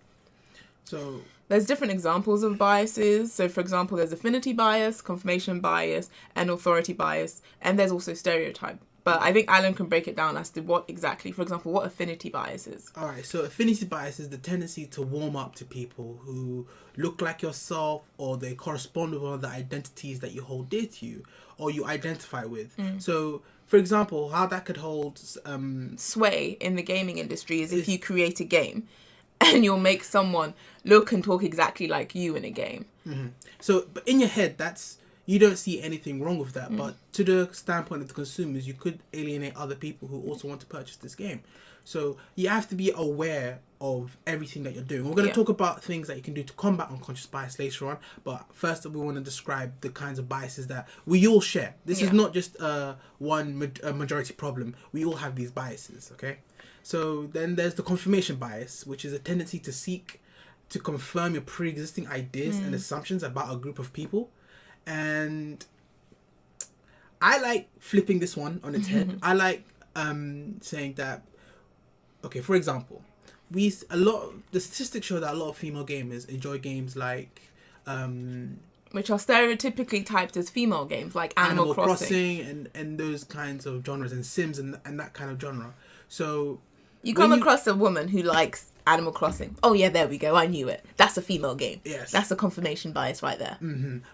So there's different examples of biases. So for example, there's affinity bias, confirmation bias, and authority bias. And there's also stereotype. But I think Alan can break it down as to what exactly, for example, what affinity bias is. Alright, so affinity bias is the tendency to warm up to people who look like yourself, or they correspond with one of the identities that you hold dear to you or you identify with. So for example, how that could hold sway in the gaming industry is if you create a game and you'll make someone look and talk exactly like you in a game. So, but in your head, you don't see anything wrong with that. But to the standpoint of the consumers, you could alienate other people who also want to purchase this game. So you have to be aware of everything that you're doing. We're going to talk about things that you can do to combat unconscious bias later on. But first, we want to describe the kinds of biases that we all share. This is not just a majority problem. We all have these biases, okay? So then there's the confirmation bias, which is a tendency to seek to confirm your pre-existing ideas and assumptions about a group of people. And I like flipping this one on its head. I like saying that, okay, for example, the statistics show that a lot of female gamers enjoy games like which are stereotypically typed as female games, like Animal Crossing and those kinds of genres, and Sims and that kind of genre. So you come across a woman who likes Animal Crossing. Oh yeah, there we go. I knew it. That's a female game. Yes. That's a confirmation bias right there.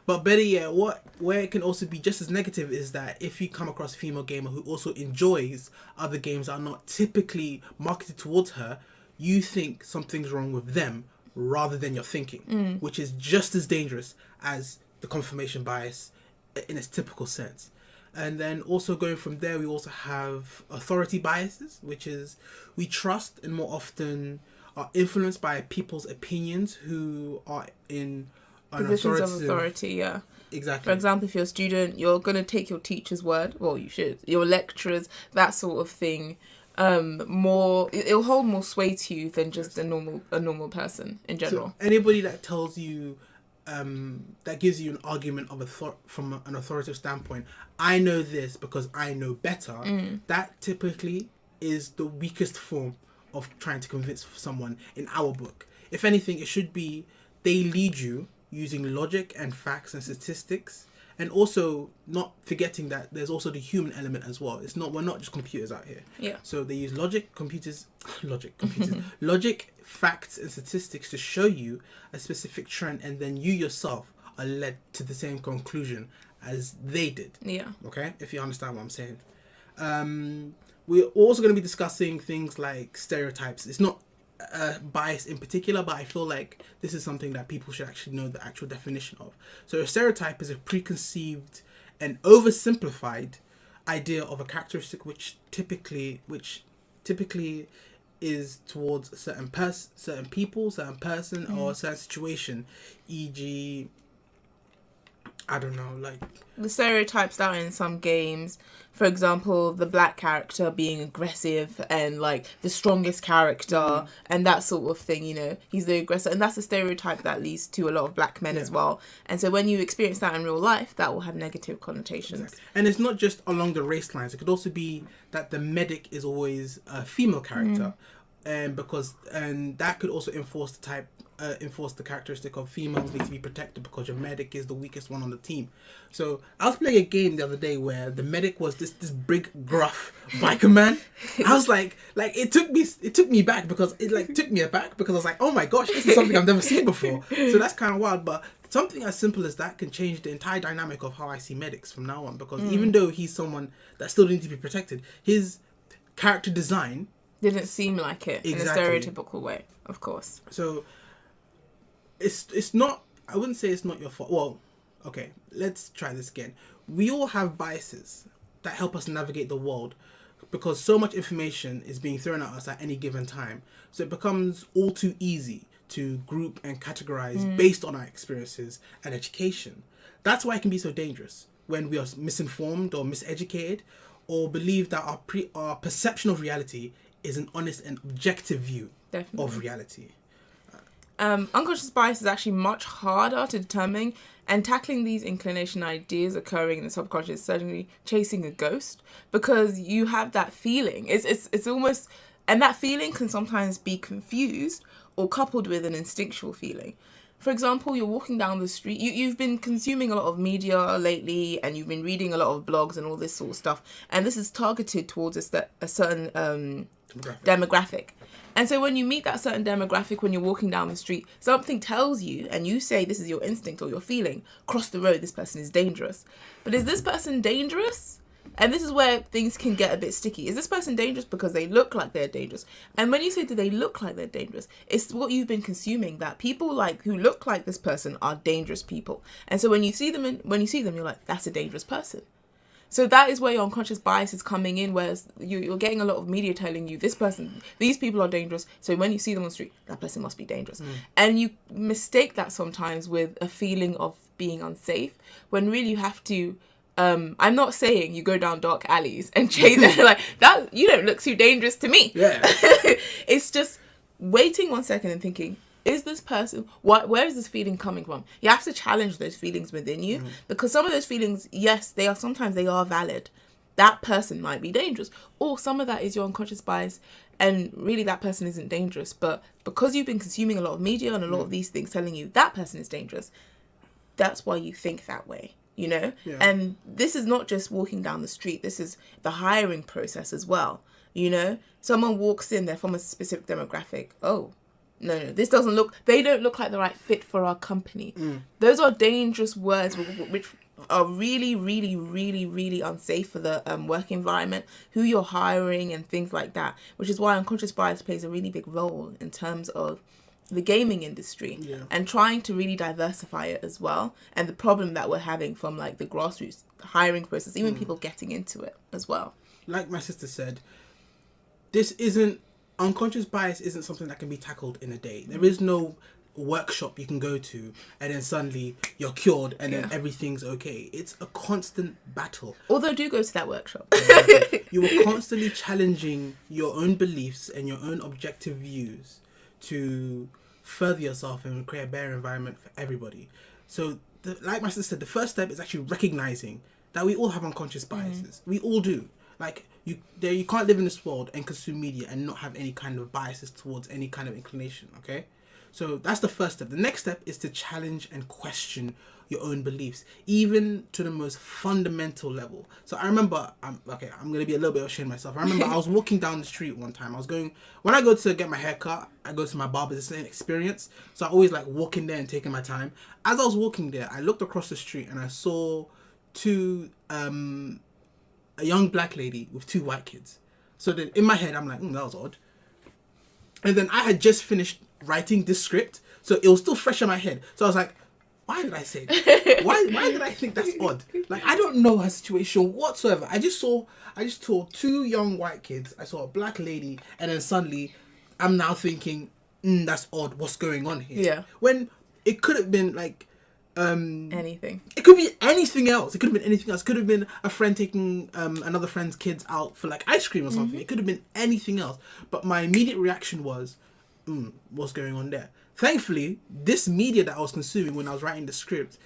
But better yet, where it can also be just as negative is that if you come across a female gamer who also enjoys other games that are not typically marketed towards her, you think something's wrong with them rather than your thinking, which is just as dangerous as the confirmation bias in its typical sense. And then also going from there, we also have authority biases, which is we trust and more often are influenced by people's opinions who are in an positions of authority, yeah. Exactly. For example, if you're a student, you're going to take your teacher's word. Well, you should. Your lecturers, that sort of thing. It'll hold more sway to you than just a normal person in general. So anybody that tells you, that gives you an argument from an authoritative standpoint, I know this because I know better, that typically is the weakest form of trying to convince someone in our book. If anything, it should be they lead you using logic and facts and statistics, and also not forgetting that there's also the human element as well. We're not just computers out here. Yeah. So they use logic, facts and statistics to show you a specific trend, and then you yourself are led to the same conclusion as they did. Yeah. Okay? If you understand what I'm saying. We're also going to be discussing things like stereotypes. It's not bias in particular, but I feel like this is something that people should actually know the actual definition of. So a stereotype is a preconceived and oversimplified idea of a characteristic which typically is towards a certain people, certain person, or a certain situation. E.g., I don't know, like the stereotypes that are in some games. For example, the black character being aggressive and like the strongest character and that sort of thing, you know, he's the aggressor, and that's a stereotype that leads to a lot of black men as well. And so when you experience that in real life, that will have negative connotations. Exactly. And it's not just along the race lines. It could also be that the medic is always a female character, and that could also enforce the characteristic of females need to be protected because your medic is the weakest one on the team. So I was playing a game the other day where the medic was this big gruff biker man. I was like it took me back because it took me aback because I was like, oh my gosh, this is something I've never seen before. So that's kind of wild, but something as simple as that can change the entire dynamic of how I see medics from now on, because even though he's someone that still needs to be protected, his character design didn't seem like it in a stereotypical way, of course. So it's not, I wouldn't say it's not your fault. Well, okay, let's try this again. We all have biases that help us navigate the world because so much information is being thrown at us at any given time. So it becomes all too easy to group and categorize based on our experiences and education. That's why it can be so dangerous when we are misinformed or miseducated, or believe that our perception of reality is an honest and objective view of reality. Unconscious bias is actually much harder to determine, and tackling these inclination ideas occurring in the subconscious is certainly chasing a ghost, because you have that feeling. It's almost, and that feeling can sometimes be confused or coupled with an instinctual feeling. For example, you're walking down the street, you've been consuming a lot of media lately, and you've been reading a lot of blogs and all this sort of stuff, and this is targeted towards a certain demographic. And so when you meet that certain demographic, when you're walking down the street, something tells you, and you say this is your instinct or your feeling, cross the road, this person is dangerous. But is this person dangerous? And this is where things can get a bit sticky. Is this person dangerous because they look like they're dangerous? And when you say, do they look like they're dangerous? It's what you've been consuming, that people who look like this person are dangerous people. And so when you see them, you're like, that's a dangerous person. So that is where your unconscious bias is coming in, whereas you're getting a lot of media telling you these people are dangerous. So when you see them on the street, that person must be dangerous. And you mistake that sometimes with a feeling of being unsafe, when really you have to, I'm not saying you go down dark alleys and chase like that. You don't look too dangerous to me. Yeah. It's just waiting 1 second and thinking, is this person, where is this feeling coming from? You have to challenge those feelings within you, because some of those feelings, yes, sometimes they are valid. That person might be dangerous, or some of that is your unconscious bias, and really that person isn't dangerous, but because you've been consuming a lot of media and a lot of these things telling you that person is dangerous, that's why you think that way, you know? Yeah. And this is not just walking down the street, this is the hiring process as well, you know? Someone walks in, they're from a specific demographic, no, they don't look like the right fit for our company. Those are dangerous words which are really, really, really, really unsafe for the work environment, who you're hiring and things like that, which is why unconscious bias plays a really big role in terms of the gaming industry and trying to really diversify it as well. And the problem that we're having from like the grassroots hiring process, even people getting into it as well. Like my sister said, unconscious bias isn't something that can be tackled in a day. There is no workshop you can go to and then suddenly you're cured and then everything's okay. It's a constant battle. Although do go to that workshop. You are constantly challenging your own beliefs and your own objective views to further yourself and create a better environment for everybody. So like my sister said, the first step is actually recognizing that we all have unconscious biases. We all do. Like, you can't live in this world and consume media and not have any kind of biases towards any kind of inclination, okay? So that's the first step. The next step is to challenge and question your own beliefs, even to the most fundamental level. So I remember, I'm going to be a little bit ashamed of myself. I remember I was walking down the street one time. When I go to get my hair cut, I go to my barber. It's an experience. So I always like walking there and taking my time. As I was walking there, I looked across the street and I saw a young black lady with 2 white kids. So then in my head, I'm like, that was odd. And then I had just finished writing this script, so it was still fresh in my head. So I was like, why did I say that? Why did I think that's odd? Like, I don't know her situation whatsoever. I just saw 2 young white kids. I saw a black lady, and then suddenly I'm now thinking, that's odd. What's going on here? Yeah. When it could have been like Anything. It could be anything else. It could have been anything else. It could have been a friend taking another friend's kids out for like ice cream or something. It could have been anything else. But my immediate reaction was, what's going on there? Thankfully, this media that I was consuming when I was writing the script,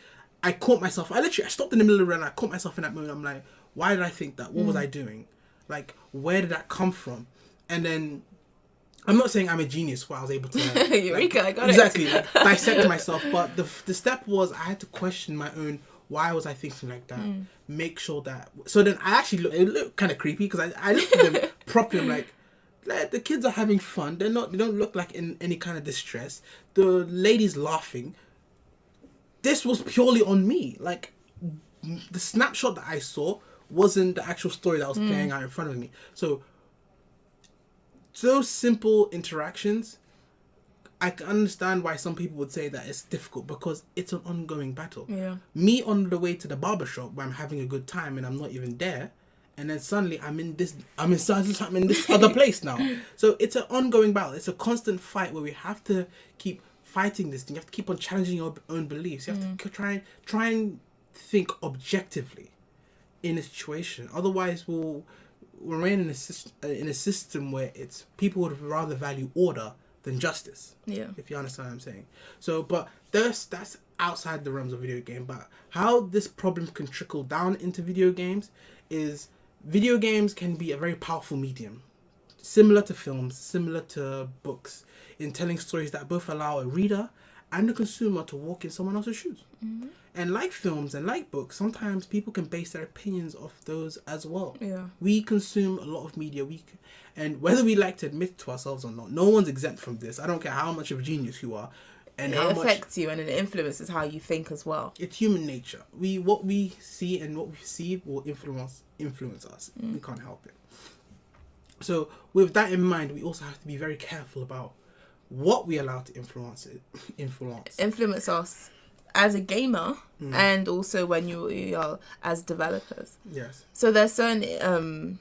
I caught myself. I stopped in the middle of it and I caught myself in that moment. I'm like, why did I think that? What was I doing? Like, where did that come from? And then, I'm not saying I'm a genius where I was able to... Eureka, I got exactly, it. Exactly, like, dissect myself. But the step was I had to question my own, why was I thinking like that? Make sure that... So then I actually it looked kind of creepy because I looked at them properly. I'm like, the kids are having fun. They don't look like in any kind of distress. The lady's laughing. This was purely on me. Like, the snapshot that I saw wasn't the actual story that was playing out in front of me. So those simple interactions, I can understand why some people would say that it's difficult because it's an ongoing battle. Yeah. Me on the way to the barbershop where I'm having a good time and I'm not even there, and then suddenly I'm in this other place now. So it's an ongoing battle. It's a constant fight where we have to keep fighting this thing. You have to keep on challenging your own beliefs. You have to try and think objectively in a situation. Otherwise, we'll remain in a system where it's people would rather value order than justice. Yeah. If you understand what I'm saying. So, but that's outside the realms of video game. But how this problem can trickle down into video games is video games can be a very powerful medium, similar to films, similar to books, in telling stories that both allow a reader and the consumer to walk in someone else's shoes. And like films and like books, sometimes people can base their opinions off those as well. Yeah. We consume a lot of media. And whether we like to admit to ourselves or not, no one's exempt from this. I don't care how much of a genius you are. And it affects you and it influences how you think as well. It's human nature. What we see and what we see will influence us. We can't help it. So with that in mind, we also have to be very careful about what we allow to influence us as a gamer and also when you are as developers. Yes. So there's certain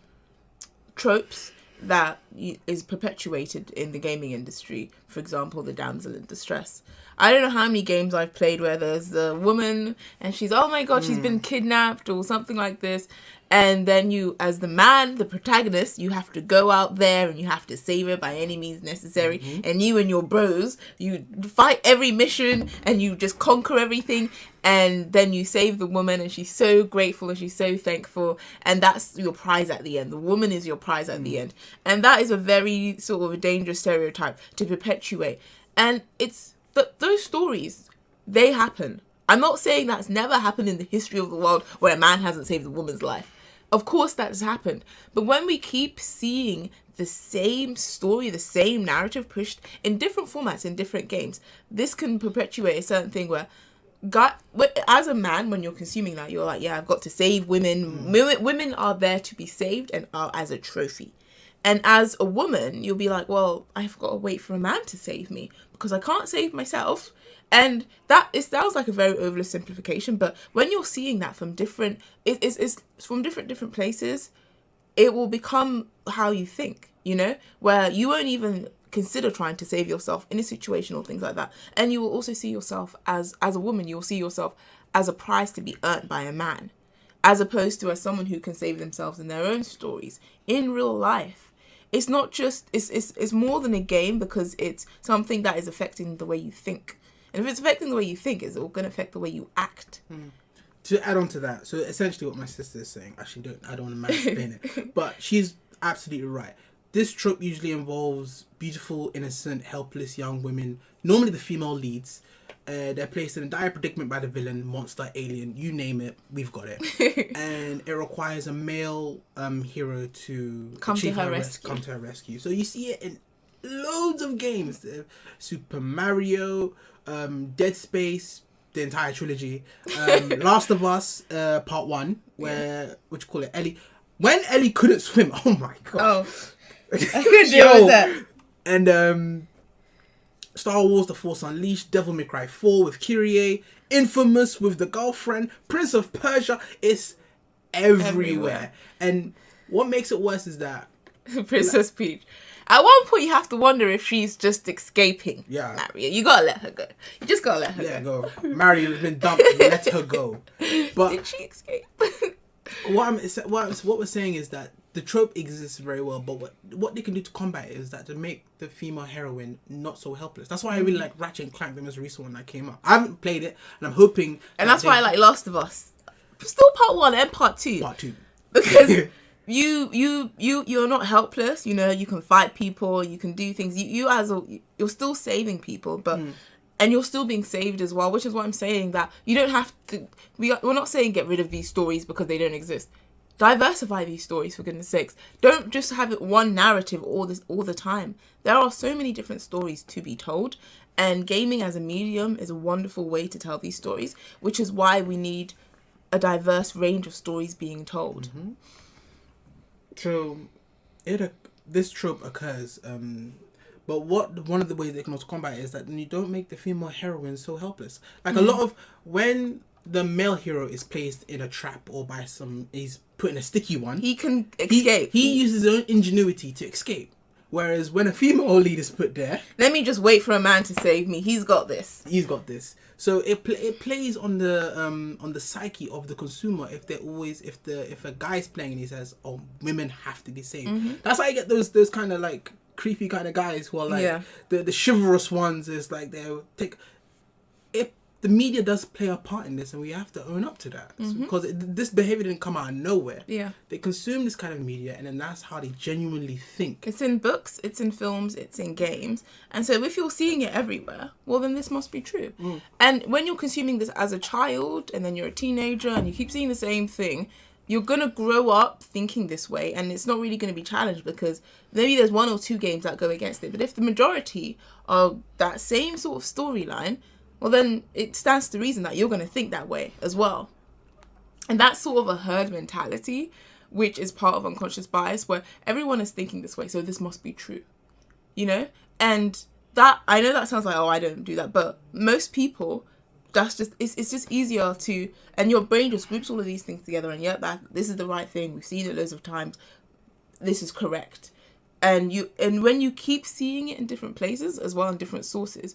tropes that is perpetuated in the gaming industry. For example, the damsel in distress. I don't know how many games I've played where there's a woman and she's, oh my god, she's been kidnapped or something like this. And then you, as the man, the protagonist, you have to go out there and you have to save her by any means necessary. And you and your bros, you fight every mission and you just conquer everything. And then you save the woman and she's so grateful and she's so thankful. And that's your prize at the end. The woman is your prize at the end. And that is a very sort of a dangerous stereotype to perpetuate. And it's those stories, they happen. I'm not saying that's never happened in the history of the world where a man hasn't saved a woman's life. Of course that's happened. But when we keep seeing the same story, the same narrative pushed in different formats, in different games, this can perpetuate a certain thing where as a man, when you're consuming that, you're like, yeah, I've got to save women. Women are there to be saved and are as a trophy. And as a woman, you'll be like, well, I've got to wait for a man to save me because I can't save myself. And that sounds like a very oversimplification, but when you're seeing that from different places, it will become how you think, where you won't even consider trying to save yourself in a situation or things like that. And you will also see yourself as a woman, you'll see yourself as a prize to be earned by a man, as opposed to as someone who can save themselves in their own stories in real life. It's not just, it's more than a game because it's something that is affecting the way you think. And if it's affecting the way you think, it's all going to affect the way you act. To add on to that, so essentially what my sister is saying, actually I don't want to explain it, but she's absolutely right. This trope usually involves beautiful, innocent, helpless young women, normally the female leads. They're placed in a dire predicament by the villain, monster, alien, you name it, we've got it. And it requires a male hero to come to her rescue. So you see it in loads of games. Super Mario, Dead Space, the entire trilogy, Last of Us Part 1, where what you call it, Ellie. When Ellie couldn't swim, oh my god. Oh, I couldn't deal with that. And Star Wars: The Force Unleashed, Devil May Cry 4 with Kyrie, Infamous with the girlfriend, Prince of Persia. It's everywhere. And what makes it worse is that Princess Peach. At one point, you have to wonder if she's just escaping. Yeah. Maria, you gotta let her go. You just gotta let her go. Mario has been dumped. Let her go. But did she escape? what we're saying is that the trope exists very well, but what they can do to combat it is that to make the female heroine not so helpless. That's why I really like Ratchet and Clank, the most recent one that came out. I haven't played it, and I'm hoping. And that's why I like Last of Us. Still part 1 and part 2. Part 2. Because you're not helpless. You know, you can fight people, you can do things. You're still saving people, but and you're still being saved as well. Which is what I'm saying, that you don't have to. We're not saying get rid of these stories because they don't exist. Diversify these stories, for goodness sakes. Don't just have it one narrative all the time. There are so many different stories to be told, and gaming as a medium is a wonderful way to tell these stories, which is why we need a diverse range of stories being told. So, this trope occurs, but one of the ways they can also combat it is that you don't make the female heroine so helpless. Like a lot of when the male hero is placed in a trap or by he's put in a sticky one, he can escape. He uses his own ingenuity to escape. Whereas when a female lead is put there, let me just wait for a man to save me. He's got this. So it plays on the psyche of the consumer if a guy's playing and he says, "Oh, women have to be saved." That's why I get those kind of like creepy kind of guys who are like the chivalrous ones. Is like they'll take. The media does play a part in this, and we have to own up to that because this behavior didn't come out of nowhere. Yeah, they consume this kind of media, and then that's how they genuinely think. It's in books, it's in films, it's in games, and so if you're seeing it everywhere, well, then this must be true. And when you're consuming this as a child, and then you're a teenager, and you keep seeing the same thing, you're gonna grow up thinking this way, and it's not really gonna be challenged because maybe there's 1 or 2 games that go against it. But if the majority are that same sort of storyline, well, then it stands to reason that you're going to think that way as well. And that's sort of a herd mentality, which is part of unconscious bias, where everyone is thinking this way, so this must be true, you know? And that, I know that sounds like, oh, I don't do that, but most people, it's just easier to, and your brain just groups all of these things together, and this is the right thing, we've seen it loads of times, this is correct. And when you keep seeing it in different places as well, in different sources,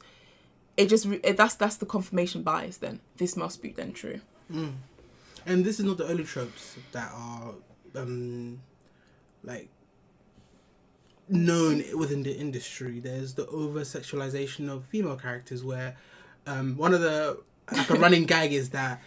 that's the confirmation bias. Then this must be then true. And this is not the only tropes that are like known within the industry. There's the over sexualization of female characters, where one of the a running gag is that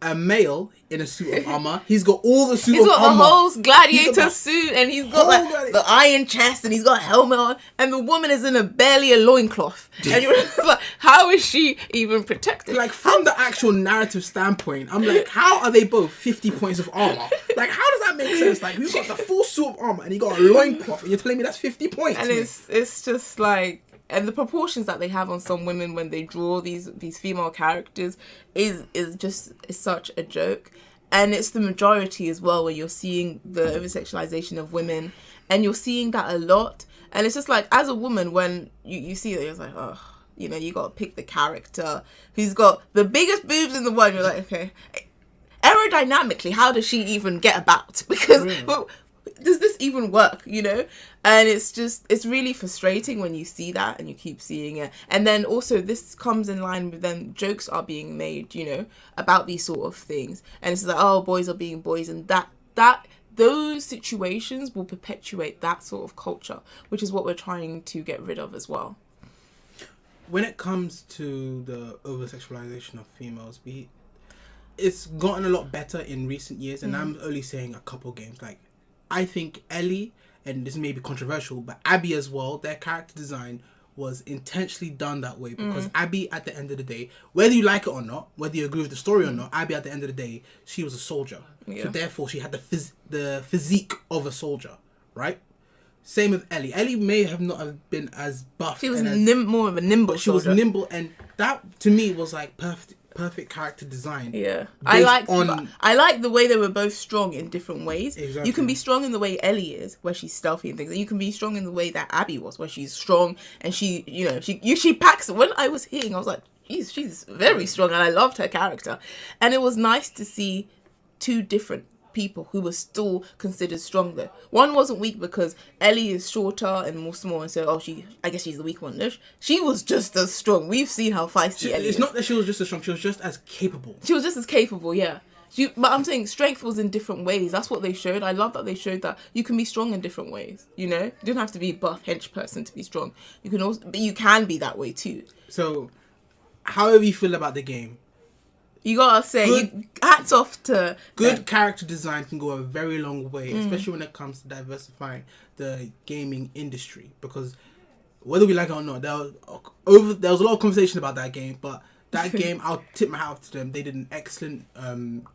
a male in a suit of armor. He's got all the suit of armor. He's got the whole gladiator suit, and he's got like the iron chest, and he's got a helmet on, and the woman is in barely a loincloth. And you're like, how is she even protected? Like, from the actual narrative standpoint, I'm like, how are they both 50 points of armor? Like, how does that make sense? Like, you've got the full suit of armor, and you got a loincloth, and you're telling me that's 50 points. And it's just like, and the proportions that they have on some women when they draw these female characters is such a joke. And it's the majority as well, where you're seeing the over-sexualization of women, and you're seeing that a lot. And it's just like, as a woman, when you see it, you're like, oh, you know, you got to pick the character who's got the biggest boobs in the world. You're like, okay, aerodynamically, how does she even get about? Because well, does this even work, you know? And it's really frustrating when you see that and you keep seeing it. And then also this comes in line with then jokes are being made, you know, about these sort of things. And it's like, oh, boys are being boys, and those situations will perpetuate that sort of culture, which is what we're trying to get rid of as well. When it comes to the over-sexualization of females, it's gotten a lot better in recent years, and I'm only saying a couple games. Like, I think Ellie, and this may be controversial, but Abby as well, their character design was intentionally done that way, because Abby, at the end of the day, whether you like it or not, whether you agree with the story or not, Abby, at the end of the day, she was a soldier. So therefore, she had the physique of a soldier, right? Same with Ellie. Ellie may have not have been as buff. She was more of a nimble. She was nimble, and that to me was like perfect character design. Yeah, I like the way they were both strong in different ways. Exactly. You can be strong in the way Ellie is, where she's stealthy and things, and you can be strong in the way that Abby was, where she's strong and she packs. When I was hearing, I was like, she's very strong, and I loved her character, and it was nice to see two different people who were still considered strong though. One wasn't weak because Ellie is shorter and more small, and so I guess she's the weak one. No, she was just as strong. We've seen how feisty Ellie is. It's not that she was just as strong, she was just as capable. She was just as capable, yeah. But I'm saying strength was in different ways. That's what they showed. I love that they showed that you can be strong in different ways. You know, you don't have to be a buff hench person to be strong. You can also, but you can be that way too. So, however you feel about the game, you gotta say, hats off to good character design can go a very long way, especially when it comes to diversifying the gaming industry. Because whether we like it or not, there was a lot of conversation about that game, but that game, I'll tip my hat off to them. They did an excellent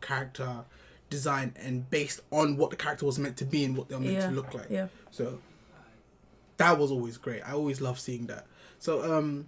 character design, and based on what the character was meant to be and what they were meant to look like. Yeah. So that was always great. I always love seeing that. So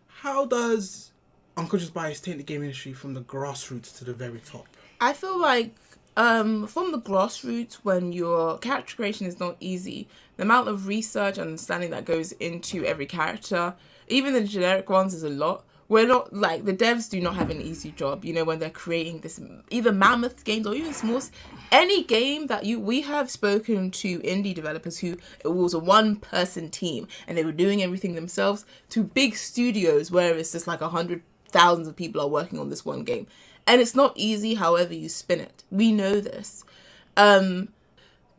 how does unconscious bias taint the game industry from the grassroots to the very top? I feel like from the grassroots, when your character creation is not easy, the amount of research and understanding that goes into every character, even the generic ones, is a lot. We're not, like, the devs do not have an easy job, you know, when they're creating this, either mammoth games or even small, any game that we have spoken to indie developers who, it was a one-person team and they were doing everything themselves, to big studios where it's just like 100,000 of people are working on this one game. And it's not easy however you spin it. We know this.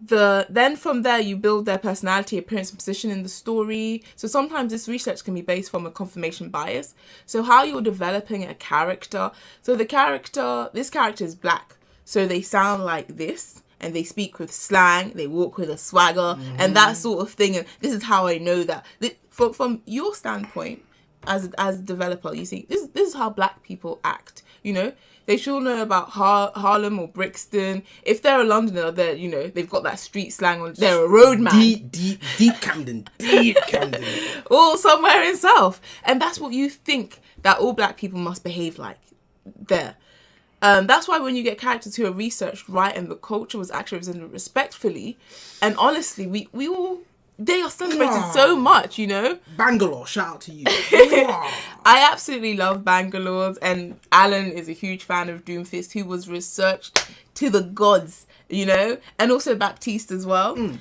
Then from there you build their personality, appearance, and position in the story. So sometimes this research can be based from a confirmation bias. So how you're developing a character. So this character is black. So they sound like this, and they speak with slang, they walk with a swagger, and that sort of thing. And this is how I know that. From your standpoint, as a developer, you see, this is how black people act, you know? They should know about Harlem or Brixton. If they're a Londoner, they've got that street slang on. They're a roadman. Deep Camden. Deep Camden. Or somewhere in South. And that's what you think that all black people must behave like there. That's why when you get characters who are researched right and the culture was actually represented respectfully, and honestly, we all... They are celebrated so much, you know? Bangalore, shout out to you. I absolutely love Bangalore, and Alan is a huge fan of Doomfist, who was researched to the gods, you know? And also Baptiste as well.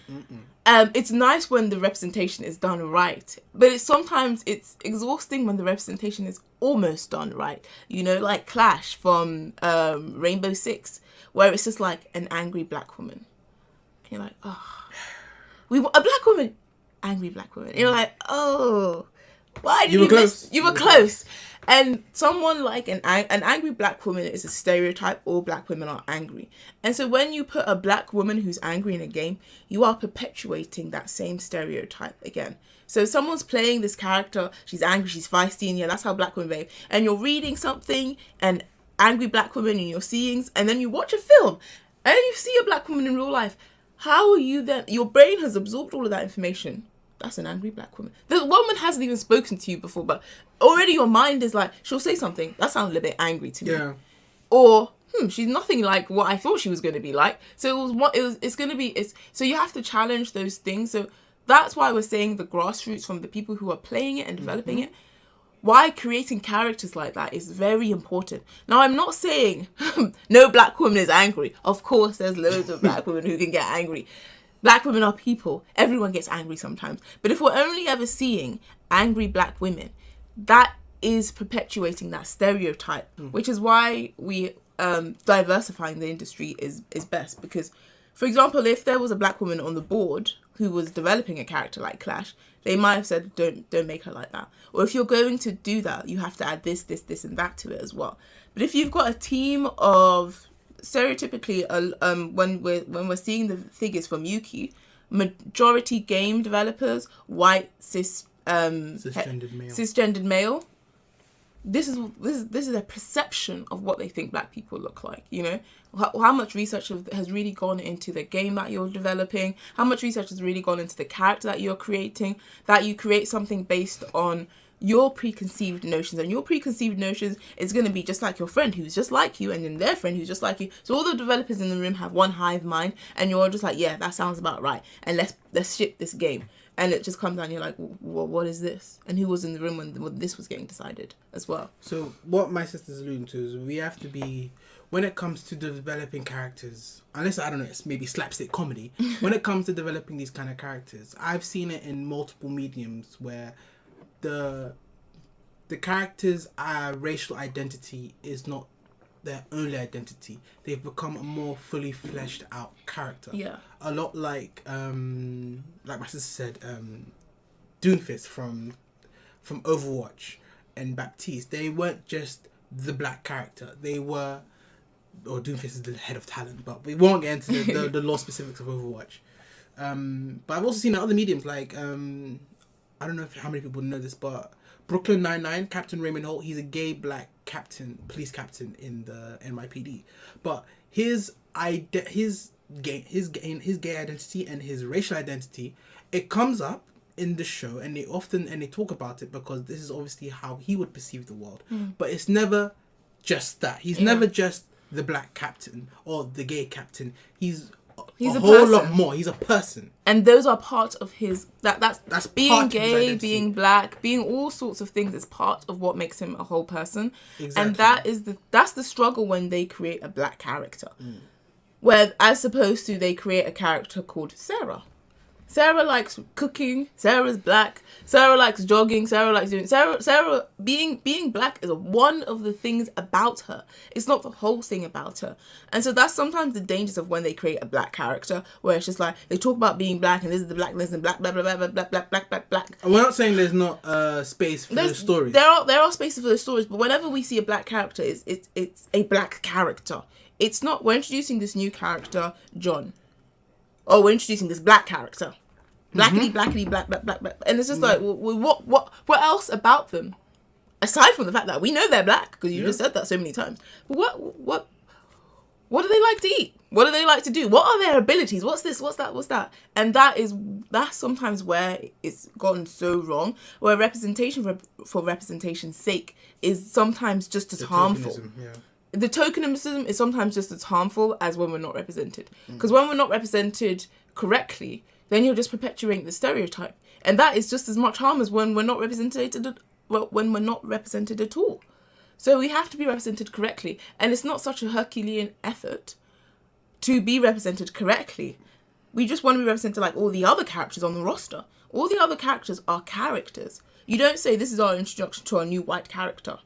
It's nice when the representation is done right, but sometimes it's exhausting when the representation is almost done right. You know, like Clash from Rainbow Six, where it's just like an angry black woman. And you're like, oh... We want a black woman, angry black woman. You're like, oh, why did you miss? You were close. And someone like an angry black woman is a stereotype. All black women are angry. And so when you put a black woman who's angry in a game, you are perpetuating that same stereotype again. So someone's playing this character, she's angry, she's feisty, and yeah, that's how black women behave. And you're reading something, and angry black woman, and you're seeing, and then you watch a film, and you see a black woman in real life. How are you then? Your brain has absorbed all of that information. That's an angry black woman. The woman hasn't even spoken to you before, but already your mind is like, she'll say something. That sounds a little bit angry to me. Yeah. Or, she's nothing like what I thought she was going to be like. So so you have to challenge those things. So that's why we're saying the grassroots, from the people who are playing it and developing it. Why creating characters like that is very important. Now, I'm not saying no black woman is angry. Of course, there's loads of black women who can get angry. Black women are people. Everyone gets angry sometimes. But if we're only ever seeing angry black women, that is perpetuating that stereotype, which is why we diversifying the industry is best. Because, for example, if there was a black woman on the board who was developing a character like Clash, they might have said, don't make her like that. Or if you're going to do that, you have to add this, and that to it as well. But if you've got a team of, stereotypically, when we're seeing the figures from Yuki, majority game developers, white, cisgendered male, this is a perception of what they think black people look like, you know? How much research has really gone into the game that you're developing, how much research has really gone into the character that you're creating, that you create something based on your preconceived notions, and your preconceived notions is going to be just like your friend who's just like you, and then their friend who's just like you. So all the developers in the room have one hive mind, and you're just like, yeah, that sounds about right, and let's ship this game. and it just comes down. You're like, well, what is this? And who was in the room when this was getting decided as well? So what my sister's alluding to is we have to be, when it comes to developing characters, unless, I don't know, it's maybe slapstick comedy, when it comes to developing these kind of characters, I've seen it in multiple mediums where the character's racial identity is not their only identity. They've become a more fully fleshed out character. Yeah. A lot like my sister said, Doomfist from Overwatch and Baptiste. They weren't just the black character. They were, or Doomfist is the head of talent, but we won't get into the law specifics of Overwatch. But I've also seen other mediums like, I don't know how many people know this, but Brooklyn Nine-Nine, Captain Raymond Holt, he's a gay black police captain in the NYPD. But his gay identity and his racial identity, it comes up in the show, and they talk about it because this is obviously how he would perceive the world. But it's never just that. He's never just the black captain or the gay captain. He's a whole person. lot more. He's a person, and those are part of his that's being part of his gay, identity. being black, being all sorts of things is part of what makes him a whole person. Exactly. And that's the struggle when they create a black character, where as opposed to they create a character called Sarah. Sarah likes cooking. Sarah's black. Sarah likes jogging. Sarah likes doing. Sarah being black is one of the things about her. It's not the whole thing about her. And so that's sometimes the dangers of when they create a black character, where it's just like they talk about being black and this is the blackness and black blah blah blah blah blah black. And we're not saying there's not space for those stories. There are spaces for those stories, but whenever we see a black character, it's a black character. It's not, we're introducing this new character, John. Oh, we're introducing this black character. Blackity, blackity, black, black, black, black. And it's just like, what else about them? Aside from the fact that we know they're black, because you just said that so many times. But what do they like to eat? What do they like to do? What are their abilities? What's this? What's that? What's that? And that's sometimes where it's gotten so wrong, where representation for representation's sake is sometimes just as harmful. The tokenism is sometimes just as harmful as when we're not represented. Because when we're not represented correctly, then you're just perpetuating the stereotype, and that is just as much harm as when we're not represented. When we're not represented at all. So we have to be represented correctly, and it's not such a Herculean effort to be represented correctly. We just want to be represented like all the other characters on the roster. All the other characters are characters. You don't say this is our introduction to our new white character.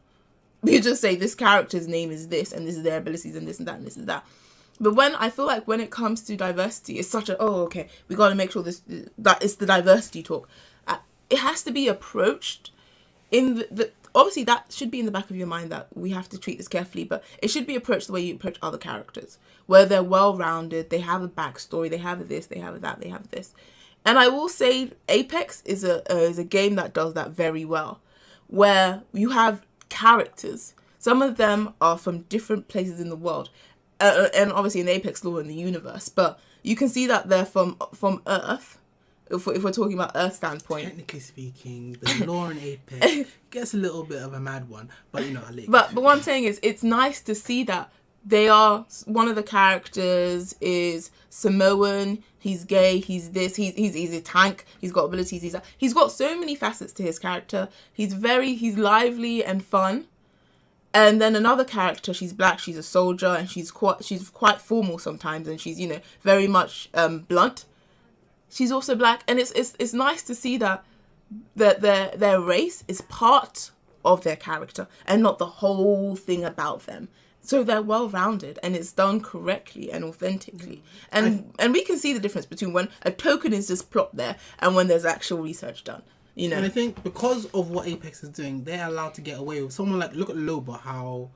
You just say this character's name is this, and this is their abilities, and this and that, and this and that. But when I feel like when it comes to diversity, it's such a, we got to make sure that it's the diversity talk. It has to be approached in the obviously that should be in the back of your mind that we have to treat this carefully, but it should be approached the way you approach other characters, where they're well-rounded, they have a backstory, they have this, they have that, they have this. And I will say Apex is a game that does that very well, where you have characters. Some of them are from different places in the world. And obviously in Apex lore in the universe, but you can see that they're from Earth. If we're talking about Earth standpoint, technically speaking, the lore in Apex gets a little bit of a mad one, but you know, but what I'm saying is, it's nice to see that they are. One of the characters is Samoan. He's gay. He's this. He's a tank. He's got abilities. He's got so many facets to his character. He's lively and fun. And then another character, she's black, she's a soldier, and she's quite formal sometimes, and she's, very much blunt. She's also black, and it's nice to see that their race is part of their character and not the whole thing about them. So they're well-rounded, and it's done correctly and authentically. And we can see the difference between when a token is just plopped there and when there's actual research done. And I think because of what Apex is doing, they're allowed to get away with someone like, look at Loba, how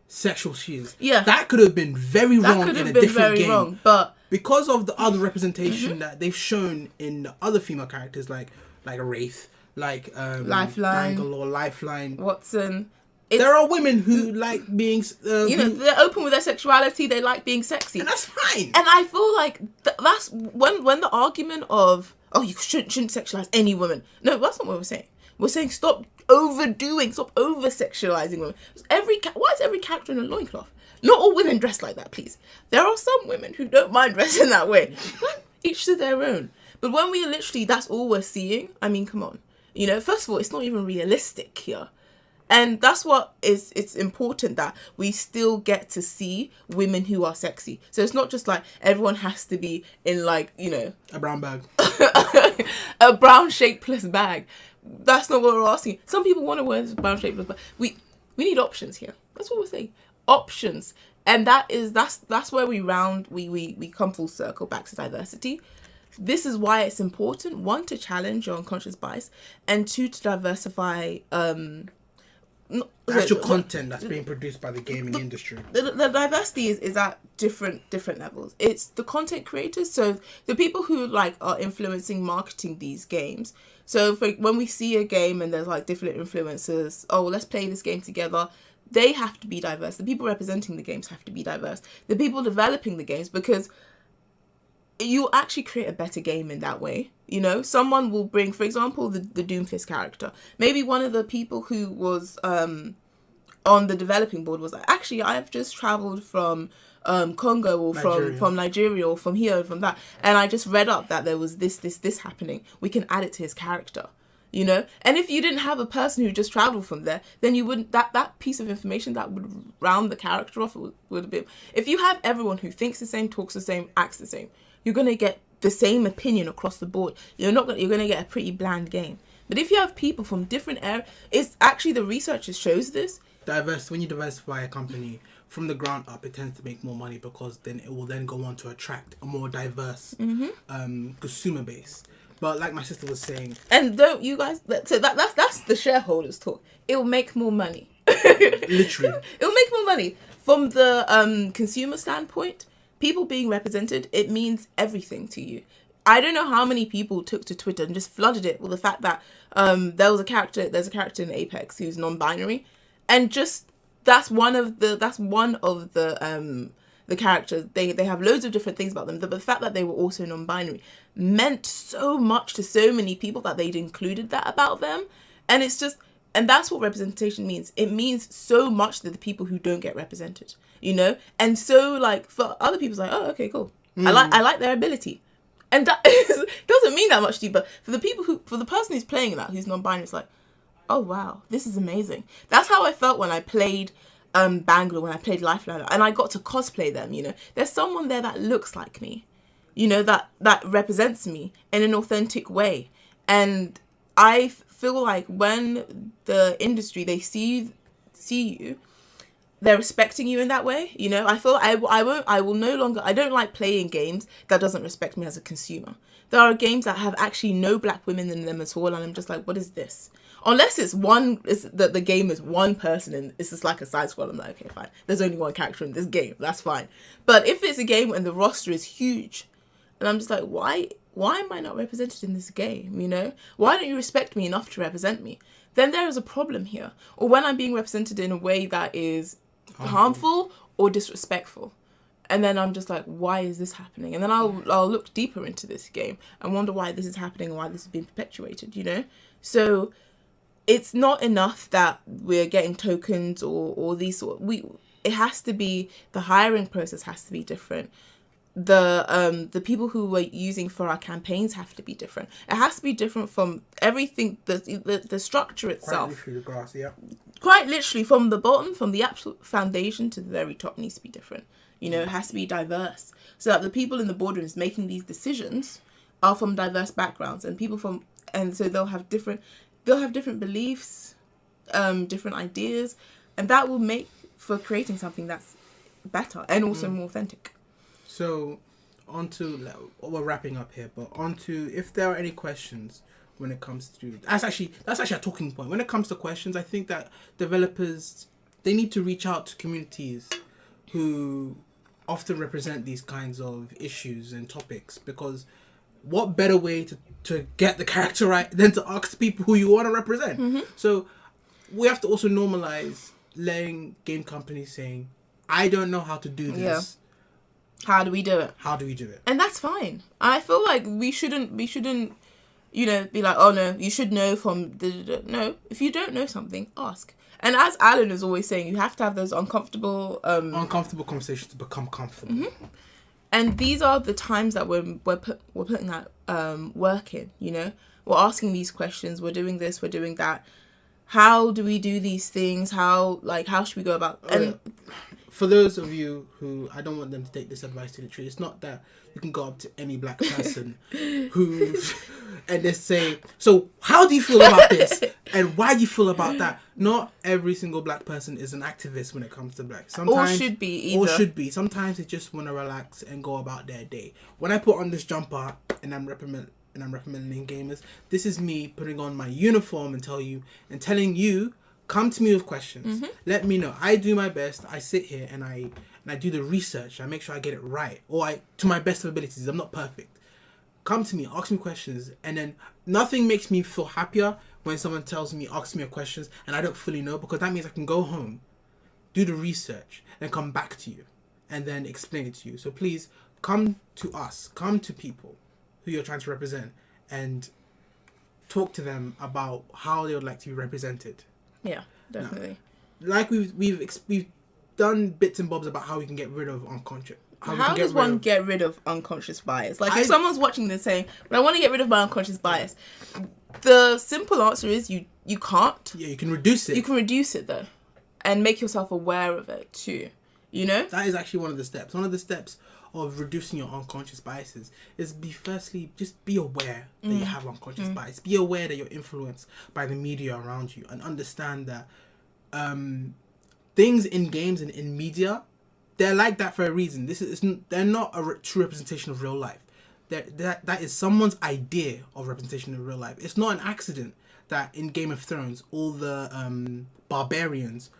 sexual she is. Yeah. That could have been very wrong in a different game. Wrong, but because of the other representation that they've shown in the other female characters, like Wraith, like Lifeline, Bangalore, Lifeline, Watson. There are women who like being... they're open with their sexuality, they like being sexy. And that's fine. And I feel like that's when the argument of, you shouldn't sexualize any woman. No, that's not what we're saying. We're saying stop over-sexualizing women. Why is every character in a loincloth? Not all women dress like that, please. There are some women who don't mind dressing that way. each to their own. But when we literally, that's all we're seeing. I mean, come on. You know, first of all, it's not even realistic here. And that's what it's important that we still get to see women who are sexy. So it's not just like everyone has to be in like, you know, a brown bag. A brown shapeless bag. That's not what we're asking. Some people want to wear this brown shapeless bag. We need options here. That's what we're saying. Options. And that's where we come full circle back to diversity. This is why it's important, one, to challenge your unconscious bias, and two, to diversify actual content that's being produced by the gaming industry. The diversity is at different levels. It's the content creators, so the people who like are influencing marketing these games. So when we see a game and there's like different influencers, oh, let's play this game together, they have to be diverse. The people representing the games have to be diverse. The people developing the games, because you actually create a better game in that way. You know, someone will bring, for example, the Doomfist character. Maybe one of the people who was on the developing board was like, actually, I've just traveled from Congo or from Nigeria or from here or from that, and I just read up that there was this happening. We can add it to his character. You know, and if you didn't have a person who just traveled from there, then you wouldn't, that piece of information that would round the character off would have been. If you have everyone who thinks the same, talks the same, acts the same, you're going to get the same opinion across the board. You're going to get a pretty bland game. But if you have people from different areas, it's actually, the research shows this. When you diversify a company from the ground up, it tends to make more money, because then it will then go on to attract a more diverse consumer base. But like my sister was saying, and don't you guys? So that's the shareholders talk. It will make more money. Literally, it will make more money from the consumer standpoint. People being represented, it means everything to you. I don't know how many people took to Twitter and just flooded it with the fact that there's a character in Apex who's non-binary, and just that's one of the characters. They have loads of different things about them. The fact that they were also non-binary meant so much to so many people that they'd included that about them. And it's just, and that's what representation means. It means so much to the people who don't get represented, you know? And so like for other people, it's like, oh, okay, cool. I like their ability. And that doesn't mean that much to you, but for the person who's playing that, who's non-binary, it's like, oh wow, this is amazing. That's how I felt when I played Bangalore, when I played Lifeline, and I got to cosplay them. You know, there's someone there that looks like me, you know, that represents me in an authentic way. And I feel like when the industry, they see you, they're respecting you in that way. You know, I feel I will no longer, I don't like playing games that doesn't respect me as a consumer. There are games that have actually no black women in them at all, and I'm just like, what is this? Unless it's that the game is one person and it's just like a side scroll, I'm like, okay, fine. There's only one character in this game. That's fine. But if it's a game and the roster is huge, and I'm just like, why am I not represented in this game? You know, why don't you respect me enough to represent me? Then there is a problem here. Or when I'm being represented in a way that is harmful or disrespectful. And then I'm just like, why is this happening? And then I'll look deeper into this game and wonder why this is happening and why this is being perpetuated, you know? So it's not enough that we're getting tokens or these sort. It has to be, the hiring process has to be different. The people who we're using for our campaigns have to be different. It has to be different from everything, the structure itself. Quite literally the grass, yeah. Quite literally from the bottom, from the absolute foundation to the very top, needs to be different. You know, it has to be diverse, so that the people in the boardrooms making these decisions are from diverse backgrounds, and so they'll have different beliefs, different ideas, and that will make for creating something that's better and also more authentic. So, we're wrapping up here, but onto if there are any questions when it comes to that's actually a talking point. When it comes to questions, I think that developers, they need to reach out to communities who often represent these kinds of issues and topics, because what better way to get the character right than to ask people who you want to represent? Mm-hmm. So we have to also normalize letting game companies saying, I don't know how to do this. Yeah. How do we do it? And that's fine. I feel like we shouldn't, you know, be like, oh no, you should know from no. If you don't know something, ask. And as Alan is always saying, you have to have those uncomfortable conversations to become comfortable. Mm-hmm. And these are the times that we're putting that work in, you know? We're asking these questions, we're doing this, we're doing that. How do we do these things? How should we go about... For those of you who, I don't want them to take this advice to the tree, it's not that you can go up to any black person and they say, so how do you feel about this? And why do you feel about that? Not every single black person is an activist when it comes to black. Sometimes, or should be either. Sometimes they just want to relax and go about their day. When I put on this jumper and I'm recommending gamers, this is me putting on my uniform and telling you, come to me with questions. Let me know. I do my best. I sit here and I do the research. I make sure I get it right, to my best of abilities. I'm not perfect. Come to me, ask me questions, and then nothing makes me feel happier when someone asks me questions, and I don't fully know, because that means I can go home, do the research, and come back to you, and then explain it to you. So please come to us, come to people who you're trying to represent, and talk to them about how they would like to be represented. Yeah, definitely. Now, like we've done bits and bobs about how we can get rid of unconscious. How does one get rid of unconscious bias? Like, if someone's watching this saying, "But I want to get rid of my unconscious bias," the simple answer is you can't. Yeah, you can reduce it. You can reduce it though, and make yourself aware of it too. You know, that is actually one of the steps. One of the steps of reducing your unconscious biases is just be aware that you have unconscious bias. Be aware that you're influenced by the media around you, and understand that things in games and in media, they're like that for a reason. They're not a true representation of real life. That is someone's idea of representation of real life. It's not an accident that in Game of Thrones all the barbarians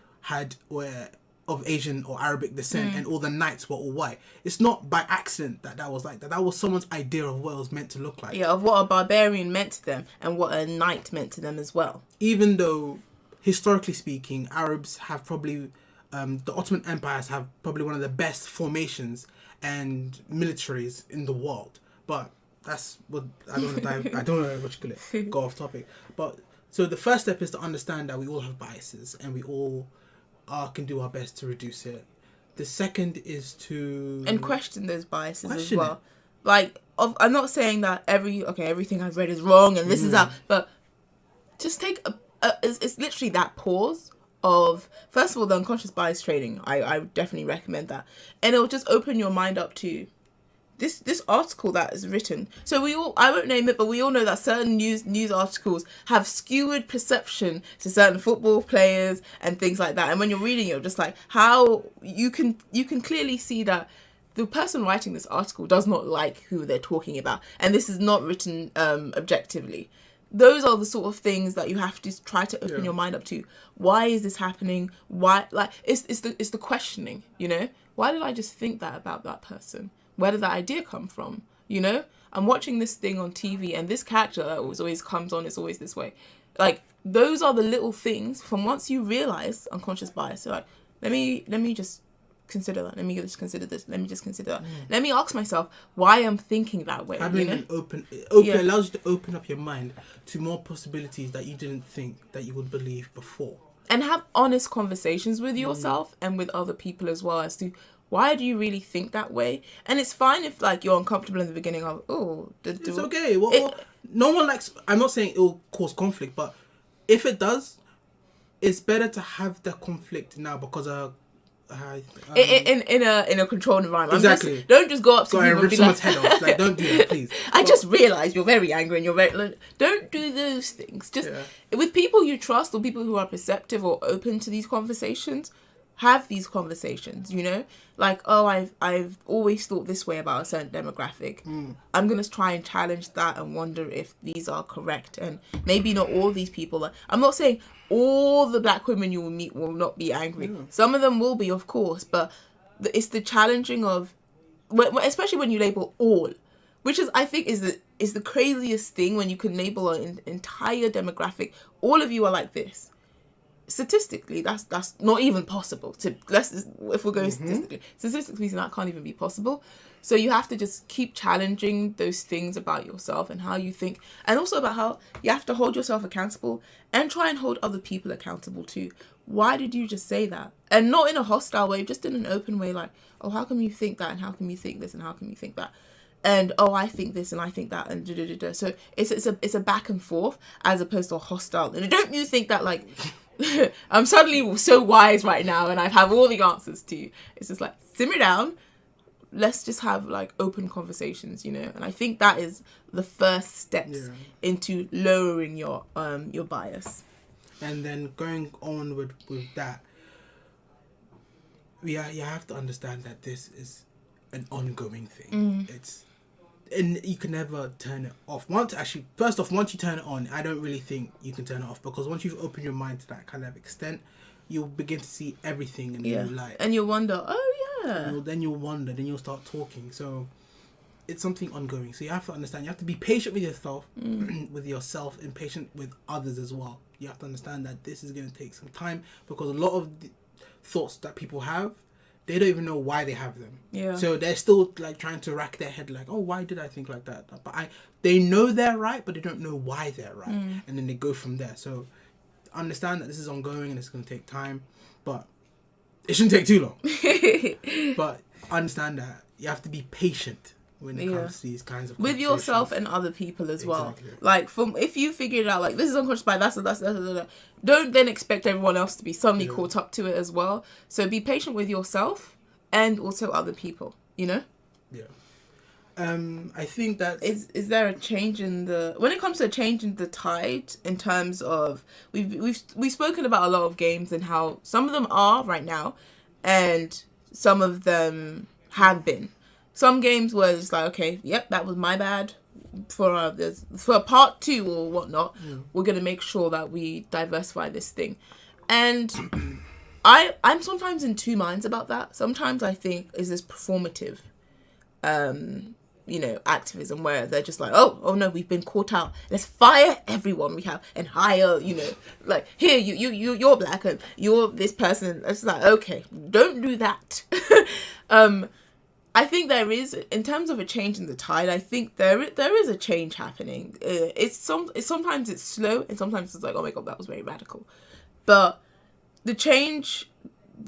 were of Asian or Arabic descent, and all the knights were all white. It's not by accident that was like that. That was someone's idea of what it was meant to look like. Yeah, of what a barbarian meant to them and what a knight meant to them as well. Even though, historically speaking, Arabs have probably, the Ottoman empires have probably one of the best formations and militaries in the world. But that's what I don't know what you call it. Go off topic. But so the first step is to understand that we all have biases and we all can do our best to reduce it. The second is to question those biases as well. Like, I'm not saying that everything I've read is wrong and this is out, but just take it's literally that pause of, first of all, the unconscious bias training. I would definitely recommend that, and it will just open your mind up to this article that is written. So I won't name it, but we all know that certain news articles have skewed perception to certain football players and things like that. And when you're reading it, you're just like, how you can clearly see that the person writing this article does not like who they're talking about, and this is not written objectively. Those are the sort of things that you have to try to open your mind up to. Why is this happening? Why? Like, it's the questioning. You know, why did I just think that about that person? Where did that idea come from? You know, I'm watching this thing on TV, and this character that always comes on is always this way. Like, those are the little things. From once you realize unconscious bias, you're like, let me just consider that. Let me just consider this. Let me just consider that. Let me ask myself why I'm thinking that way. Having an open allows you to open up your mind to more possibilities that you didn't think that you would believe before. And have honest conversations with yourself and with other people as well as to, why do you really think that way? And it's fine if, like, you're uncomfortable in the beginning of, it's okay. No one likes, I'm not saying it will cause conflict, but if it does, it's better to have the conflict now, because in a controlled environment. Exactly. Don't just go up to people and and rip be someone's like, head off. Like, don't do that, please. I just realised you're very angry and you're very... Like, don't do those things. Just with people you trust or people who are perceptive or open to these conversations, have these conversations, you know? Like, I've always thought this way about a certain demographic. I'm going to try and challenge that and wonder if these are correct. And maybe not all these people. I'm not saying all the black women you will meet will not be angry. Some of them will be, of course. But it's the challenging of... Especially when you label all. Which is, I think, is the craziest thing, when you can label an entire demographic. All of you are like this. Statistically, that's not even possible. If we're going statistically, that can't even be possible. So you have to just keep challenging those things about yourself and how you think, and also about how you have to hold yourself accountable and try and hold other people accountable too. why did you just say that? And not in a hostile way, just in an open way, like, oh, how come you think that, and how come you think this, and how come you think that, and oh, I think this and I think that, and da-da-da-da. So it's a back and forth as opposed to a hostile. And don't you think that, like, I'm suddenly so wise right now and I have all the answers to you. It's just like, simmer down, let's just have like open conversations, you know. And I think that is the first steps into lowering your bias. And then going on with that, you have to understand that this is an ongoing thing. And you can never turn it off. Once you turn it on, I don't really think you can turn it off, because once you've opened your mind to that kind of extent, you'll begin to see everything in a new light. And you'll wonder, oh yeah. Then you'll start talking. So it's something ongoing. So you have to understand, you have to be patient with yourself, and patient with others as well. You have to understand that this is going to take some time, because a lot of the thoughts that people have, they don't even know why they have them. Yeah. So they're still like trying to rack their head, like, oh, why did I think like that? But they know they're right, but they don't know why they're right, and then they go from there. So understand that this is ongoing and it's going to take time, but it shouldn't take too long. But understand that you have to be patient when it comes to these kinds of with yourself and other people as well. Like, if you figure it out, like, this is unconscious bias, that's don't then expect everyone else to be suddenly caught up to it as well. So be patient with yourself and also other people, you know. I think that is there a change in when it comes to a change in the tide, in terms of we've spoken about a lot of games and how some of them are right now and some of them have been. Some games were just like, okay, yep, that was my bad. For part 2 or whatnot, we're gonna make sure that we diversify this thing. And I'm sometimes in two minds about that. Sometimes I think, is this performative, activism, where they're just like, oh no, we've been caught out, let's fire everyone we have and hire, like, here, you're black and you're this person. It's like, okay, don't do that. I think there is, in terms of a change in the tide, I think there is a change happening. Sometimes it's slow, and sometimes it's like, oh my god, that was very radical. But the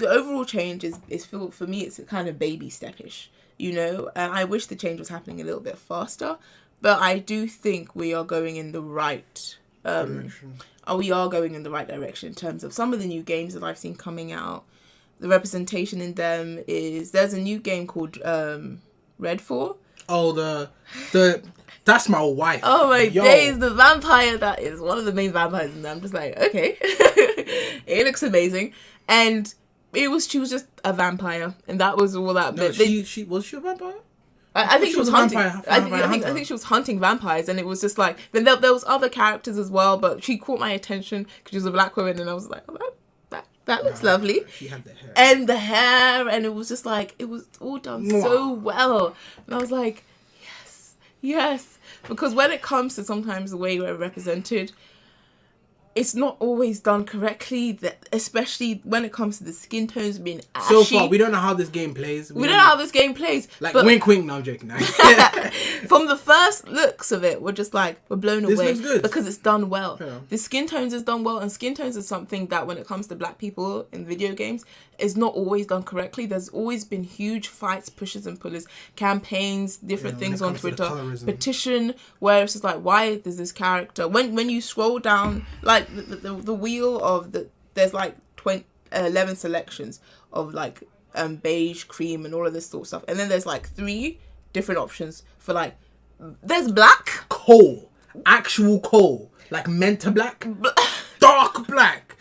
overall change is for me, it's a kind of baby step-ish, and I wish the change was happening a little bit faster, but I do think we are going in the right direction. We are going in the right direction in terms of some of the new games that I've seen coming out. The representation in them there's a new game called Rezzed. Oh, that's my wife. Oh my days, the vampire that is one of the main vampires in there. I'm just like, okay. It looks amazing. And she was just a vampire, and that was all that. No, was she a vampire? I think she was hunting. I think she was hunting vampires, and it was just like, then there was other characters as well, but she caught my attention because she was a black woman, and I was like, oh, that looks lovely. She had the hair. And it was just like, it was all done so well. And I was like, yes. Because when it comes to sometimes the way we're represented, it's not always done correctly, especially when it comes to the skin tones being ashy. So far, we don't know how this game plays. We don't know how this game plays. Like, wink, wink, no, I'm joking. From the first looks of it, we're just like, we're blown away. Looks good. Because it's done well. Yeah. The skin tones is done well, and skin tones is something that when it comes to black people in video games, is not always done correctly. There's always been huge fights, pushes and pullers, campaigns, different things on Twitter, petition, where it's just like, why does this character, when you scroll down, like the wheel of there's like 11 selections of like beige, cream and all of this sort of stuff, and then there's like 3 different options for, like, there's black, coal, actual coal, like Menta black, dark black,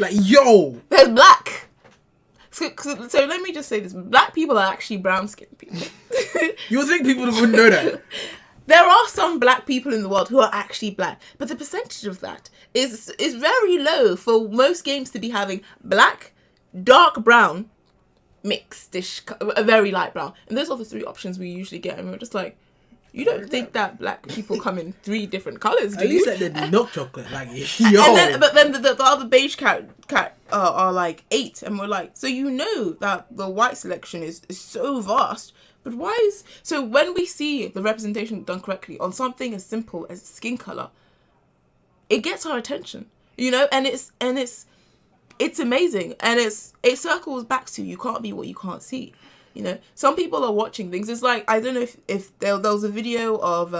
like, yo, there's black. So let me just say this, black people are actually brown skinned people. You would think people wouldn't know that. There are some black people in the world who are actually black, but the percentage of that is very low for most games to be having black, dark brown, mixed-ish, a very light brown. And those are the 3 options we usually get, and we're just like, you don't think that black people come in 3 different colours, do you? At least like the milk chocolate, like, yo. But then the other beige cat are like 8, and we're like, so that the white selection is so vast. But why so when we see the representation done correctly on something as simple as skin color, it gets our attention, and it's it's amazing, and it circles back to you can't be what you can't see. You know, some people are watching things. It's like, I don't know if there was a video of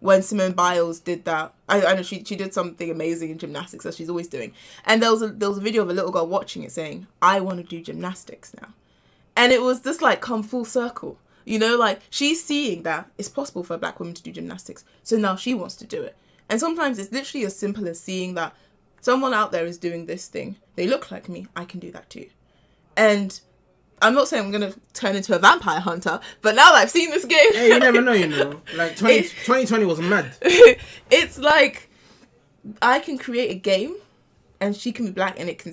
when Simone Biles did that. I know she did something amazing in gymnastics, as she's always doing. And there was a video of a little girl watching it saying, I want to do gymnastics now. And it was just like come full circle. You know, like she's seeing that it's possible for a black woman to do gymnastics. So now she wants to do it. And sometimes it's literally as simple as seeing that someone out there is doing this thing. They look like me. I can do that too. And I'm not saying I'm going to turn into a vampire hunter, but now that I've seen this game... Hey, you never know, you know. Like, 2020 was mad. It's like, I can create a game, and she can be black, and it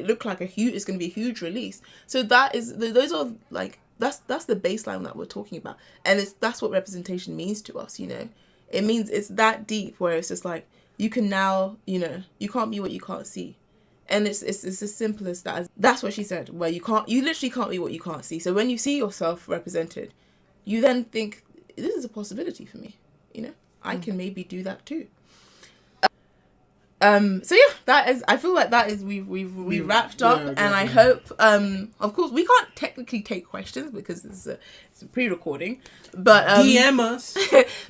look like it's going to be a huge release. So those are, like, that's the baseline that we're talking about. And that's what representation means to us, you know. It means it's that deep, where it's just like, you can now, you know, you can't be what you can't see. And it's as simple as that. That's what she said, where you literally can't be what you can't see. So when you see yourself represented, you then think, this is a possibility for me. You know, I can maybe do that too. So yeah, that is, I feel like that is, we wrapped up, and I hope, of course, we can't technically take questions because it's a pre-recording, but DM us.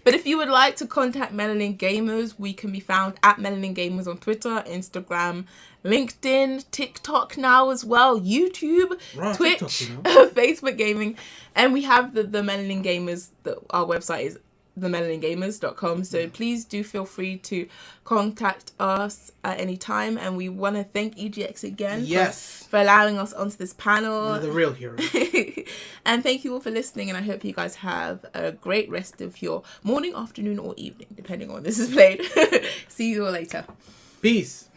But if you would like to contact Melanin Gamers, we can be found at Melanin Gamers on Twitter, Instagram, LinkedIn, TikTok now as well, YouTube, Twitch, TikTok, you know? Facebook Gaming, and we have the Melanin Gamers. Our website is themelaningamers.com, so please do feel free to contact us at any time, and we want to thank EGX again for allowing us onto this panel. You're the real hero. And thank you all for listening, and I hope you guys have a great rest of your morning, afternoon, or evening, depending on when this is played. See you all later. Peace.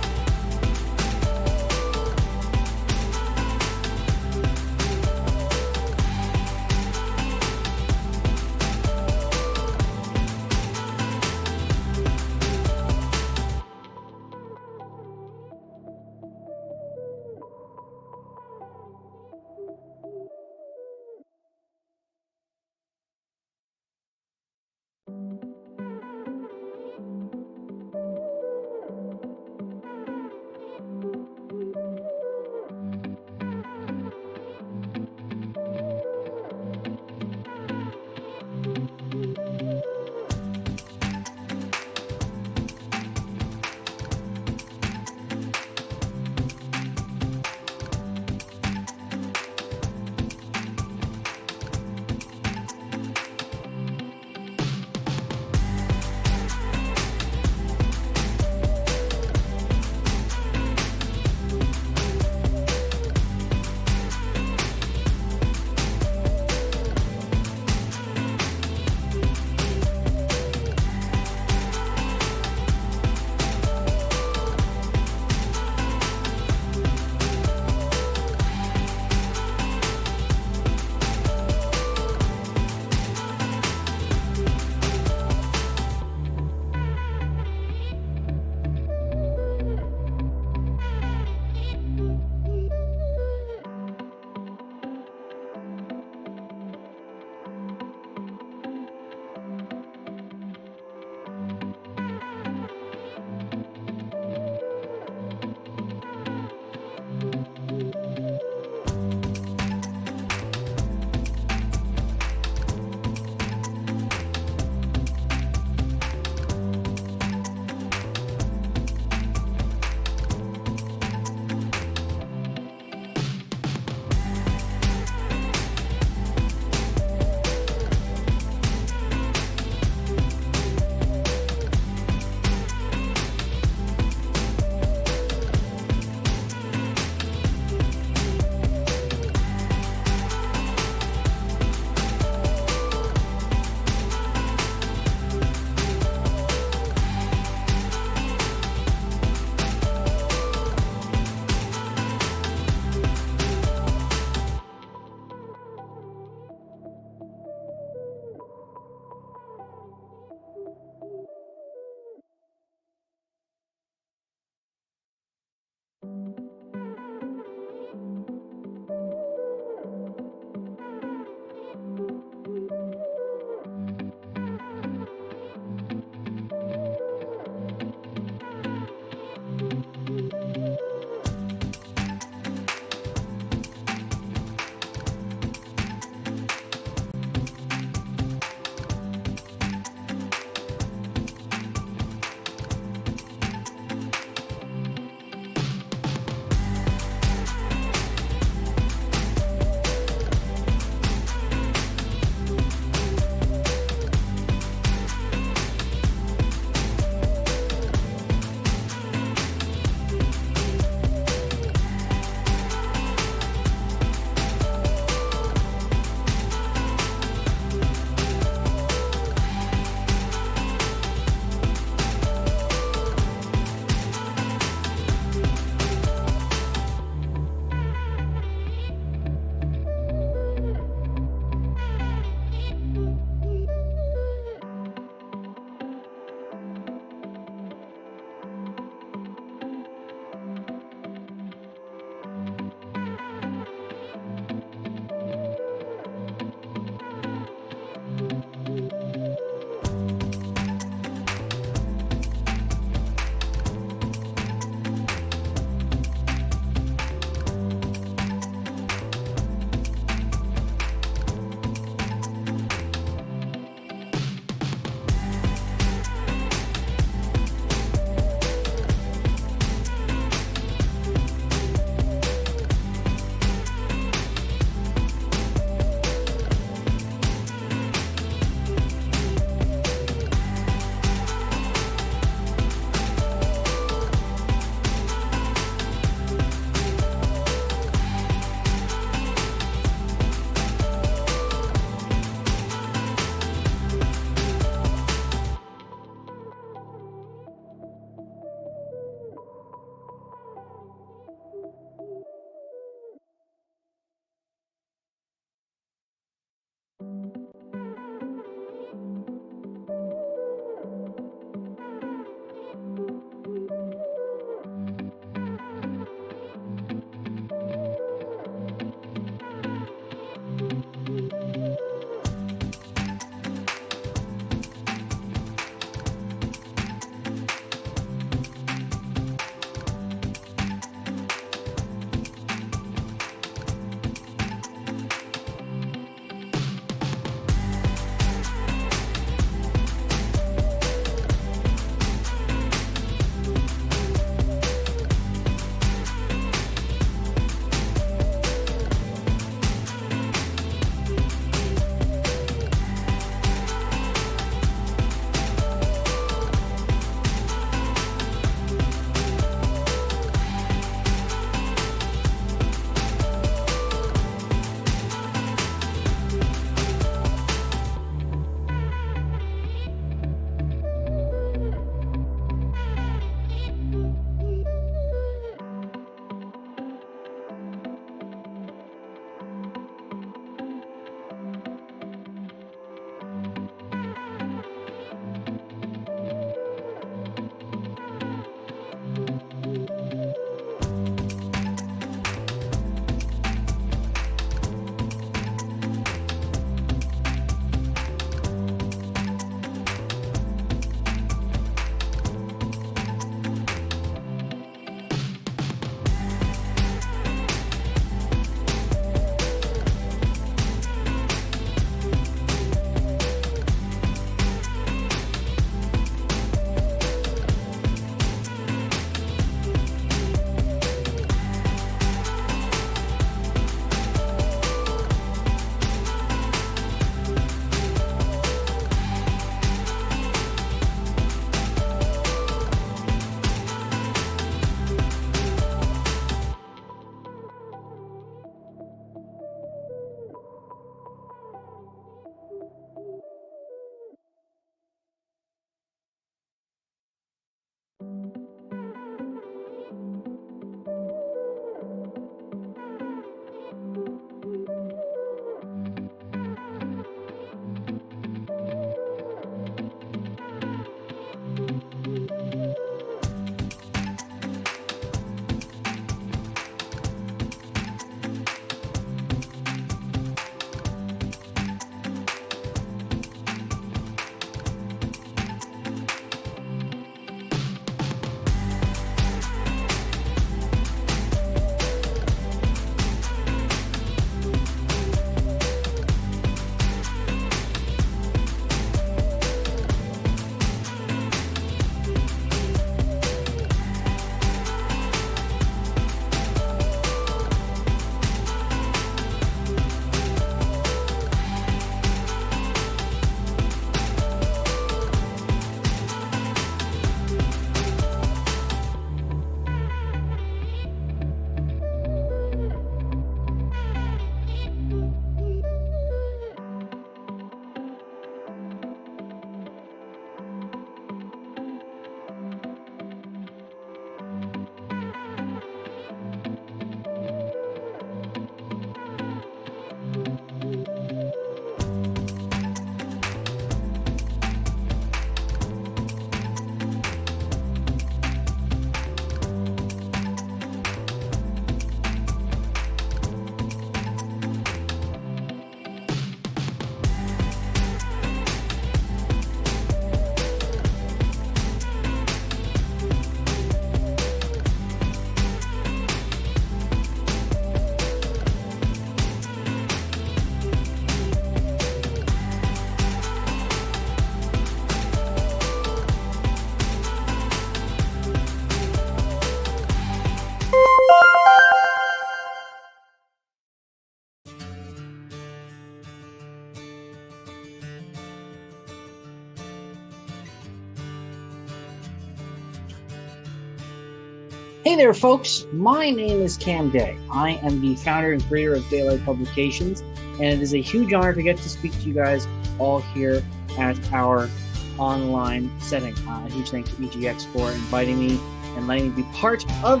Hey there, folks. My name is Cam Day. I am the founder and creator of Daylight Publications, and it is a huge honor to get to speak to you guys all here at our online setting. A huge thanks to EGX for inviting me and letting me be part of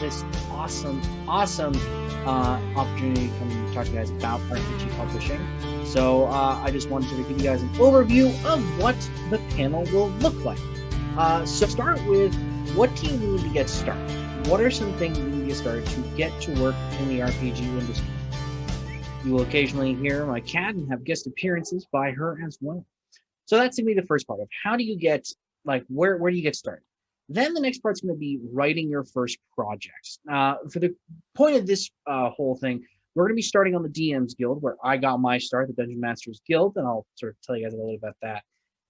this awesome opportunity to come and talk to you guys about RPG publishing. So I just wanted to give you guys an overview of what the panel will look like. So start with, what do you need to get started? What are some things you need to get started to get to work in the RPG industry? You will occasionally hear my cat and have guest appearances by her as well. So that's going to be the first part of how do you get, like, where do you get started? Then the next part's going to be writing your first projects. For the point of this whole thing, we're going to be starting on the DM's Guild, where I got my start, the Dungeon Masters Guild, and I'll sort of tell you guys a little bit about that.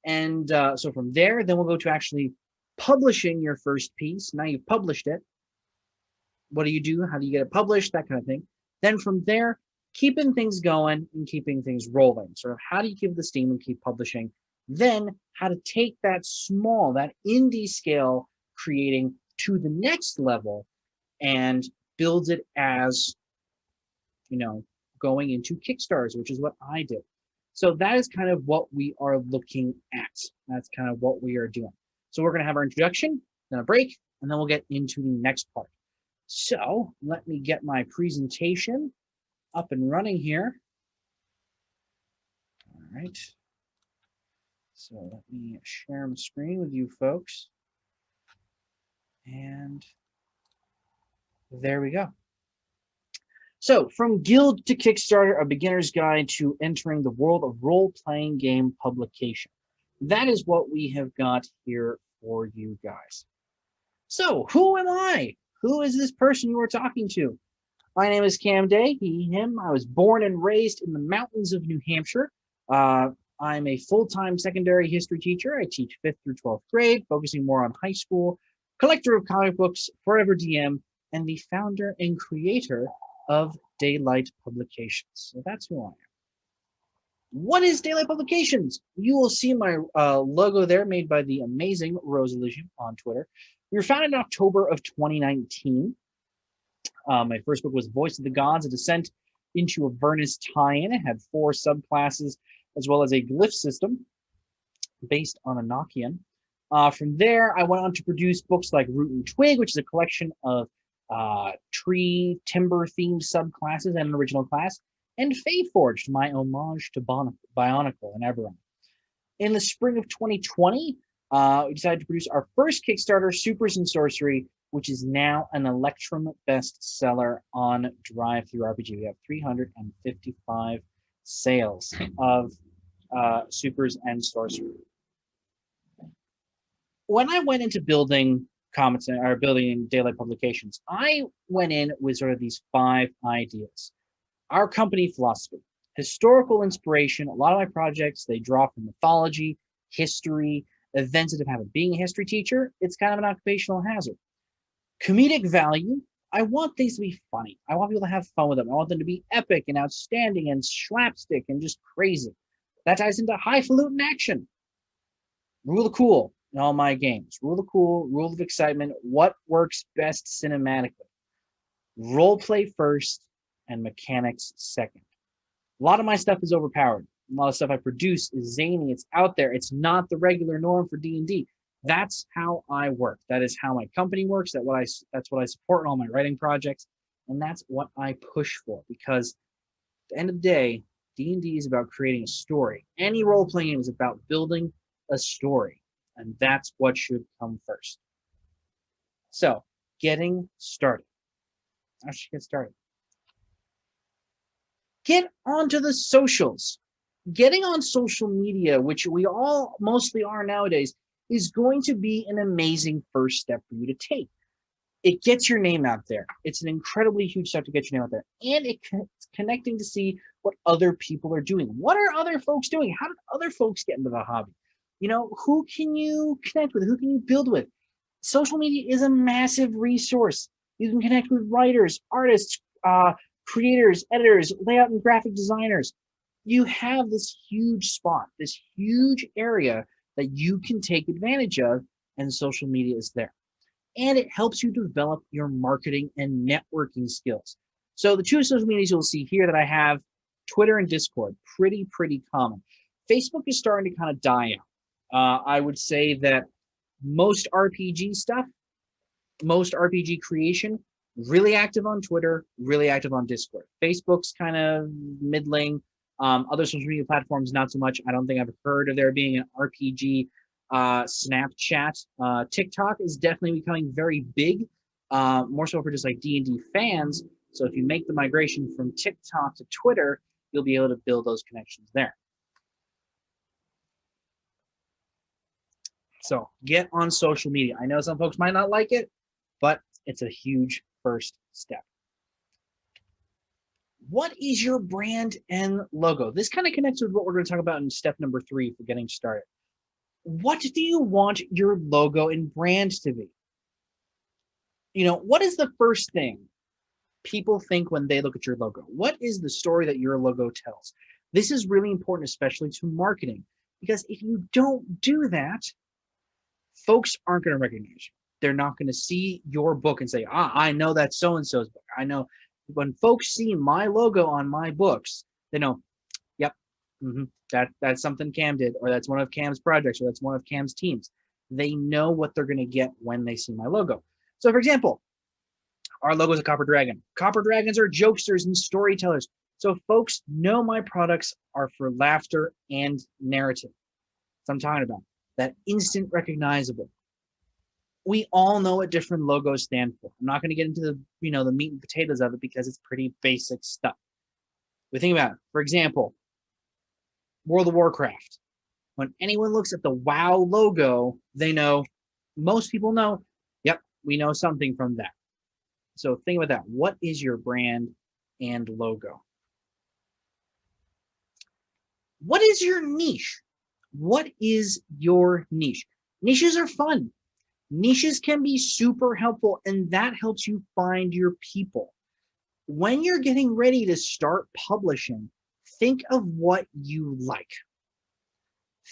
And so from there, then we'll go to actually publishing your first piece. Now you've published it. What do you do? How do you get it published? That kind of thing. Then from there, keeping things going and keeping things rolling. Sort of how do you keep the steam and keep publishing? Then how to take that small, that indie scale creating to the next level and build it as, you know, going into Kickstarters, which is what I did. So that is kind of what we are looking at. That's kind of what we are doing. So we're going to have our introduction, then a break, and then we'll get into the next part. So let me get my presentation up and running here. All right. So let me share my screen with you folks. And there we go. So from Guild to Kickstarter, a beginner's guide to entering the world of role-playing game publication. That is what we have got here for you guys. So who am I? Who is this person you are talking to? My name is Cam Day, he, him. I was born and raised in the mountains of New Hampshire. I'm a full-time secondary history teacher. I teach 5th through 12th grade, focusing more on high school, collector of comic books, forever DM, and the founder and creator of Daylight Publications. So that's who I am. What is Daylight Publications? You will see my logo there, made by the amazing Rose Elysium on Twitter. We were founded in October of 2019. My first book was Voice of the Gods, a descent into Avernus tie-in. It had 4 subclasses, as well as a glyph system based on Enochian. From there, I went on to produce books like Root and Twig, which is a collection of tree, timber-themed subclasses and an original class, and Feyforged, my homage to Bionicle and Eberron. In the spring of 2020, we decided to produce our first Kickstarter, Supers and Sorcery, which is now an Electrum bestseller on DriveThruRPG. We have 355 sales of Supers and Sorcery. When I went into building Comics or building Daylight Publications, I went in with sort of these 5 ideas. Our company philosophy, historical inspiration. A lot of my projects, they draw from mythology, history, events that have happened. Being a history teacher, it's kind of an occupational hazard. Comedic value, I want things to be funny. I want people to have fun with them. I want them to be epic and outstanding and slapstick and just crazy. That ties into highfalutin action. Rule of cool in all my games. Rule of cool, rule of excitement, what works best cinematically. Role play first and mechanics second. A lot of my stuff is overpowered. A lot of stuff I produce is zany, it's out there. It's not the regular norm for D&D. That's how I work. That is how my company works. That's what I support in all my writing projects. And that's what I push for, because at the end of the day, D&D is about creating a story. Any role-playing game is about building a story. And that's what should come first. So, getting started. How should you get started? Get onto the socials. Getting on social media, which we all mostly are nowadays, is going to be an amazing first step for you to take. It gets your name out there. It's an incredibly huge step to get your name out there. And it's connecting to see what other people are doing. What are other folks doing? How did other folks get into the hobby? You know, who can you connect with? Who can you build with? Social media is a massive resource. You can connect with writers, artists, creators, editors, layout and graphic designers. You have this huge spot, this huge area that you can take advantage of, and social media is there. and it helps you develop your marketing and networking skills. So the two social medias you'll see here that I have, Twitter and Discord, pretty common. Facebook is starting to kind of die out. I would say that most RPG stuff, most RPG creation, really active on Twitter, really active on Discord. Facebook's kind of middling. Other social media platforms, not so much. I don't think I've heard of there being an RPG Snapchat. TikTok is definitely becoming very big, more so for just like D&D fans. So if you make the migration from TikTok to Twitter, you'll be able to build those connections there. So get on social media. I know some folks might not like it, but it's a huge first step. What is your brand and logo? This kind of connects with what we're going to talk about in step number 3 for getting started. What do you want your logo and brand to be? You know, what is the first thing people think when they look at your logo? What is the story that your logo tells? This is really important, especially to marketing, because if you don't do that, folks aren't going to recognize you. They're not going to see your book and say, I know that's so-and-so's book. I know when folks see my logo on my books, they know, yep, that's something Cam did, or that's one of Cam's projects, or that's one of Cam's teams. They know what they're going to get when they see my logo. So for example, our logo is a copper dragon. Copper dragons are jokesters and storytellers. So folks know my products are for laughter and narrative. That's what I'm talking about. That instant recognizable. We all know what different logos stand for. I'm not going to get into the the meat and potatoes of it because it's pretty basic stuff. But think about it. For example, World of Warcraft. When anyone looks at the WoW logo, they know, most people know, yep, we know something from that. So think about that. What is your brand and logo? What is your niche? What is your niche? Niches are fun. Niches can be super helpful, and that helps you find your people. When you're getting ready to start publishing, think of what you like.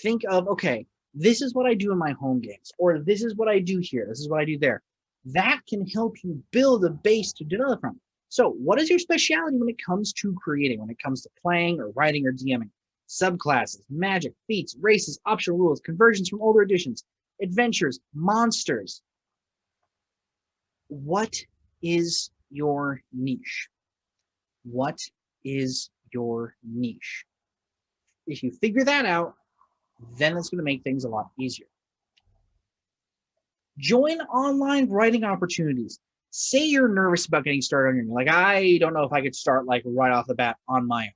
Think of, okay, this is what I do in my home games, or this is what I do here, this is what I do there. That can help you build a base to develop from. So what is your specialty when it comes to creating, when it comes to playing or writing or DMing? Subclasses, magic, feats, races, optional rules, conversions from older editions, adventures, monsters. What is your niche? What is your niche? If you figure that out, then it's going to make things a lot easier. Join online writing opportunities. Say you're nervous about getting started on your own. Like, I don't know if I could start like right off the bat on my own.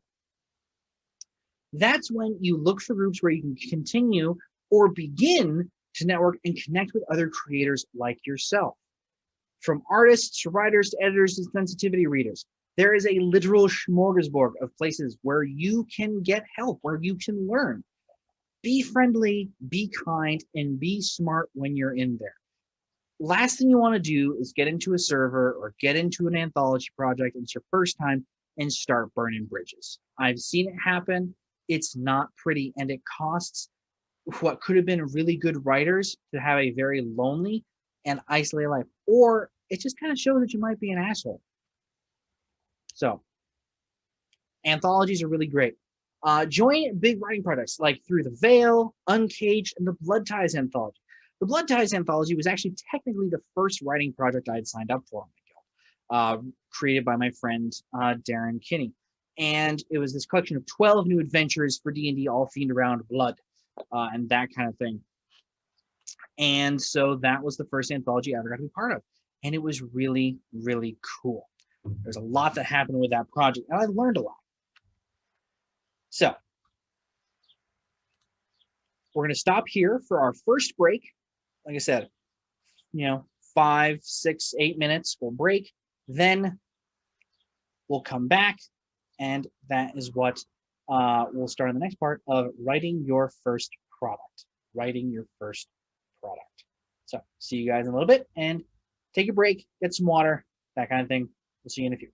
That's when you look for groups where you can continue or begin to network and connect with other creators like yourself. From artists to writers to editors to sensitivity readers, there is a literal smorgasbord of places where you can get help, where you can learn. Be friendly, be kind, and be smart when you're in there. Last thing you want to do is get into a server or get into an anthology project, and it's your first time, and start burning bridges. I've seen it happen. It's not pretty, and it costs what could have been really good writers to have a very lonely and isolated life, or it just kind of shows that you might be an asshole. So anthologies are really great. Join big writing projects like Through the Veil, Uncaged, and the Blood Ties anthology. The Blood Ties anthology was actually technically the first writing project I had signed up for on the Guild, created by my friend Darren Kinney. And it was this collection of 12 new adventures for D&D, all themed around blood and that kind of thing. And so that was the first anthology I ever got to be part of. And it was really, really cool. There's a lot that happened with that project, and I learned a lot. So we're going to stop here for our first break. Like I said, 5, 6, 8 minutes, we'll break. Then we'll come back, and that is what we'll start on the next part of writing your first product. Writing your first product. So see you guys in a little bit, and take a break, get some water, that kind of thing. We'll see you in a few.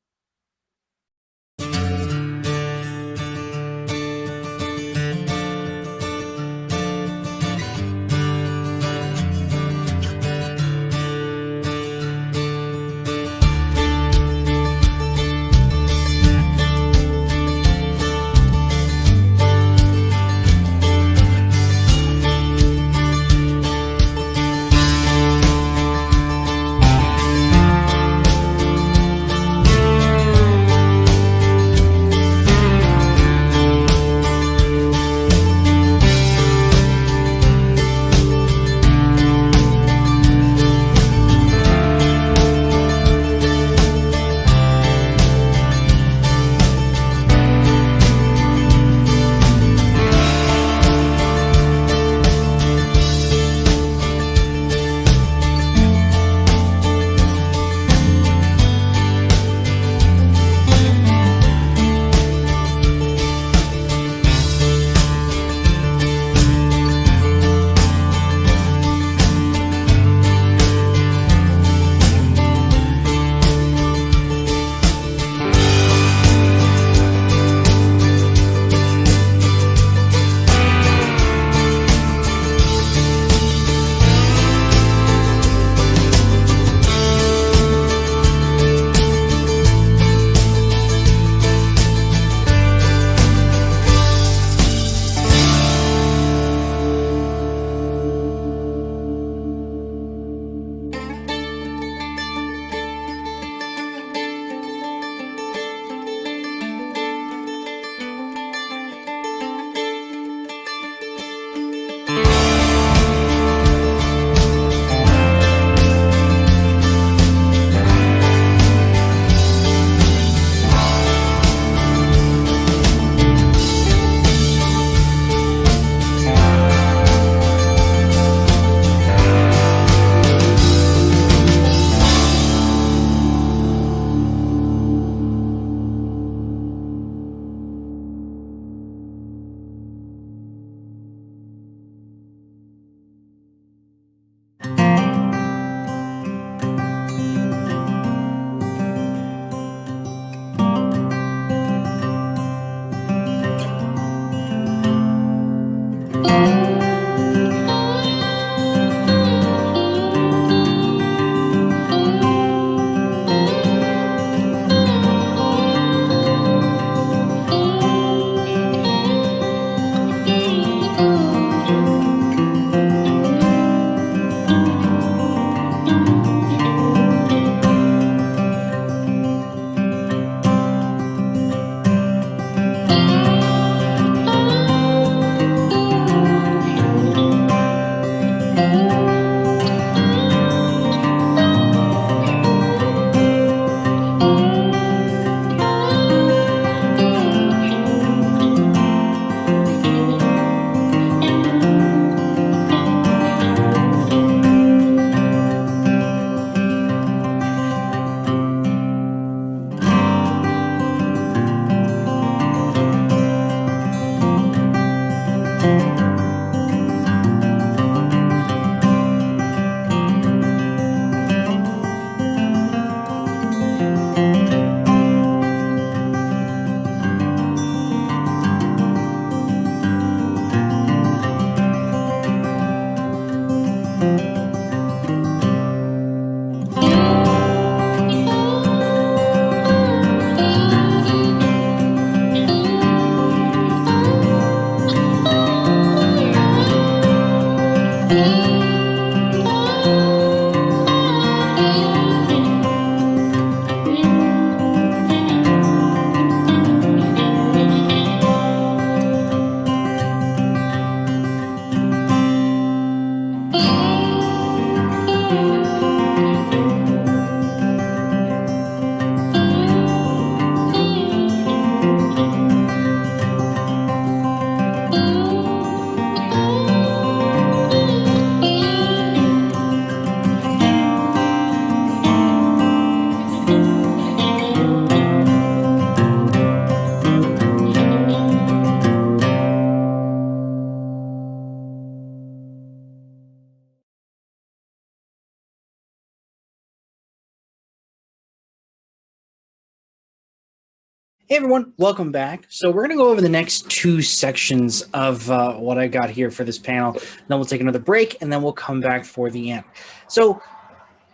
Hey everyone, welcome back. So we're going to go over the next two sections of what I got here for this panel. Then we'll take another break, and then we'll come back for the end. So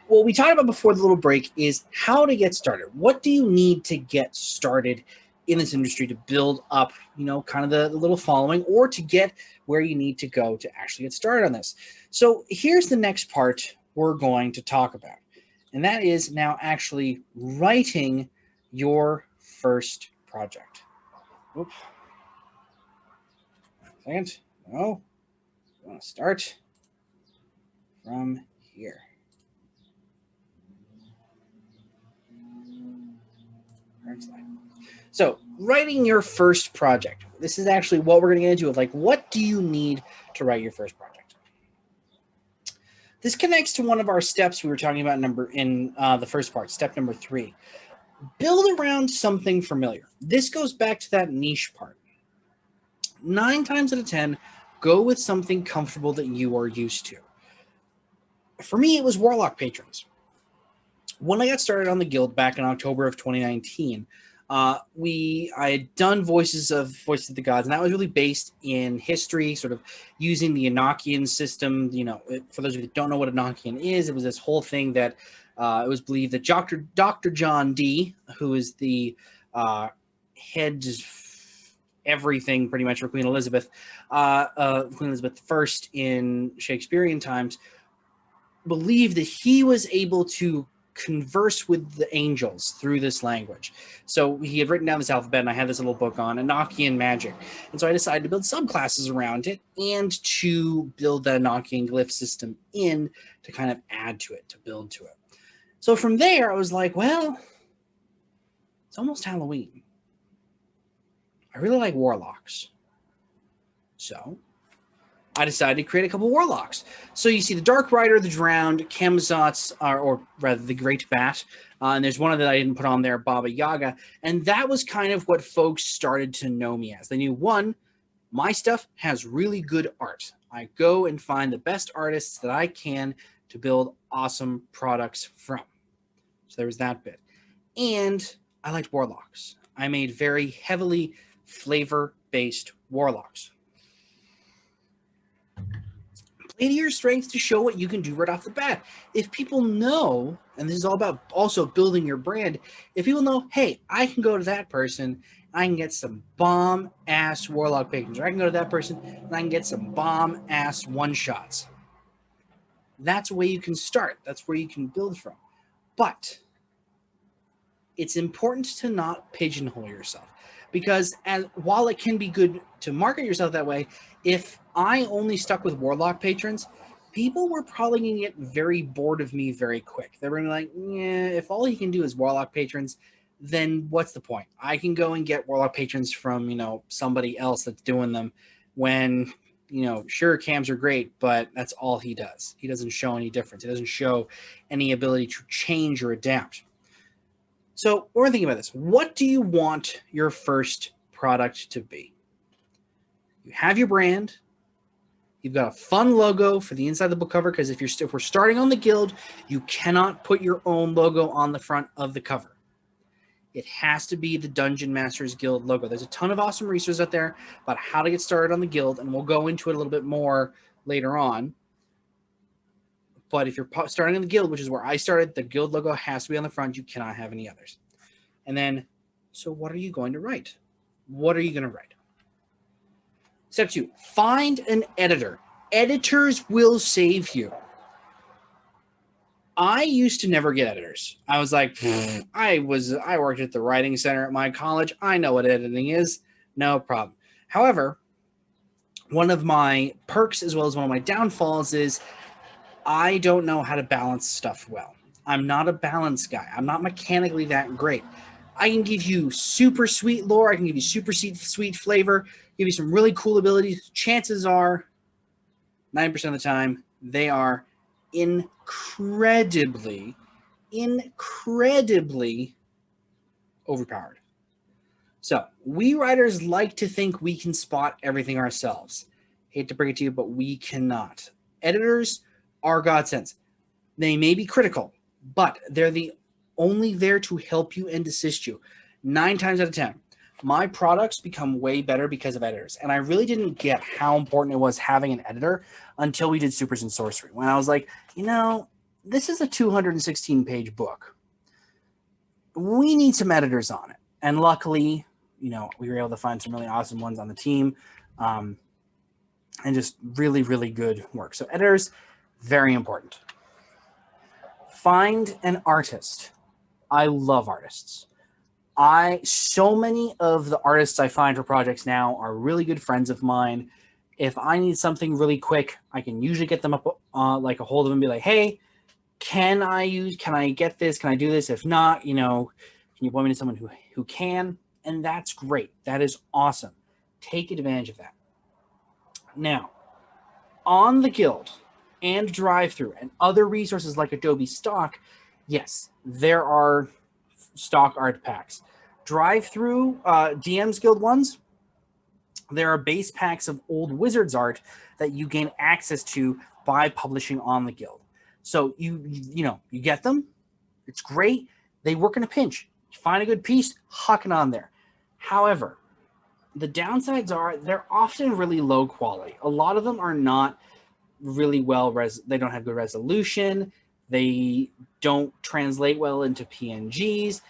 what we talked about before the little break is how to get started. What do you need to get started in this industry to build up, kind of the little following, or to get where you need to go to actually get started on this? So here's the next part we're going to talk about, and that is now actually writing your first project. Oops. Second. No. I want to start from here. So, writing your first project. This is actually what we're going to get into. Like, what do you need to write your first project? This connects to one of our steps we were talking about in the first part, step number 3. Build around something familiar. This goes back to that niche part. 9 times out of 10, go with something comfortable that you are used to. For me, it was Warlock Patrons. When I got started on the guild back in October of 2019, I had done Voices of the Gods, and that was really based in history, sort of using the Enochian system. For those of you that don't know what Enochian is, it was this whole thing that it was believed that Dr. John Dee, who is the head everything pretty much for Queen Elizabeth I in Shakespearean times, believed that he was able to converse with the angels through this language. So he had written down this alphabet, and I had this little book on Enochian magic. And so I decided to build subclasses around it and to build that Enochian glyph system in to kind of add to it, to build to it. So from there, I was like, well, it's almost Halloween. I really like warlocks. So I decided to create a couple warlocks. So you see the Dark Rider, the Drowned, Kemzots, or rather the Great Bat, and there's one that I didn't put on there, Baba Yaga, and that was kind of what folks started to know me as. They knew, one, my stuff has really good art. I go and find the best artists that I can to build awesome products from. So there was that bit. And I liked warlocks. I made very heavily flavor-based warlocks. Play to your strengths to show what you can do right off the bat. If people know, and this is all about also building your brand, if people know, hey, I can go to that person, I can get some bomb-ass warlock patrons, or I can go to that person, and I can get some bomb-ass one-shots. That's where you can start. That's where you can build from. But it's important to not pigeonhole yourself, because while it can be good to market yourself that way, if I only stuck with warlock patrons, people were probably going to get very bored of me very quick. They were going to be like, yeah, if all he can do is warlock patrons, then what's the point? I can go and get warlock patrons from, somebody else that's doing them when, sure, cams are great, but that's all he does. He doesn't show any difference. He doesn't show any ability to change or adapt. So we're thinking about this. What do you want your first product to be? You have your brand. You've got a fun logo for the inside of the book cover, because if we're starting on the guild, you cannot put your own logo on the front of the cover. It has to be the Dungeon Masters Guild logo. There's a ton of awesome resources out there about how to get started on the guild, and we'll go into it a little bit more later on. But if you're starting in the guild, which is where I started, the guild logo has to be on the front. You cannot have any others. And then, so what are you going to write? What are you going to write? Step 2, find an editor. Editors will save you. I used to never get editors. I was like, I worked at the writing center at my college. I know what editing is. No problem. However, one of my perks as well as one of my downfalls is I don't know how to balance stuff well. I'm not a balance guy. I'm not mechanically that great. I can give you super sweet lore. I can give you super sweet flavor, give you some really cool abilities. Chances are, 9% of the time, they are incredibly overpowered. So we writers like to think we can spot everything ourselves. Hate to break it to you, but we cannot. Editors are godsends. They may be critical, but they're only there to help you and assist you. 9 times out of 10, my products become way better because of editors. And I really didn't get how important it was having an editor until we did Supers and Sorcery. When I was like, this is a 216-page book. We need some editors on it. And luckily, we were able to find some really awesome ones on the team, and just really, really good work. So editors, very important. Find an artist. I love artists. So many of the artists I find for projects now are really good friends of mine. If I need something really quick, I can usually get them up, like a hold of them and be like, hey, can I get this? Can I do this? If not, can you point me to someone who can? And that's great. That is awesome. Take advantage of that. Now, on the guild and drive-through and other resources like Adobe Stock, yes, there are stock art packs. Drive-through DM's Guild ones, there are base packs of old Wizards art that you gain access to by publishing on the guild. So you get them. It's great. They work in a pinch. You find a good piece, huck it on there. However, the downsides are they're often really low quality. A lot of them are not really they don't have good resolution. They don't translate well into PNGs.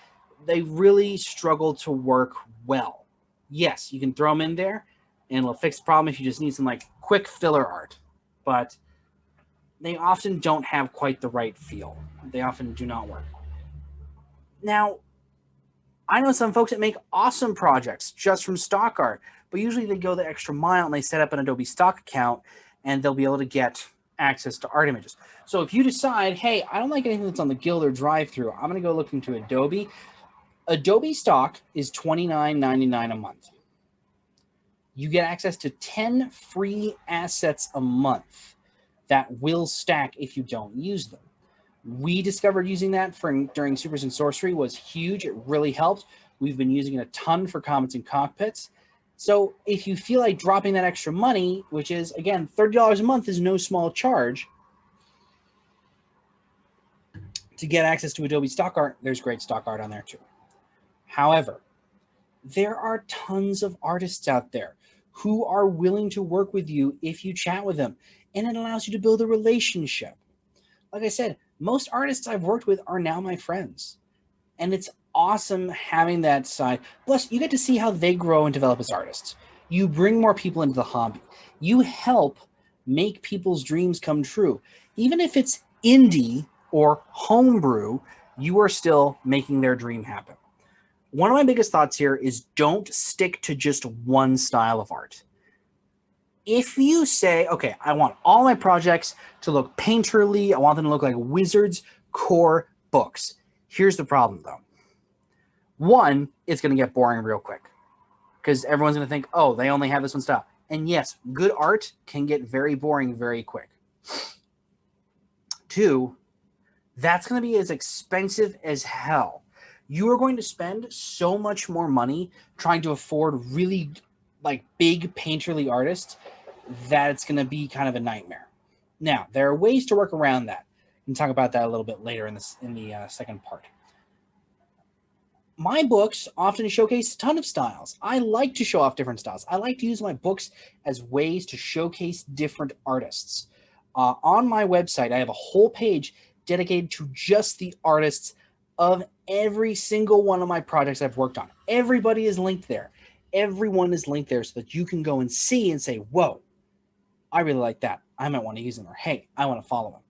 They really struggle to work well. Yes, you can throw them in there and it'll fix the problem if you just need some quick filler art. But they often don't have quite the right feel. They often do not work. Now, I know some folks that make awesome projects just from stock art, but usually they go the extra mile and they set up an Adobe Stock account and they'll be able to get access to art images. So if you decide, hey, I don't like anything that's on the guild or drive-through, I'm going to go look into Adobe. Adobe Stock is $29.99 a month. You get access to 10 free assets a month that will stack if you don't use them. We discovered using that during Supers and Sorcery was huge. It really helped. We've been using it a ton for Commons and Cockpits. So if you feel like dropping that extra money, which is, again, $30 a month is no small charge, to get access to Adobe Stock Art, there's great stock art on there too. However, there are tons of artists out there who are willing to work with you if you chat with them, and it allows you to build a relationship. Like I said, most artists I've worked with are now my friends, and it's awesome having that side. Plus, you get to see how they grow and develop as artists. You bring more people into the hobby. You help make people's dreams come true. Even if it's indie or homebrew, you are still making their dream happen. One of my biggest thoughts here is don't stick to just one style of art. If you say, okay, I want all my projects to look painterly, I want them to look like Wizards core books. Here's the problem, though. One, it's going to get boring real quick because everyone's going to think, oh, they only have this one style. And yes, good art can get very boring very quick. Two, that's going to be as expensive as hell. You are going to spend so much more money trying to afford really like big painterly artists, that it's going to be kind of a nightmare. Now, there are ways to work around that. We can talk about that a little bit later in the second part. My books often showcase a ton of styles. I like to show off different styles. I like to use my books as ways to showcase different artists. On my website, I have a whole page dedicated to just the artists of every single one of my projects I've worked on. Everybody is linked there. Everyone is linked there so that you can go and see and say, whoa, I really like that. I might want to use them. Or, hey, I want to follow them.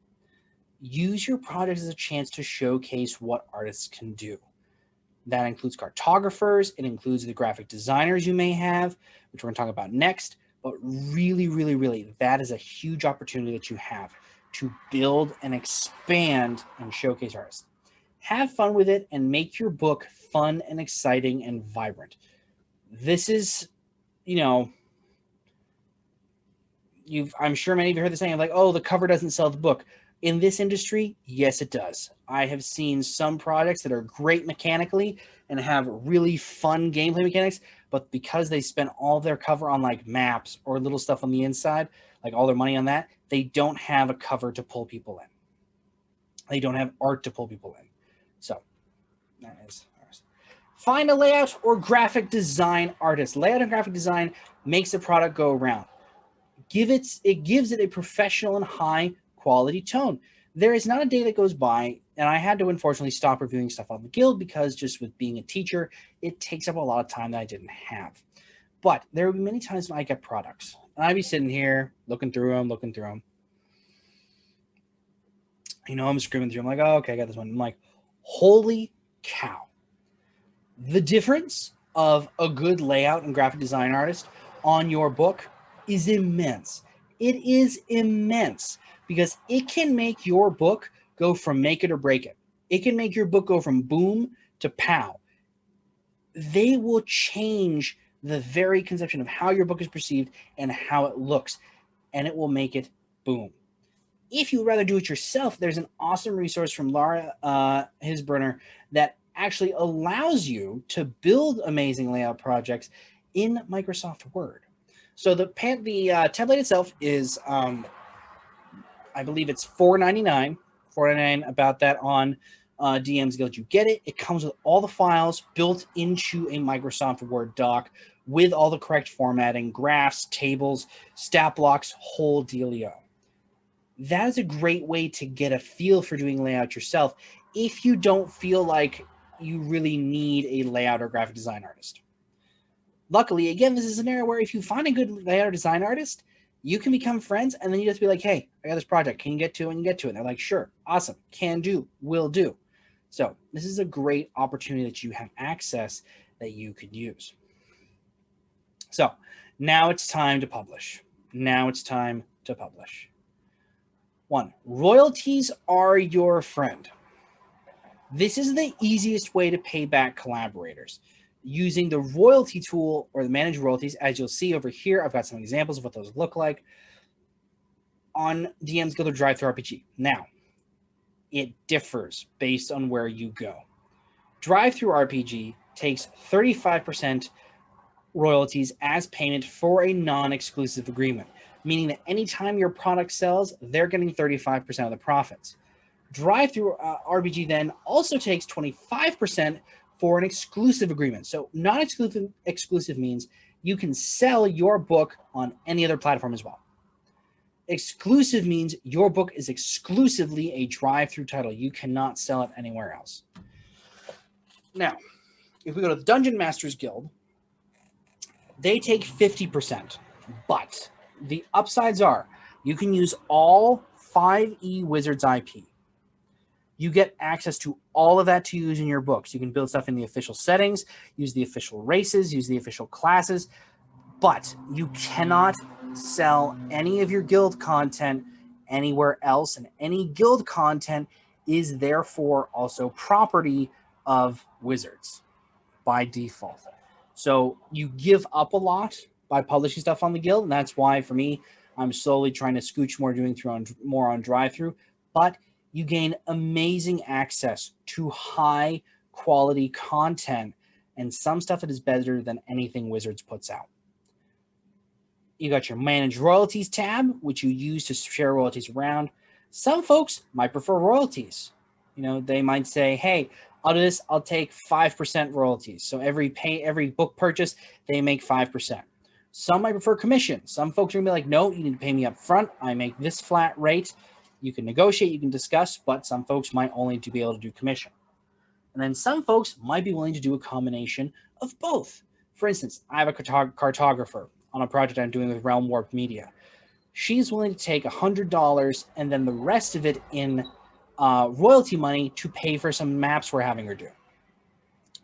Use your projects as a chance to showcase what artists can do. That includes cartographers. It includes the graphic designers you may have, which we're going to talk about next. But really, really, really, that is a huge opportunity that you have to build and expand and showcase artists. Have fun with it and make your book fun and exciting and vibrant. This is, I'm sure many of you heard the saying like, oh, the cover doesn't sell the book. In this industry, yes, it does. I have seen some products that are great mechanically and have really fun gameplay mechanics, but because they spent all their cover on like maps or little stuff on the inside, like all their money on that, they don't have a cover to pull people in. They don't have art to pull people in. So that is ours. Find a layout or graphic design artist. Layout and graphic design makes the product go around. It gives it a professional and high quality tone. There is not a day that goes by, and I had to unfortunately stop reviewing stuff on the Guild because just with being a teacher, it takes up a lot of time that I didn't have. But there will be many times when I get products, and I'd be sitting here looking through them. I'm screaming through them like, oh, okay, I got this one. I'm like, holy cow. The difference of a good layout and graphic design artist on your book is immense. It is immense because it can make your book go from make it or break it. It can make your book go from boom to pow. They will change the very conception of how your book is perceived and how it looks, and it will make it boom. If you'd rather do it yourself, there's an awesome resource from Laura Hisburner that actually allows you to build amazing layout projects in Microsoft Word. So the template itself is, I believe it's $4.99. $4.99 about that on DM's Guild. You get it. It comes with all the files built into a Microsoft Word doc with all the correct formatting, graphs, tables, stat blocks, whole dealio. That is a great way to get a feel for doing layout yourself if you don't feel like you really need a layout or graphic design artist. Luckily, again, this is an area where if you find a good layout or design artist, you can become friends, and then you just be like, hey, I got this project. Can you get to it? And you get to it. And they're like, sure, awesome, can do, will do. So this is a great opportunity that you have access that you could use. So now it's time to publish. One, royalties are your friend. This is the easiest way to pay back collaborators. Using the royalty tool or the manage royalties, as you'll see over here, I've got some examples of what those look like on DM's Guild or Drive-Thru-RPG. Now, it differs based on where you go. Drive-Thru-RPG takes 35% royalties as payment for a non-exclusive agreement, meaning that anytime your product sells, they're getting 35% of the profits. Drive-Thru-RPG then also takes 25% for an exclusive agreement. So non-exclusive means you can sell your book on any other platform as well. Exclusive means your book is exclusively a drive-through title. You cannot sell it anywhere else. Now, if we go to the Dungeon Masters Guild, they take 50%, but the upsides are you can use all 5e Wizards IP. You get access to all of that to use in your books. You can build stuff in the official settings, use the official races, use the official classes, but you cannot sell any of your guild content anywhere else, and any guild content is therefore also property of Wizards by default. So you give up a lot by publishing stuff on the guild, and that's why for me, I'm slowly trying to scooch more on drive-through, but you gain amazing access to high quality content and some stuff that is better than anything Wizards puts out. You got your manage royalties tab, which you use to share royalties around. Some folks might prefer royalties. They might say, hey, I'll do this. I'll take 5% royalties. So every book purchase, they make 5%. Some might prefer commission. Some folks are gonna be like, no, you need to pay me up front. I make this flat rate. You can negotiate, you can discuss, but some folks might only be able to do commission. And then some folks might be willing to do a combination of both. For instance, I have a cartographer on a project I'm doing with Realm Warped Media. She's willing to take $100 and then the rest of it in royalty money to pay for some maps we're having her do.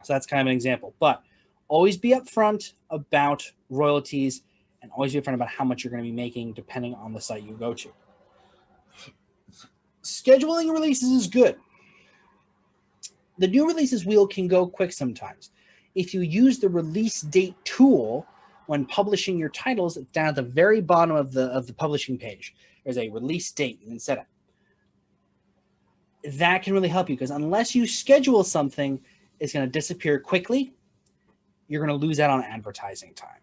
So that's kind of an example. But always be upfront about royalties and always be upfront about how much you're going to be making depending on the site you go to. Scheduling releases is good. The new releases wheel can go quick sometimes. If you use the release date tool when publishing your titles, down at the very bottom of the publishing page, there's a release date you can set it. That can really help you, because unless you schedule something, it's going to disappear quickly. You're going to lose out on advertising time.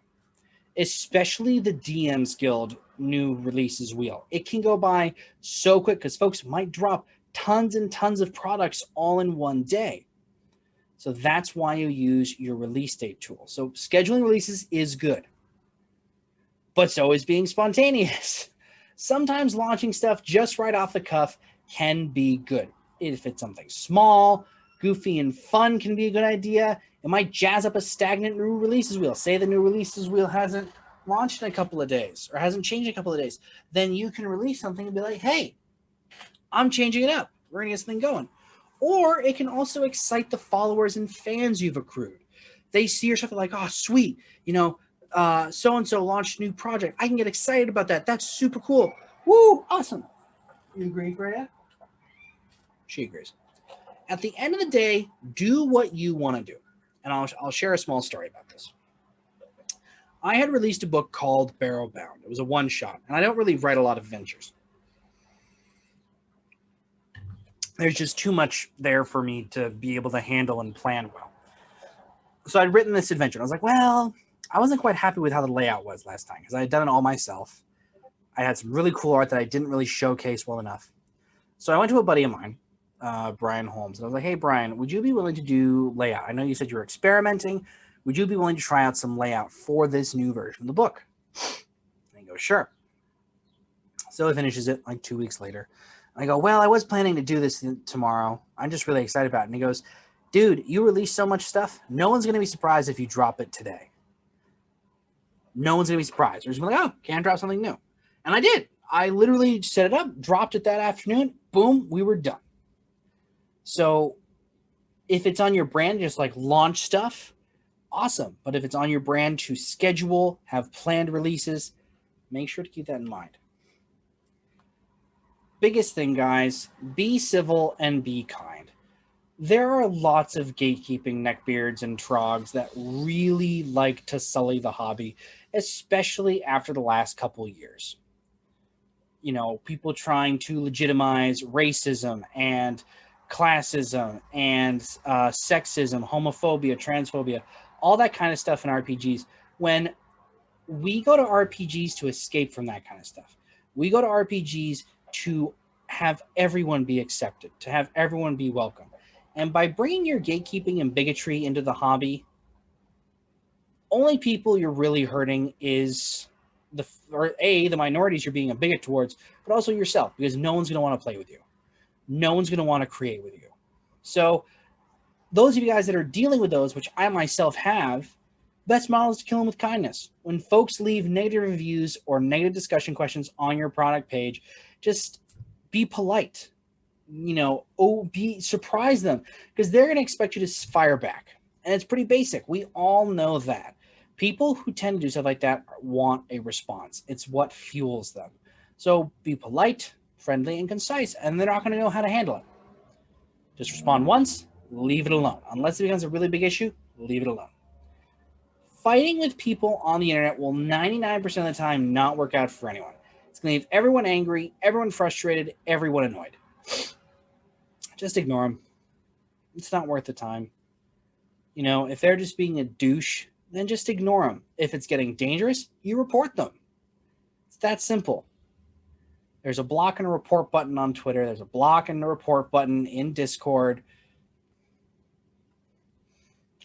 Especially the DMs Guild new releases wheel. It can go by so quick because folks might drop tons and tons of products all in one day. So that's why you use your release date tool. So scheduling releases is good, but so is being spontaneous. Sometimes launching stuff just right off the cuff can be good. If it's something small, goofy, and fun can be a good idea. It might jazz up a stagnant new releases wheel. Say the new releases wheel hasn't launched in a couple of days or hasn't changed in a couple of days. Then you can release something and be like, hey, I'm changing it up. We're going to get something going. Or it can also excite the followers and fans you've accrued. They see your stuff like, oh, sweet. So-and-so launched a new project. I can get excited about that. That's super cool. Woo, awesome. You agree, Freya? She agrees. At the end of the day, do what you want to do. And I'll share a small story about this. I had released a book called Barrowbound. It was a one-shot, and I don't really write a lot of adventures. There's just too much there for me to be able to handle and plan well. So I'd written this adventure. I was like, well, I wasn't quite happy with how the layout was last time because I had done it all myself. I had some really cool art that I didn't really showcase well enough. So I went to a buddy of mine, Brian Holmes, and I was like, hey, Brian, would you be willing to do layout? I know you said you were experimenting. Would you be willing to try out some layout for this new version of the book? And he goes, sure. So he finishes it like 2 weeks later. I go, well, I was planning to do this tomorrow. I'm just really excited about it. And he goes, dude, you release so much stuff. No one's going to be surprised if you drop it today. No one's going to be surprised. They're just going to be like, oh, can I drop something new? And I did. I literally set it up, dropped it that afternoon. Boom, we were done. So if it's on your brand, just like launch stuff, awesome. But if it's on your brand to schedule, have planned releases, make sure to keep that in mind. Biggest thing, guys, be civil and be kind. There are lots of gatekeeping neckbeards and trogs that really like to sully the hobby, especially after the last couple years. People trying to legitimize racism and classism and sexism, homophobia, transphobia, all that kind of stuff in RPGs. When we go to RPGs to escape from that kind of stuff, we go to RPGs to have everyone be accepted, to have everyone be welcome. And by bringing your gatekeeping and bigotry into the hobby, only people you're really hurting is the minorities you're being a bigot towards, but also yourself, because no one's going to want to play with you. No one's going to want to create with you. So those of you guys that are dealing with those, which I myself have, best model is to kill them with kindness. When folks leave negative reviews or negative discussion questions on your product page, just be polite. Surprise them, because they're going to expect you to fire back. And it's pretty basic. We all know that. People who tend to do stuff like that want a response. It's what fuels them. So be polite, friendly, and concise, and they're not going to know how to handle it. Just respond once, leave it alone. Unless it becomes a really big issue, leave it alone. Fighting with people on the internet will 99% of the time not work out for anyone. It's going to leave everyone angry, everyone frustrated, everyone annoyed. Just ignore them. It's not worth the time. If they're just being a douche, then just ignore them. If it's getting dangerous, you report them. that simple. There's a block and a report button on Twitter. There's a block and a report button in Discord.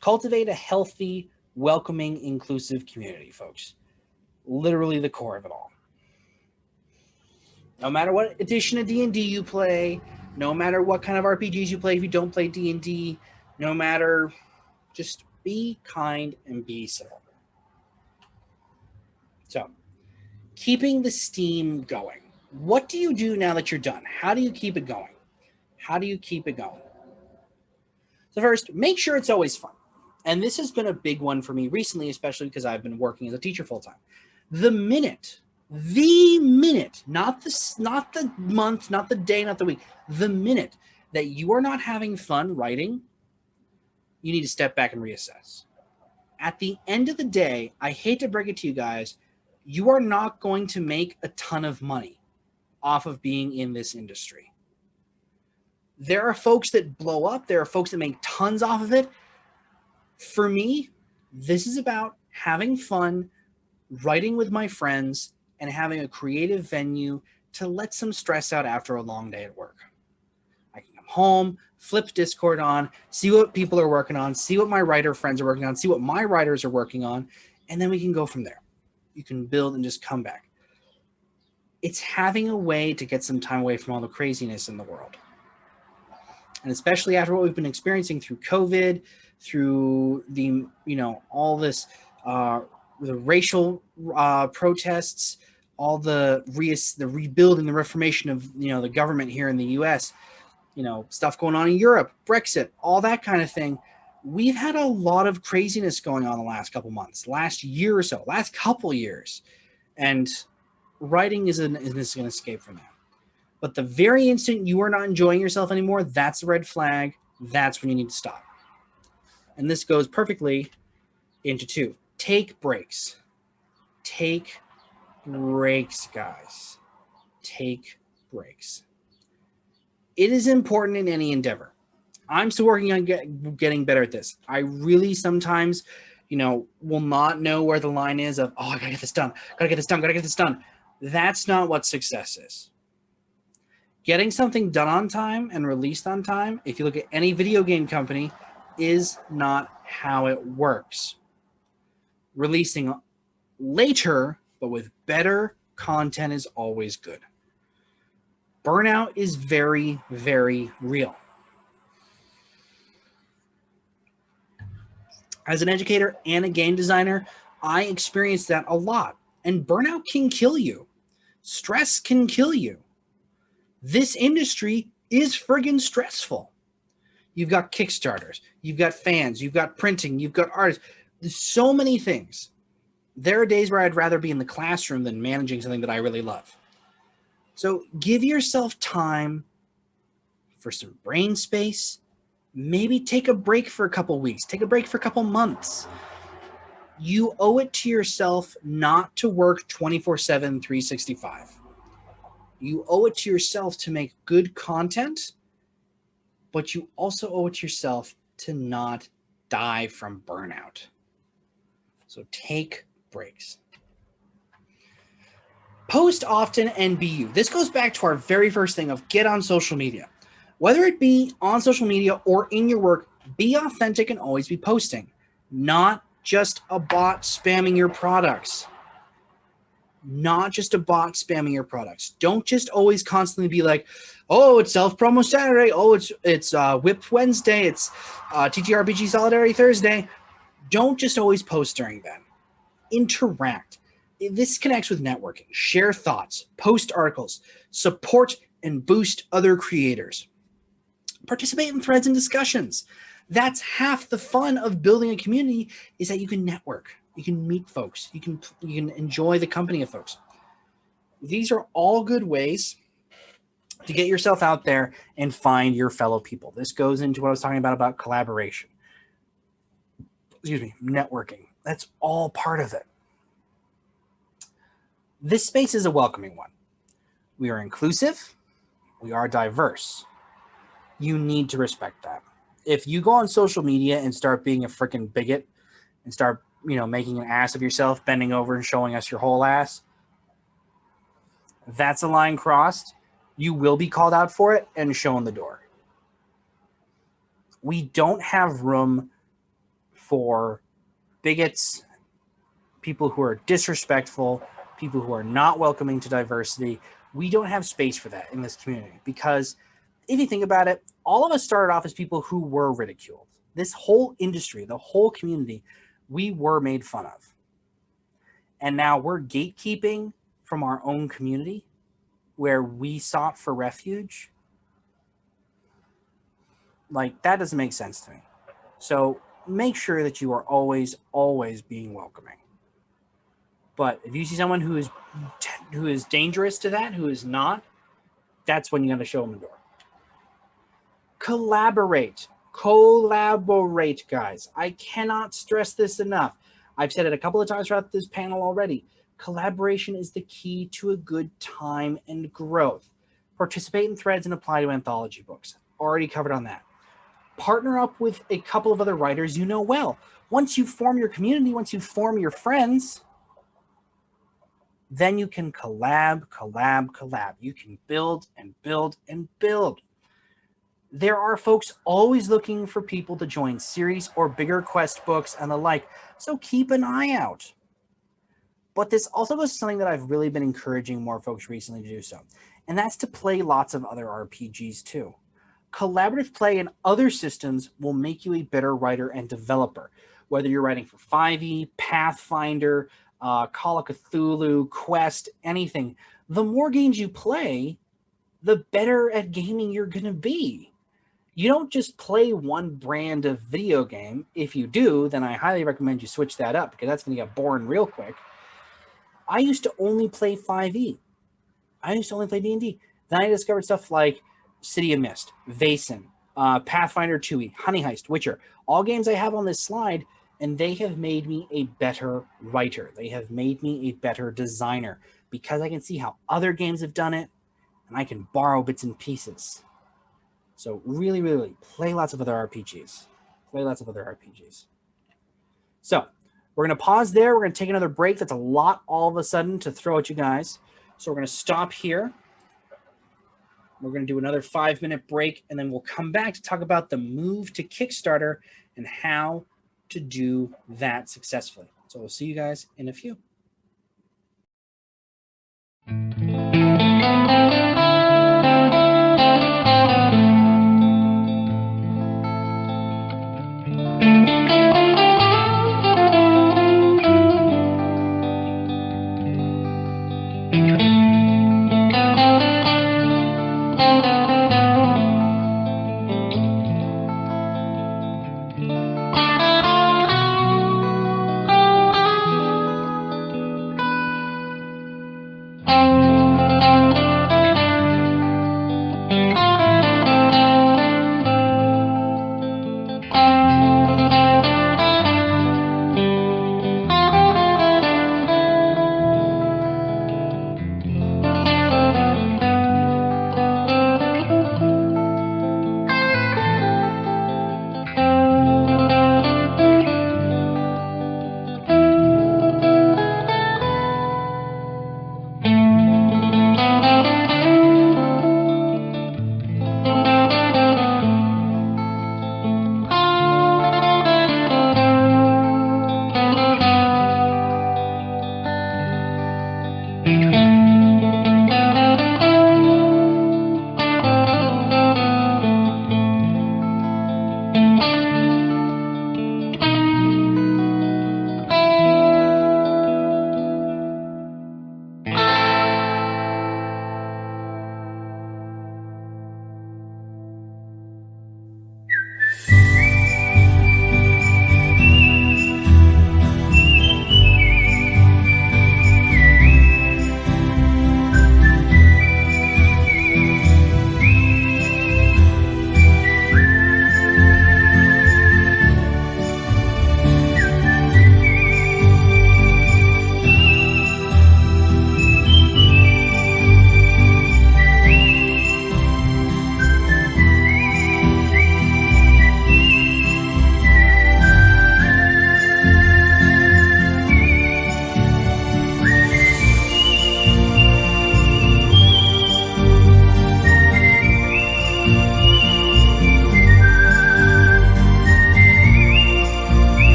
Cultivate a healthy, welcoming, inclusive community, folks. Literally the core of it all. No matter what edition of D&D you play, no matter what kind of RPGs you play if you don't play D&D, no matter, just be kind and be civil. So, keeping the steam going. What do you do now that you're done? How do you keep it going? How do you keep it going? So first, make sure it's always fun. And this has been a big one for me recently, especially because I've been working as a teacher full-time. The minute, not the month, not the day, not the week, the minute that you are not having fun writing, you need to step back and reassess. At the end of the day, I hate to break it to you guys, you are not going to make a ton of money off of being in this industry. There are folks that blow up. There are folks that make tons off of it. For me, this is about having fun, writing with my friends, and having a creative venue to let some stress out after a long day at work. I can come home, flip Discord on, see what people are working on, see what my writer friends are working on, see what my writers are working on, and then we can go from there. You can build and just come back. It's having a way to get some time away from all the craziness in the world. And especially after what we've been experiencing through COVID, through the, all this, the racial protests, all the rebuilding, the reformation of, the government here in the U.S., stuff going on in Europe, Brexit, all that kind of thing. We've had a lot of craziness going on the last couple months, last year or so, last couple years. And writing isn't going to escape from that. But the very instant you are not enjoying yourself anymore, that's a red flag. That's when you need to stop. And this goes perfectly into 2. Take breaks. Take breaks, guys. Take breaks. It is important in any endeavor. I'm still working on getting better at this. I really sometimes, will not know where the line is of, I gotta get this done. Gotta get this done. That's not what success is. Getting something done on time and released on time, if you look at any video game company, is not how it works. Releasing later, but with better content is always good. Burnout is very, very real. As an educator and a game designer, I experienced that a lot. And burnout can kill you. Stress can kill you. This industry is friggin' stressful. You've got Kickstarters, you've got fans, you've got printing, you've got artists. There's so many things. There are days where I'd rather be in the classroom than managing something that I really love. So give yourself time for some brain space. Maybe take a break for a couple weeks. Take a break for a couple months. You owe it to yourself not to work 24/7, 365. You owe it to yourself to make good content, but you also owe it to yourself to not die from burnout. So take breaks. Post often and be you. This goes back to our very first thing of get on social media. Whether it be on social media or in your work, be authentic and always be posting. Not just a bot spamming your products. Not just a bot spamming your products. Don't just always constantly be like, oh, it's self-promo Saturday. Oh, it's Whip Wednesday. It's TTRPG Solidarity Thursday. Don't just always post during that. Interact. This connects with networking. Share thoughts. Post articles. Support and boost other creators. Participate in threads and discussions. That's half the fun of building a community, is that you can network. You can meet folks. You can enjoy the company of folks. These are all good ways to get yourself out there and find your fellow people. This goes into what I was talking about collaboration. Networking. That's all part of it. This space is a welcoming one. We are inclusive. We are diverse. You need to respect that. If you go on social media and start being a freaking bigot and start, making an ass of yourself, bending over and showing us your whole ass, That's a line crossed. You will be called out for it and shown the door. We don't have room for bigots, people who are disrespectful, people who are not welcoming to diversity. We don't have space for that in this community because if you think about it, all of us started off as people who were ridiculed. This whole industry, the whole community, we were made fun of. And now we're gatekeeping from our own community where we sought for refuge. Like, that doesn't make sense to me. So make sure that you are always, always being welcoming. But if you see someone who is dangerous to that, who is not, that's when you got to show them the door. Collaborate, guys. I cannot stress this enough. I've said it a couple of times throughout this panel already. Collaboration is the key to a good time and growth. Participate in threads and apply to anthology books. Already covered on that. Partner up with a couple of other writers you know well. Once you form your community, once you form your friends, then you can collab. You can build and build and build. There are folks always looking for people to join series or bigger quest books and the like, so keep an eye out. But this also goes to something that I've really been encouraging more folks recently to do so, and that's to play lots of other RPGs too. Collaborative play in other systems will make you a better writer and developer, whether you're writing for 5e, Pathfinder, Call of Cthulhu, Quest, anything. The more games you play, the better at gaming you're going to be. You don't just play one brand of video game. If you do, then I highly recommend you switch that up because that's going to get boring real quick. I used to only play 5e. I used to only play D&D. Then I discovered stuff like City of Mist, Vaesen, Pathfinder 2e, Honey Heist, Witcher, all games I have on this slide, and they have made me a better writer. They have made me a better designer because I can see how other games have done it, and I can borrow bits and pieces. So really, really play lots of other RPGs. So we're going to pause there. We're going to take another break. That's a lot all of a sudden to throw at you guys. So we're going to stop here. We're going to do another 5-minute break, and then we'll come back to talk about the move to Kickstarter and how to do that successfully. So we'll see you guys in a few.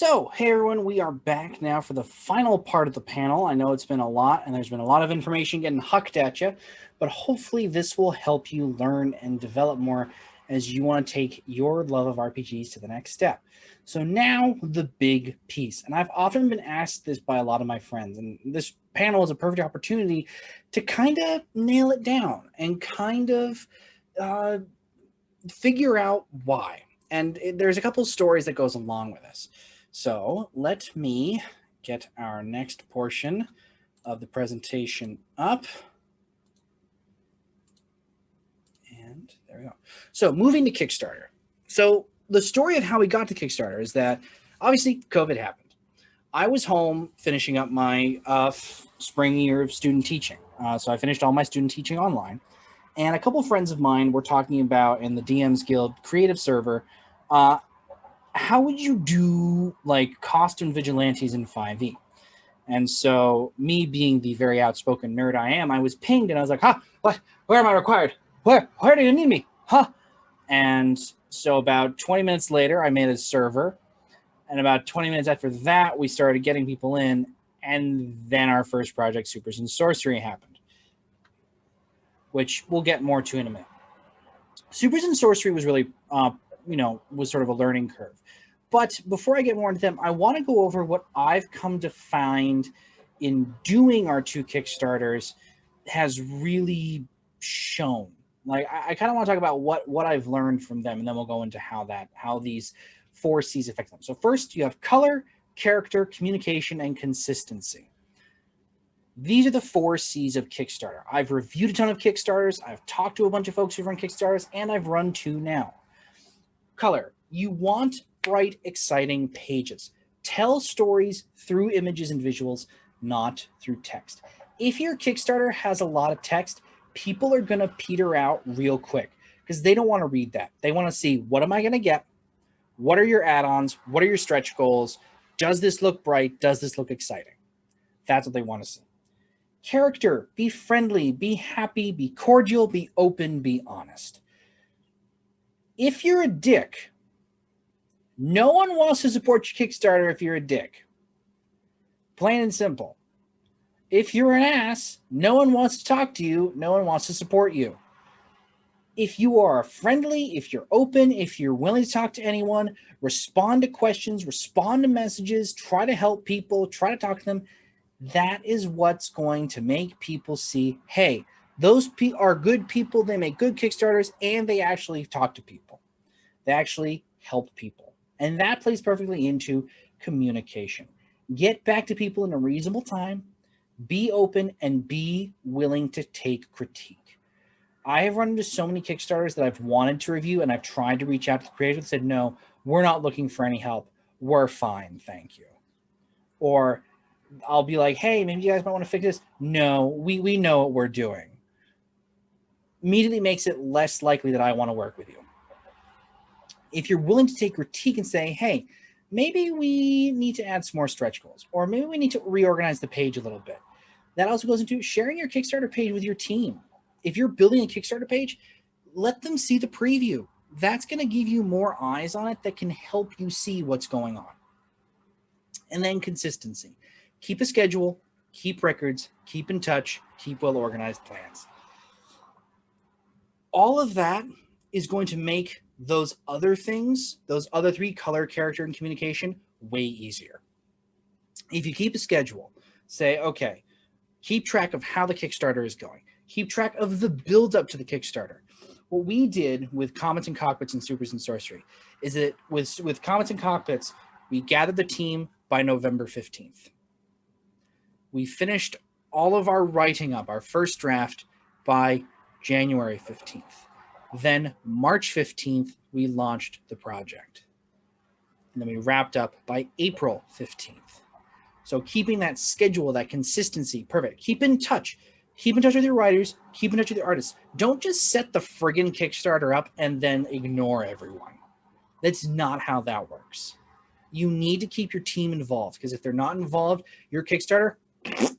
So, hey everyone, we are back now for the final part of the panel. I know it's been a lot, and there's been a lot of information getting hucked at you, but hopefully this will help you learn and develop more as you want to take your love of RPGs to the next step. So now the big piece, and I've often been asked this by a lot of my friends, and this panel is a perfect opportunity to kind of nail it down and kind of figure out why. And there's a couple stories that goes along with this. So let me get our next portion of the presentation up. And there we go. So moving to Kickstarter. So the story of how we got to Kickstarter is that obviously COVID happened. I was home finishing up my spring year of student teaching. So I finished all my student teaching online. And a couple friends of mine were talking about in the DMs Guild creative server, how would you do like costume vigilantes in 5e? And so me being the very outspoken nerd I am, I was pinged and I was like, what? Where am I required? Where do you need me? And so about 20 minutes later, I made a server. And about 20 minutes after that, we started getting people in. And then our first project, Supers and Sorcery, happened, which we'll get more to in a minute. Supers and Sorcery was really, was sort of a learning curve. But before I get more into them, I want to go over what I've come to find in doing our 2 Kickstarters has really shown. Like, I kind of want to talk about what I've learned from them, and then we'll go into how these 4 C's affect them. So first, you have color, character, communication, and consistency. These are the 4 C's of Kickstarter. I've reviewed a ton of Kickstarters. I've talked to a bunch of folks who've run Kickstarters, and I've run 2 now. Color. You want bright, exciting pages. Tell stories through images and visuals, not through text. If your Kickstarter has a lot of text, people are going to peter out real quick because they don't want to read that. They want to see, what am I going to get? What are your add-ons? What are your stretch goals? Does this look bright? Does this look exciting? That's what they want to see. Character, be friendly, be happy, be cordial, be open, be honest. If you're a dick, no one wants to support your Kickstarter if you're a dick. Plain and simple. If you're an ass, no one wants to talk to you. No one wants to support you. If you are friendly, if you're open, if you're willing to talk to anyone, respond to questions, respond to messages, try to help people, try to talk to them, that is what's going to make people see, hey, those are good people. They make good Kickstarters, and they actually talk to people. They actually help people. And that plays perfectly into communication. Get back to people in a reasonable time, be open, and be willing to take critique. I have run into so many Kickstarters that I've wanted to review, and I've tried to reach out to the creators and said, no, we're not looking for any help. We're fine, thank you. Or I'll be like, hey, maybe you guys might want to fix this. No, we know what we're doing. Immediately makes it less likely that I want to work with you. If you're willing to take critique and say, hey, maybe we need to add some more stretch goals, or maybe we need to reorganize the page a little bit. That also goes into sharing your Kickstarter page with your team. If you're building a Kickstarter page, let them see the preview. That's going to give you more eyes on it that can help you see what's going on. And then consistency. Keep a schedule, keep records, keep in touch, keep well-organized plans. All of that is going to make those other things, those other 3, color, character, and communication, way easier. If you keep a schedule, say, okay, keep track of how the Kickstarter is going. Keep track of the build up to the Kickstarter. What we did with Comets and Cockpits and Supers and Sorcery is that with Comets and Cockpits, we gathered the team by November 15th. We finished all of our writing up, our first draft, by January 15th. Then March 15th, we launched the project. And then we wrapped up by April 15th. So keeping that schedule, that consistency, perfect. Keep in touch. Keep in touch with your writers. Keep in touch with your artists. Don't just set the friggin' Kickstarter up and then ignore everyone. That's not how that works. You need to keep your team involved, because if they're not involved, your Kickstarter is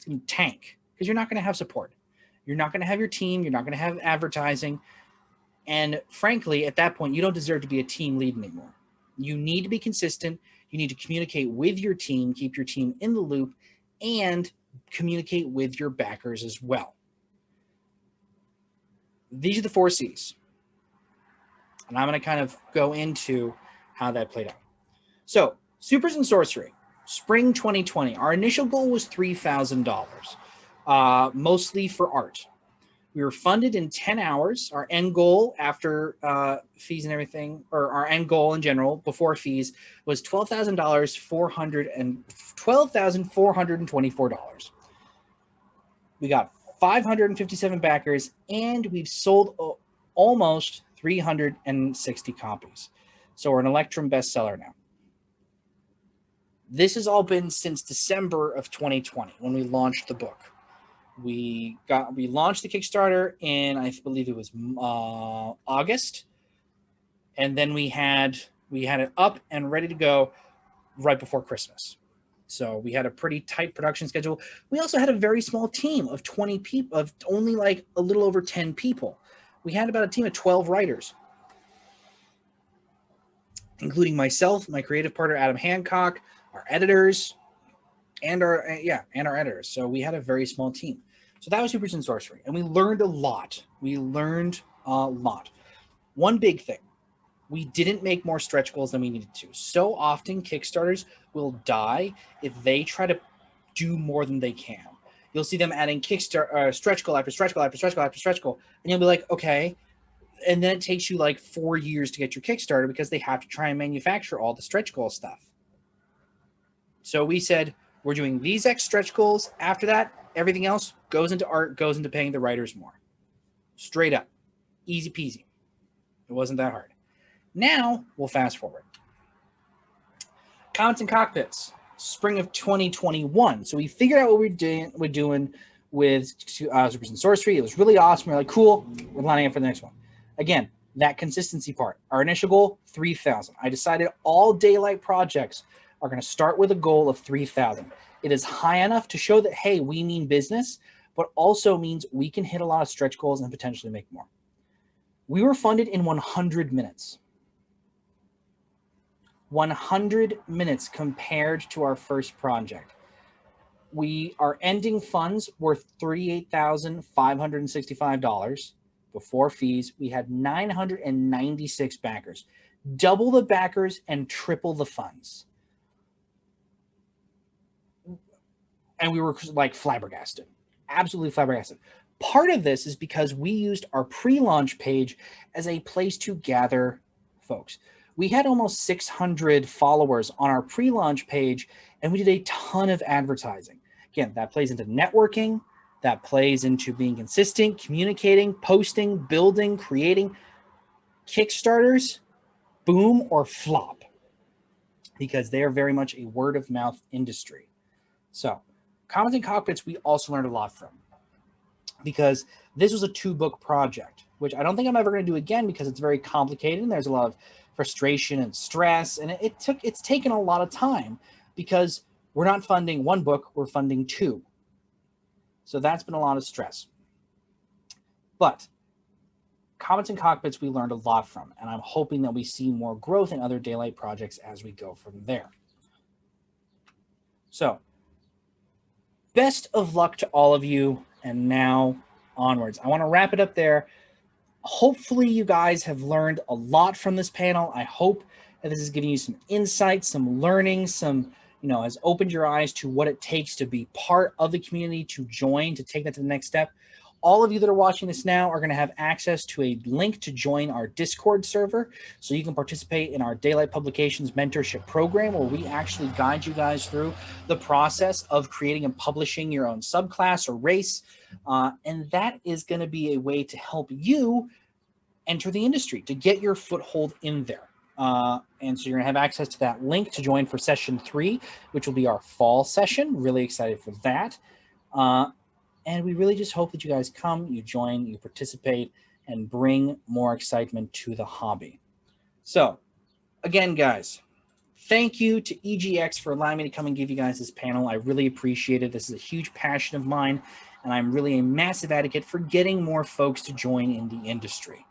going to tank, because you're not going to have support. You're not going to have your team. You're not going to have advertising. And frankly, at that point, you don't deserve to be a team lead anymore. You need to be consistent. You need to communicate with your team, keep your team in the loop, and communicate with your backers as well. These are the 4 C's. And I'm going to kind of go into how that played out. So, Supers and Sorcery, spring 2020. Our initial goal was $3,000, mostly for art. We were funded in 10 hours. Our end goal after fees and everything, or our end goal in general before fees, was $12,424. We got 557 backers, and we've sold almost 360 copies. So we're an Electrum bestseller now. This has all been since December of 2020 when we launched the book. We launched the Kickstarter in, I believe it was August, and then we had it up and ready to go right before Christmas. So we had a pretty tight production schedule. We also had a very small team of 20 people, of only like a little over 10 people. We had about a team of 12 writers, including myself, my creative partner Adam Hancock, our editors, and our editors. So we had a very small team. So that was Supers and Sorcery, and we learned a lot. One big thing: we didn't make more stretch goals than we needed to. So often Kickstarters will die if they try to do more than they can. You'll see them adding Kickstarter stretch goal after stretch goal after stretch goal after stretch goal, and you'll be like, okay. And then it takes you like 4 years to get your Kickstarter because they have to try and manufacture all the stretch goal stuff. So we said, we're doing these X stretch goals. After that, everything else goes into art, goes into paying the writers more. Straight up. Easy peasy. It wasn't that hard. Now, we'll fast forward. Comments and Cockpits, spring of 2021. So we figured out what we're doing with Supers and Sorcery. It was really awesome. We're like, cool. We're lining up for the next one. Again, that consistency part. Our initial goal, 3,000. I decided all daylight projects are going to start with a goal of 3,000. It is high enough to show that, hey, we mean business, but also means we can hit a lot of stretch goals and potentially make more. We were funded in 100 minutes. 100 minutes compared to our first project. Our ending funds were $38,565 before fees. We had 996 backers, double the backers and triple the funds. And we were like flabbergasted, absolutely flabbergasted. Part of this is because we used our pre-launch page as a place to gather folks. We had almost 600 followers on our pre-launch page, and we did a ton of advertising. Again, that plays into networking, that plays into being consistent, communicating, posting, building, creating. Kickstarters, boom or flop, because they are very much a word-of-mouth industry. So, Comments and Cockpits, we also learned a lot from, because this was a 2-book project, which I don't think I'm ever going to do again because it's very complicated and there's a lot of frustration and stress, and it's taken a lot of time because we're not funding 1 book, we're funding 2. So that's been a lot of stress. But Comments and Cockpits we learned a lot from, and I'm hoping that we see more growth in other daylight projects as we go from there. So, best of luck to all of you, and now onwards. I want to wrap it up there. Hopefully you guys have learned a lot from this panel. I hope that this is giving you some insight, some learning, some, has opened your eyes to what it takes to be part of the community, to join, to take that to the next step. All of you that are watching this now are going to have access to a link to join our Discord server, so you can participate in our Daylight Publications mentorship program, where we actually guide you guys through the process of creating and publishing your own subclass or race. And that is going to be a way to help you enter the industry, to get your foothold in there. And so you're going to have access to that link to join for session 3, which will be our fall session. Really excited for that. And we really just hope that you guys come, you join, you participate, and bring more excitement to the hobby. So, again, guys, thank you to EGX for allowing me to come and give you guys this panel. I really appreciate it. This is a huge passion of mine, and I'm really a massive advocate for getting more folks to join in the industry.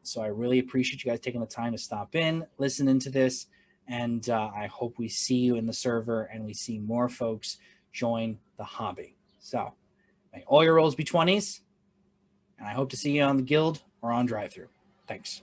So I really appreciate you guys taking the time to stop in, listen into this, And I hope we see you in the server and we see more folks join the hobby. So may all your rolls be 20s, and I hope to see you on the guild or on drive-through. Thanks.